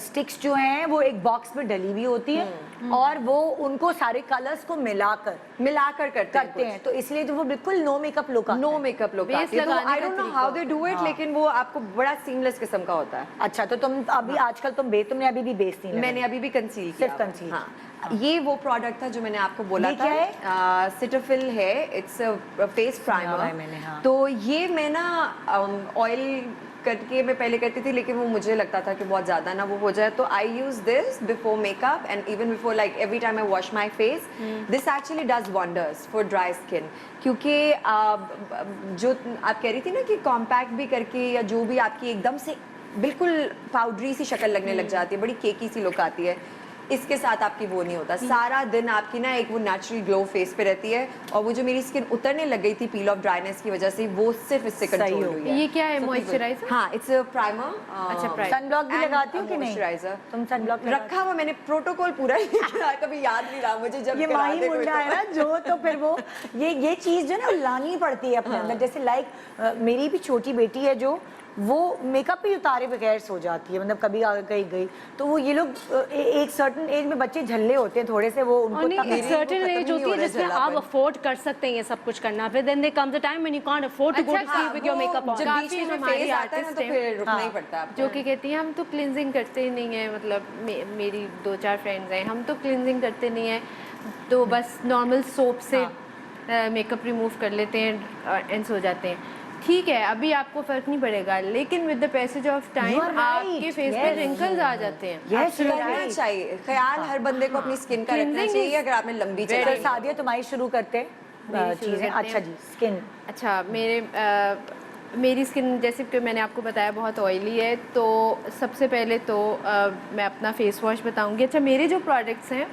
स्टिक्स जो हैं वो एक बॉक्स में डली हुई होती है, और वो उनको सारे कलर्स को मिलाकर करते हैं, तो इसलिए जो वो बिल्कुल नो मेकअप लुक आता है। नो मेकअप लुक Base लगाने आई का डोंट नो तरीका हाउ दे डू इट, लेकिन वो आपको बड़ा सीमलेस किस्म का होता है। अच्छा, तो तुम अभी आजकल तुमने अभी भी बेस नहीं लगाया? मैंने अभी भी कंसील किया, सिर्फ conceal। हाँ। ये वो प्रोडक्ट था जो मैंने आपको बोला ये था, क्या है? सिटाफिल है, इट्स अ फेस सुना हुआ प्राइमर। है मैंने, हाँ। तो ये मैं ना ऑयल करके मैं पहले करती थी, लेकिन वो मुझे लगता था कि बहुत ज़्यादा ना वो हो जाए, तो I use this before makeup and even before like every time I wash my face. This actually does wonders for dry skin, क्योंकि जो आप कह रही थी ना कि कॉम्पैक्ट भी करके या जो भी आपकी एकदम से बिल्कुल पाउडरी सी शक्ल लगने लग जाती है, बड़ी केकी सी लुक आती है, इसके साथ आपकी वो नहीं होता। सारा दिन आपकी ना एक वो नेचुरल ग्लो फेस पे रहती है, और वो जो मेरी स्किन उतरने लग गई थी पील ऑफ ड्राइनेस की वजह से, वो सिर्फ इससे कंट्रोल हो हुई है। ये क्या है, मॉइस्चराइजर? हाँ, इट्स अ प्राइमर। अच्छा, प्राइमर। सनब्लॉक भी लगाती हो कि नहीं? मॉइस्चराइजर तुम सनब्लॉक रखा हुआ मैंने, प्रोटोकॉल पूरा ही किया, कभी याद नहीं रहा मुझे जब ये करा माही दे कोई मुंडा है तो। ना जो, तो फिर वो ये चीज जो है ना लानी पड़ती है अपने अंदर। जैसे लाइक मेरी भी छोटी बेटी है जो वो मेकअप भी उतारे बगैर सो जाती है, मतलब कभी कहीं गई तो वो ये लोग एक सर्टेन एज में बच्चे झल्ले होते हैं थोड़े से, वो उनको और नहीं, तब एक सर्टेन खत्म एज नहीं होती हो है रहा जिसमें आप झल्लापन। अफोर्ड कर सकते हैं ये सब कुछ करना, फिर then there comes a time when you can't afford to go to हाँ, sleep with your makeup on. जब बीच काफी में हमारी फेज आता है ना तो artist फिर रुकना ही पड़ता है आपको। जो कि कहती हैं हम तो क्लिनजिंग करते ही नहीं है, मतलब मेरी 2-4 फ्रेंड्स हैं, हम तो क्लिनजिंग करते नहीं है, तो बस नॉर्मल सोप से मेकअप रिमूव कर लेते हैं एंड सो जाते हैं। ठीक है, अभी आपको फर्क नहीं पड़ेगा, लेकिन with the passage of You time are right, आपके फेस पे yes. रिंकल्स आ जाते हैं। Yes, you are करना right. चाहिए, ख्याल हर बंदे को अपनी स्किन का रखना Cleansing चाहिए is अगर आपने लंबी तो चलाई। सादिया तुम्हारी शुरू करते हैं मेरी शुरू चीजें। करते अच्छा हैं। जी, स्किन। अच्छा, मेरी स्किन जैसे कि मैंने आपको बताया बहुत ऑयली है, तो सबसे पहले तो मैं अपना फेस वॉश बताऊंगी। अच्छा, मेरे जो प्रोडक्ट्स हैं,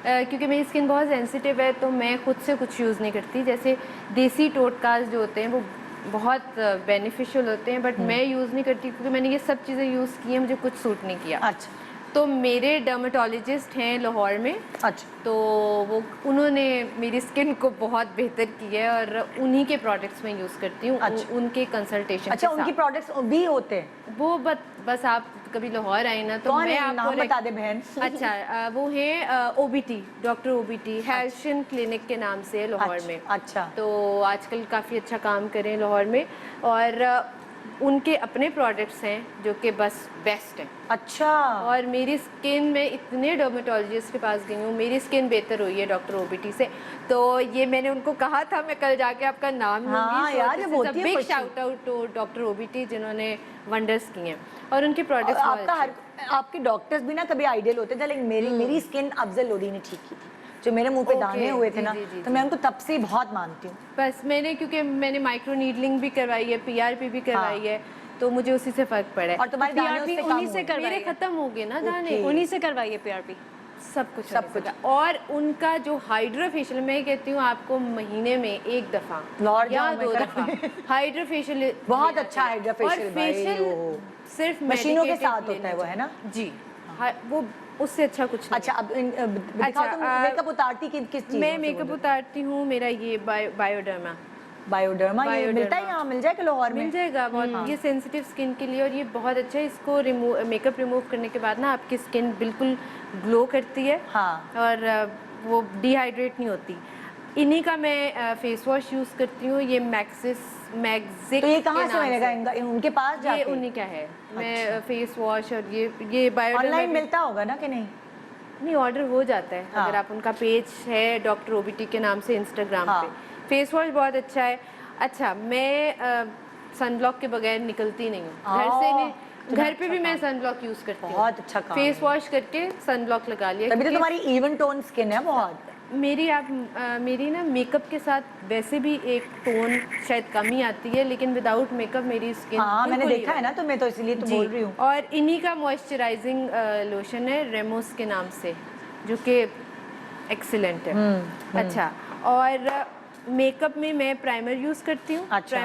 क्योंकि मेरी स्किन बहुत सेंसिटिव है तो मैं खुद से कुछ यूज़ नहीं करती। जैसे देसी टोटकास जो होते हैं वो बहुत बेनिफिशियल होते हैं, बट मैं यूज़ नहीं करती क्योंकि मैंने ये सब चीज़ें यूज़ की हैं, मुझे कुछ सूट नहीं किया। अच्छा तो मेरे डर्मेटोलॉजिस्ट हैं लाहौर में, अच्छा। तो वो उन्होंने मेरी स्किन को बहुत बेहतर की है और उन्हीं के प्रोडक्ट्स मैं यूज़ करती हूँ। अच्छा। उनके कंसल्टेशन अच्छा, उनकी प्रोडक्ट्स भी होते हैं? वो बस आप कभी लाहौर आए ना तो कौन मैं है, आपको नाम बता दे बहन। अच्छा, वो हैं ओबीटी, डॉक्टर ओबीटी, हेल्शन क्लिनिक के नाम से है लाहौर में। अच्छा। तो आजकल काफ़ी अच्छा काम कर रहे हैं लाहौर में, और उनके अपने प्रोडक्ट्स हैं जो कि बस बेस्ट हैं। अच्छा। और मेरी स्किन में इतने डर्मेटोलॉजिस्ट के पास गई हूँ, मेरी स्किन बेहतर हुई है डॉक्टर ओबीटी से। तो ये मैंने उनको कहा था मैं कल जाके आपका नाम लूंगी। हाँ यार, ये होती है बिग खुशी। Shout out to doctor OBT जिन्होंने वंडर्स किए हैं, और उनके और प्रोडक्ट्स आपके डॉक्टर्स भी ना कभी आइडियल होते थे, लेकिन मेरी स्किन अफजल लोधी ने ठीक की थी, जो मेरे मुंह पे ओके, दाने हुए थे जी, ना, जी, जी, तो मैं उनको तब से बहुत मानती हूँ। बस क्योंकि मैंने माइक्रो नीडलिंग भी करवाई है, पीआरपी भी करवाई है, तो मुझे उसी से फर्क पड़ा है। और तुम्हारे दाने PRP उससे उन्हीं कम से हुए। करवाइए। मेरे खत्म हो गए ना दाने, उन्हीं से करवाइए पीआरपी। सब कुछ सब कुछ। और उनका जो हाइड्रा फेशियल, मैं कहती हूँ आपको महीने में 1 दफा लौट या जाऊं मैं 2 कराने। दफा हाइड्रा फेशियल बहुत अच्छा हाइड्रा फेशियल और भाई, फेशियल ओहो। सिर्फ मशीनों के medicated साथ होता है वो, है ना? जी हाँ, वो उससे अच्छा कुछ नहीं। अच्छा, अब दिखाओ अच्छा, तुम मेकअप उतारती किस चीज? मैं मेकअप उतारती हूँ, मेरा ये बायोडर्मा बायोडर्मा। ये बायोडर्मा। मिलता है यहाँ, मिल जाएगा लाहौर में? मिल जाएगा बहुत। ये सेंसिटिव स्किन के लिए, और ये बहुत अच्छा है। इसको मेकअप रिमूव करने के बाद ना आपकी स्किन बिल्कुल ग्लो करती है। हाँ। और वो डिहाइड्रेट नहीं होती। इन्हीं का मैं फेस वॉश यूज़ करती हूँ, ये मैग्जिक। तो ये कहाँ से मिलेगा उनके पास ये जाके? उन्हीं का है। मैं फेस वॉश और ये बायोडर्मा ऑनलाइन मिलता होगा ना कि नहीं? नहीं, ऑर्डर हो जाता है। हाँ। अगर आप उनका पेज है डॉक्टर ओबीटी के नाम से इंस्टाग्राम हाँ। पे। फेस वॉश बहुत अच्छा है। अच्छा, मैं सनब्लॉक के बगैर निकलती नहीं हूँ घर से। नहीं, घर पे भी मैं सनब्लॉक यूज़ करती हूँ। बहुत अच्छा काम फेस है। वॉश करके सनब्लॉक लगा लिया। तभी तो क्योंकि तुम्हारी इवन टोन स्किन है बहुत। मेरी ना मेकअप के साथ वैसे भी एक टोन शायद कम ही आती है, लेकिन विदाउट मेकअप मेरी स्किन हाँ, मैंने देखा है ना, तो मैं तो इसलिए तो बोल रही हूँ। और इन्हीं का मॉइस्चराइजिंग लोशन है रेमोस के नाम से, जो कि एक्सीलेंट है। अच्छा, और मेकअप में मैं प्राइमर यूज़ करती हूँ। अच्छा।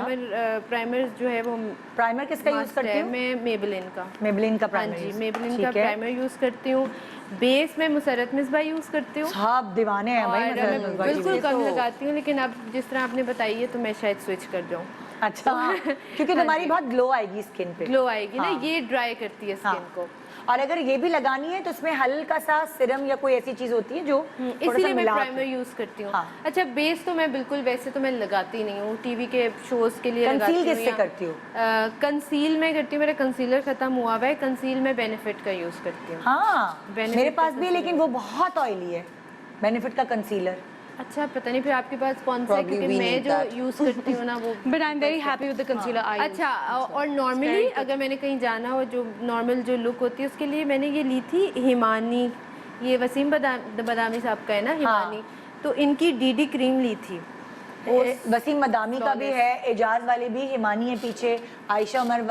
प्राइमर जो है वो प्राइमर किसका यूज must करती है। हूँ? मैं मेबलिन का। मेबलिन का हाँ प्राइमर जी, use। मेबलिन ठीक का है। प्राइमर यूज़ करती हूँ। बेस में मुसरत मिसबा यूज़ करती हूँ। सब दीवाने हैं भाई और मसरत मैं मिसबा के। बिल्कुल कम तो- लगाती हूँ, लेकिन अब जिस तरह आपने बताई है तो मैं शायद स्विच कर जाऊँ। अच्छा, क्योंकि तुम्हारी बहुत ग्लो आएगी स्किन पे। ग्लो आएगी ना, हाँ। ये ड्राई करती है हाँ। स्किन को। और अगर ये भी लगानी है तो उसमें हल्का सा सिरम या कोई ऐसी चीज होती है जो थोड़ा सा इसीलिए मैं मिला के- प्राइमर यूज़ करती हूँ। हाँ। अच्छा, बेस तो मैं बिल्कुल वैसे तो मैं लगाती नहीं हूँ, टीवी के शोज़ के लिए लगाती कंसील हूँ। किससे या- करती हो? कंसील में करती हूँ, मेरा कंसीलर खत्म हुआ हुआ है। कंसील में बेनिफिट का यूज़ करती हूँ। हाँ, Benefit मेरे का पास भी है, लेकिन वो बहुत ऑयली है। बेनिफिट का कंसीलर। अच्छा, पता नहीं फिर आपके पास कौन सा है, Probably क्योंकि we मैं need जो that. यूज़ करती हूँ ना वो but I am very happy with the concealer I अच्छा। और नॉर्मली अगर मैंने कहीं जाना हो, जो नॉर्मल जो लुक होती है उसके लिए मैंने ये ली थी हिमानी, ये वसीम बदामी साहब का है ना हिमानी, तो इनकी डीडी क्रीम ली थी। वसीम मदामी का भी है, एजाज वाले भी हिमानी है पीछे, आयशा उमर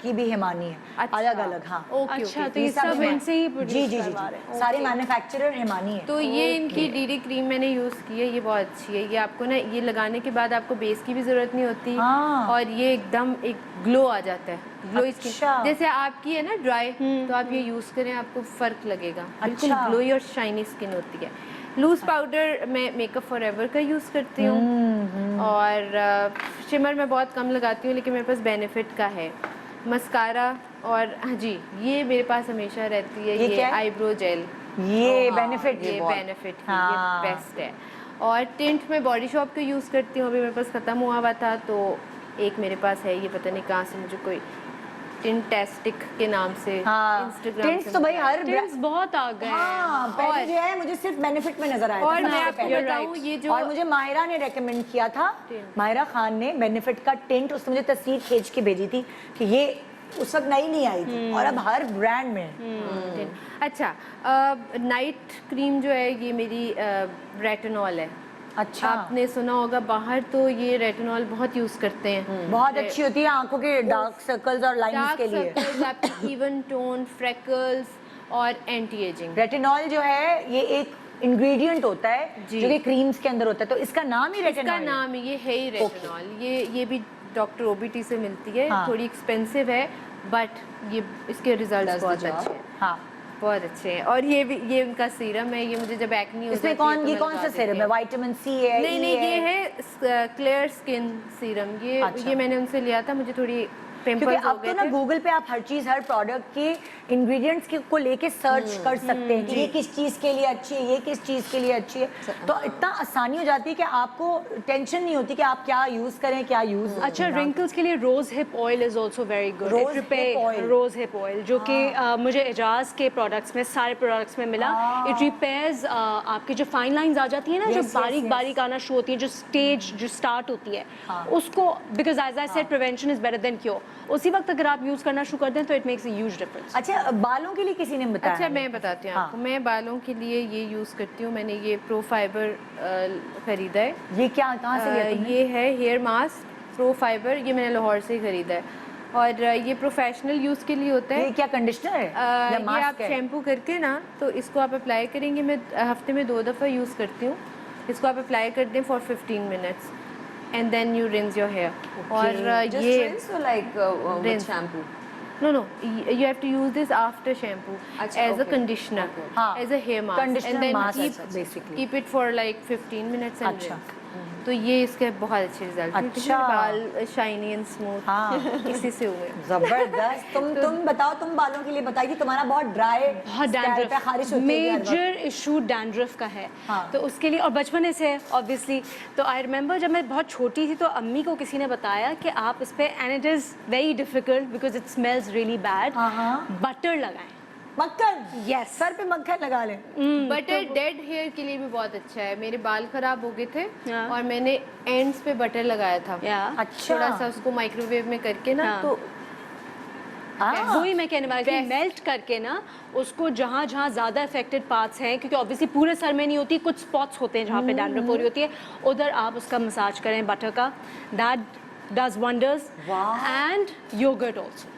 की भी हिमानी है, अलग अलग। हाँ अच्छा, तो ये सब इनसे ही जी प्रोड्यूस जी जी करवा रहे हैं। जी, सारे मैन्युफैक्चरर हिमानी है। तो ये इनकी डीडी क्रीम मैंने यूज़ की है, ये बहुत अच्छी है। ये आपको ना ये लगाने के बाद आपको बेस की भी ज़रूरत नहीं होती। हाँ। और ये एकदम एक ग्लो आ जाता है, ग्लो अच्छा। स्किन। जैसे आपकी है ना ड्राई, तो आप ये यूज़ करें, आपको फ़र्क लगेगा। बिल्कुल अच्छा। ग्लोई और शाइनी स्किन होती है। लूज़ पाउडर मैं मेकअप फॉरएवर का यूज़ करती हूँ, और शिमर मैं बहुत कम लगाती हूँ, लेकिन मेरे पास बेनिफिट का है। मस्कारा, और हाँ जी, ये मेरे पास हमेशा रहती है, ये क्या है? Eyebrow jail. ये बेनिफिट ये बेनिफिट ये बेस्ट है। और टिंट में बॉडी शॉप का यूज़ करती हूँ, अभी मेरे पास ख़त्म हुआ था, तो एक मेरे पास है, ये पता नहीं कहाँ से मुझे कोई टिंटेस्टिक के नाम से इंस्टाग्राम टिंट्स तो भाई हर टिंट्स बहुत आ गए हैं। हाँ, पहले जो है मुझे सिर्फ बेनिफिट में नजर आया था। और मैं सबसे आपको पहले। बताऊँ, ये जो और मुझे मायरा ने रेकमेंड किया था, मायरा खान ने बेनिफिट का टिंट, उसने मुझे तस्वीर खींच के भेजी थी कि ये उस वक्त नई नहीं आई थी, और अब हर ब्रांड में। अच्छा, नाइट क्रीम जो है ये मेरी रेटिनॉल है। अच्छा, आपने सुना होगा बाहर तो ये रेटिनॉल बहुत यूज़ करते हैं। बहुत अच्छी होती है आंखों के डार्क सर्कल्स और लाइंस डार्क के लिए। सर्कल्स, आपकी इवन टोन, फ्रेकल्स और एंटी एजिंग। रेटिनॉल जो है ये एक इंग्रेडिएंट होता है जी। जो कि क्रीम्स के अंदर होता है, तो इसका नाम ही इसका रेटिनॉल है। नाम है, ये है ही रेटिनॉल। ये भी डॉक्टर ओबीटी से मिलती है। हाँ। थोड़ी एक्सपेंसिव है, बट ये इसके रिजल्ट्स बहुत अच्छे हैं। हाँ, बहुत अच्छे हैं। और ये भी, ये उनका सीरम है, ये मुझे जब एक्ने हो इसमें जाती है तो ये मैं कौन लगा सा देती सीरम है? हूँ। विटामिन सी है? नहीं E नहीं, ये है क्लियर स्किन सीरम। अच्छा। ये मैंने उनसे लिया था, मुझे थोड़ी क्योंकि पिंपल्स हो अब गए तो ना थे। गूगल पे आप हर चीज, हर प्रोडक्ट के इंग्रेडिएंट्स को लेके सर्च कर सकते हैं कि ये किस चीज के लिए अच्छी है, ये किस चीज के लिए अच्छी है। तो इतना आसानी हो जाती है कि आपको टेंशन नहीं होती कि आप क्या यूज करें, क्या यूज। अच्छा, रिंकल्स के लिए rose hip oil is also very good. Rose hip oil। Rose hip oil जो कि मुझे एजाज के प्रोडक्ट्स में, सारे प्रोडक्ट्स में मिला। इट रिपेयर्स आपकी जो फाइन लाइंस आ जाती है ना, जो Yes, बारीक yes, बारीक आना शुरू होती है, जो स्टेज जो स्टार्ट होती है, उसको, because as I said prevention is better than cure, उसी वक्त अगर आप यूज करना शुरू कर दें तो it makes a huge difference. अच्छा, बालों के लिए किसी ने बताया? अच्छा, मैं बताती हूँ आपको। मैं बालों के लिए ये यूज़ करती हूँ। मैंने ये प्रो फाइबर खरीदा है। ये क्या, कहाँ से लिया तुमने? ये है हेयर मास्क प्रो फाइबर, ये मैंने लाहौर से ही खरीदा है। और ये प्रोफेशनल यूज़ के लिए होता है। ये क्या कंडीशनर है या ये आप मास्क है? शैम्पू करके ना, तो इसको आप अप्लाई करेंगे। मैं हफ्ते में 2 दफ़ा यूज़ करती हूँ। इसको आप अप्लाई कर दें for 15 minutes, and then you rinse your hair. और Just ये rinse or like with Rinse. shampoo? No, you have to use this after shampoo Achha, as a okay. conditioner, हाँ, as a hair mask, conditioner and then mask keep, basically. keep it for like 15 minutes and अच्छा। rinse. तो ये इसके बहुत अच्छे result हैं, क्योंकि अच्छा। बाल शाइनी एंड स्मूथ हाँ। इसी से हुए। जबरदस्त। तुम बताओ, तुम बालों के लिए बताइए, तुम्हारा बहुत ड्राई, बहुत scalp है, खारिश होती है हर वक्त। मेजर इशू डैंड्रफ का है। हाँ। तो उसके लिए, और बचपन से है ऑब्वियसली, तो आई रिमेंबर जब मैं बहुत छोटी थी तो अम्मी को किसी ने बताया कि आप इस पे, and it is very difficult because it smells really bad, हाँ। बटर लगाएं। मक्खन? Yes. सर पे मक्खन लगा ले। बटर डेड हेयर के लिए भी बहुत अच्छा है। मेरे बाल खराब हो गए थे Yeah. और मैंने एंड्स पे बटर लगाया था। Yeah. अच्छा। थोड़ा सा उसको माइक्रोवेव में करके ना, हाँ। तो वही मैं कहने वाली थी, मेल्ट करके ना उसको जहाँ जहाँ ज़्यादा अफेक्टेड पार्ट्स हैं, क्योंकि ऑब्वियसली पूरे सर में नहीं होती, कुछ स्पॉट्स होते हैं जहाँ पे डैंड्रफ हो रही होती है, उधर आप उसका मसाज करें बटर का। That does wonders. And yogurt also.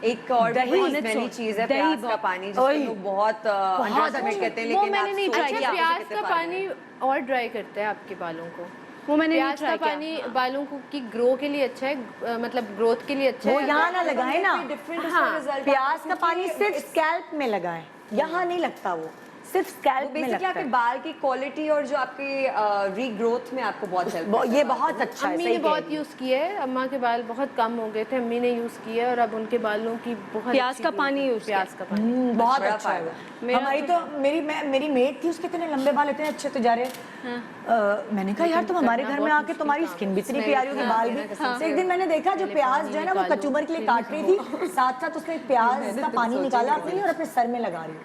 एक और दही, बड़ी on its स्मेली own. चीज है दही प्याज का बहुत- पानी, जिसको लोग बहुत अंडरएस्टिमेट करते हैं, वो लेकिन मैंने आप नहीं सोच ट्राई नहीं किया। सकते प्याज कितने का फायदे पानी हैं। और ड्राई करता है आपके बालों को। वो मैंने नहीं प्याज का ट्राई किया। पानी बालों को की ग्रो के लिए अच्छा है, मतलब ग्रोथ के लिए अच्छा वो है। यहाँ ना लगाए ना, डिफरेंट हाँ, रिजल्ट। प्याज का पानी सिर्फ स्कैल्प में लगाएं, यहाँ नहीं लगता, वो सिर्फ स्कैल्प में बेसिकली लगता आपके है। बाल की क्वालिटी और जो आपके रीग्रोथ में आपको बहुत हेल्प ये बहुत अच्छा है। अम्मी सही ने कह बहुत रही है। यूज़ किया है। अम्मा के बाल बहुत कम हो गए थे, अम्मी ने यूज़ किया है और अब उनके बालों की बहुत प्याज अच्छी का growth पानी है। use प्याज का पानी बहुत बड़ा अच्छा है फायदा। वो। मेरा हमारी तो मेरी मेड थी, उसके इतने लंबे बाल, इतने अच्छे जा रहे। मैंने कहा यार तुम हमारे घर में आके तुम्हारी स्किन भी इतनी प्यारी होगी, बाल भी। तो एक दिन मैंने देखा जो प्याज जो है ना वो कचूमर के लिए काट रही थी, साथ साथ उसने प्याज का पानी निकाला अपने लिए और अपने सर में लगा रही।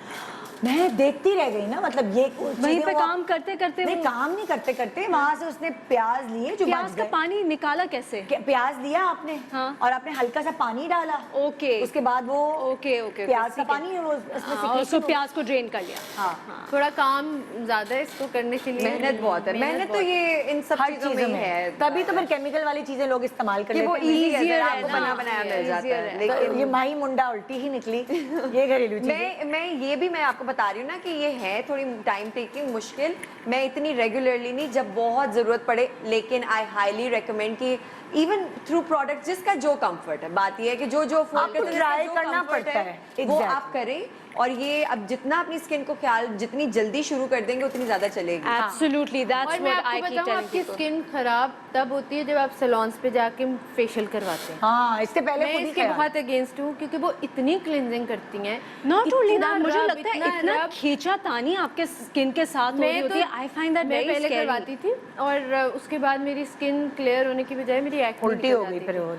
मैं देखती रह गई ना, मतलब ये वहीं पे काम करते करते नहीं, काम नहीं करते करते वहां से उसने प्याज लिए जो प्याज बच का गए। पानी निकाला कैसे? प्याज लिया आपने, हाँ। और आपने हल्का सा पानी डाला, ओके उसके बाद वो ओके ओके प्याज का पानी वो उसमें हाँ, secretion उसको हो- प्याज को ड्रेन कर लिया। हाँ, थोड़ा काम ज़्यादा है इसको करने के लिए, मेहनत बहुत है, मेहनत तो ये इन सब हर चीज़ों में ही है। तभी तो फिर केमिकल वाली चीजें लोग इस्तेमाल कर कि वो लेते हैं। इजी है, easier जरा है आपको ना, बना बनाया मिल जाता easier है, है। लेकिन तो ये माही मुंडा उल्टी ही निकली ये घरेलू चीजें। मैं ये भी मैं आपको बता रही हूँ ना कि ये है थोड़ी टाइम टेकिंग, मुश्किल। मैं इतनी रेगुलरली नहीं, जब बहुत ज़रूरत पड़े, लेकिन आई हाईली रिकमेंड कि इवन थ्रू प्रोडक्ट जिसका जो कंफर्ट है, बात ये है कि जो आपको try करना पड़ता है, वो exactly। आप करें। और ये अब जितना अपनी स्किन को ख्याल जितनी जल्दी शुरू कर देंगे उतनी ज़्यादा चलेगी। एब्सोल्युटली दैट्स और मैं व्हाट आई आपको कीप बताऊँ, टेलिंग आपकी स्किन खराब तब होती है जब आप सैलून्स पे जाके फेशियल करवाते हैं। हाँ, इससे पहले मैं खुद ही इसके ख्याल। बहुत अगेंस्ट हूँ क्योंकि वो इतनी क्लिनजिंग करती हैं। नॉट ओनली इतना दैट, मुझे रब, लगता है इतना रब। खींचा तानी आपके स्किन के साथ हो रही होती है। आई फाइंड दैट मैं वेरी पहले स्कैरी। करवाती थी और उसके बाद मेरी स्किन क्लियर होने की बजाय मेरी एक्ने उल्टी हो गई फिर वो।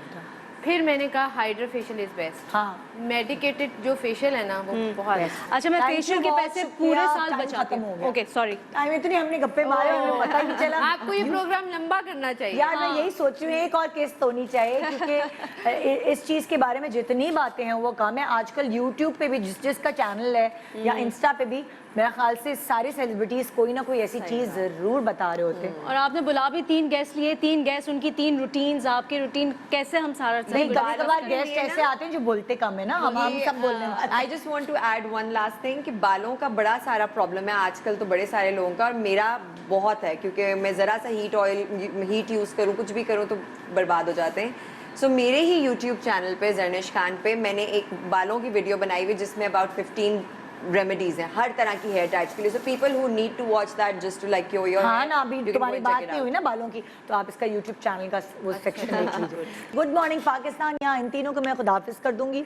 फिर मैंने कहा हाइड्रा फेशियल इज बेस्ट। हाँ, मेडिकेटेड जो फेशियल है ना वो बहुत अच्छा, मैं Thank फेशियल you, के बहुत पैसे शुक्रिया, पूरे साल time बचाती खत्म हो हूँ। गया। Okay sorry. टाइम इतनी हमने गप्पे मारे, हमें पता ही नहीं चला। आपको ये प्रोग्राम लंबा करना चाहिए। यार मैं यही सोच रही हूँ एक और किस्त होनी चाहिए, क्योंकि इस चीज के बारे में जितनी बातें हैं वो कम है। आजकल यूट्यूब पे भी जिसका चैनल है या इंस्टा पे भी मेरा ख्याल से सारे सेलिब्रिटीज कोई ना कोई ऐसी चीज जरूर बता रहे होते हैं। और आपने बुला भी 3 गेस्ट लिए, 3 गेस्ट, उनकी 3 रूटीन्स, आपकी रूटीन कैसे हम सारा नहीं, कभी कभार गेस्ट ऐसे आते हैं जो बोलते कम है ना, हम सब बोलने वाले। I just want to add one last thing कि बालों का बड़ा सारा प्रॉब्लम है आजकल तो बड़े सारे लोगों का, और मेरा बहुत है क्योंकि मैं ज़रा सा हीट यूज़ करूँ, कुछ भी करूँ तो बर्बाद हो जाते हैं। सो मेरे ही यूट्यूब चैनल पे जर्निश खान पे मैंने एक बालों की वीडियो बनाई हुई जिसमें अबाउट 15 रेमेडीज हैं हर तरह की हेयर टाइप्स के लिए। So people who need to watch that just to like cure your हाँ ना, अभी तुम्हारी बात नहीं हुई ना बालों की, तो आप इसका यूट्यूब चैनल का वो सेक्शन देख लीजिए। गुड मॉर्निंग पाकिस्तान, यहाँ इन तीनों को मैं खुदाफिज कर दूंगी।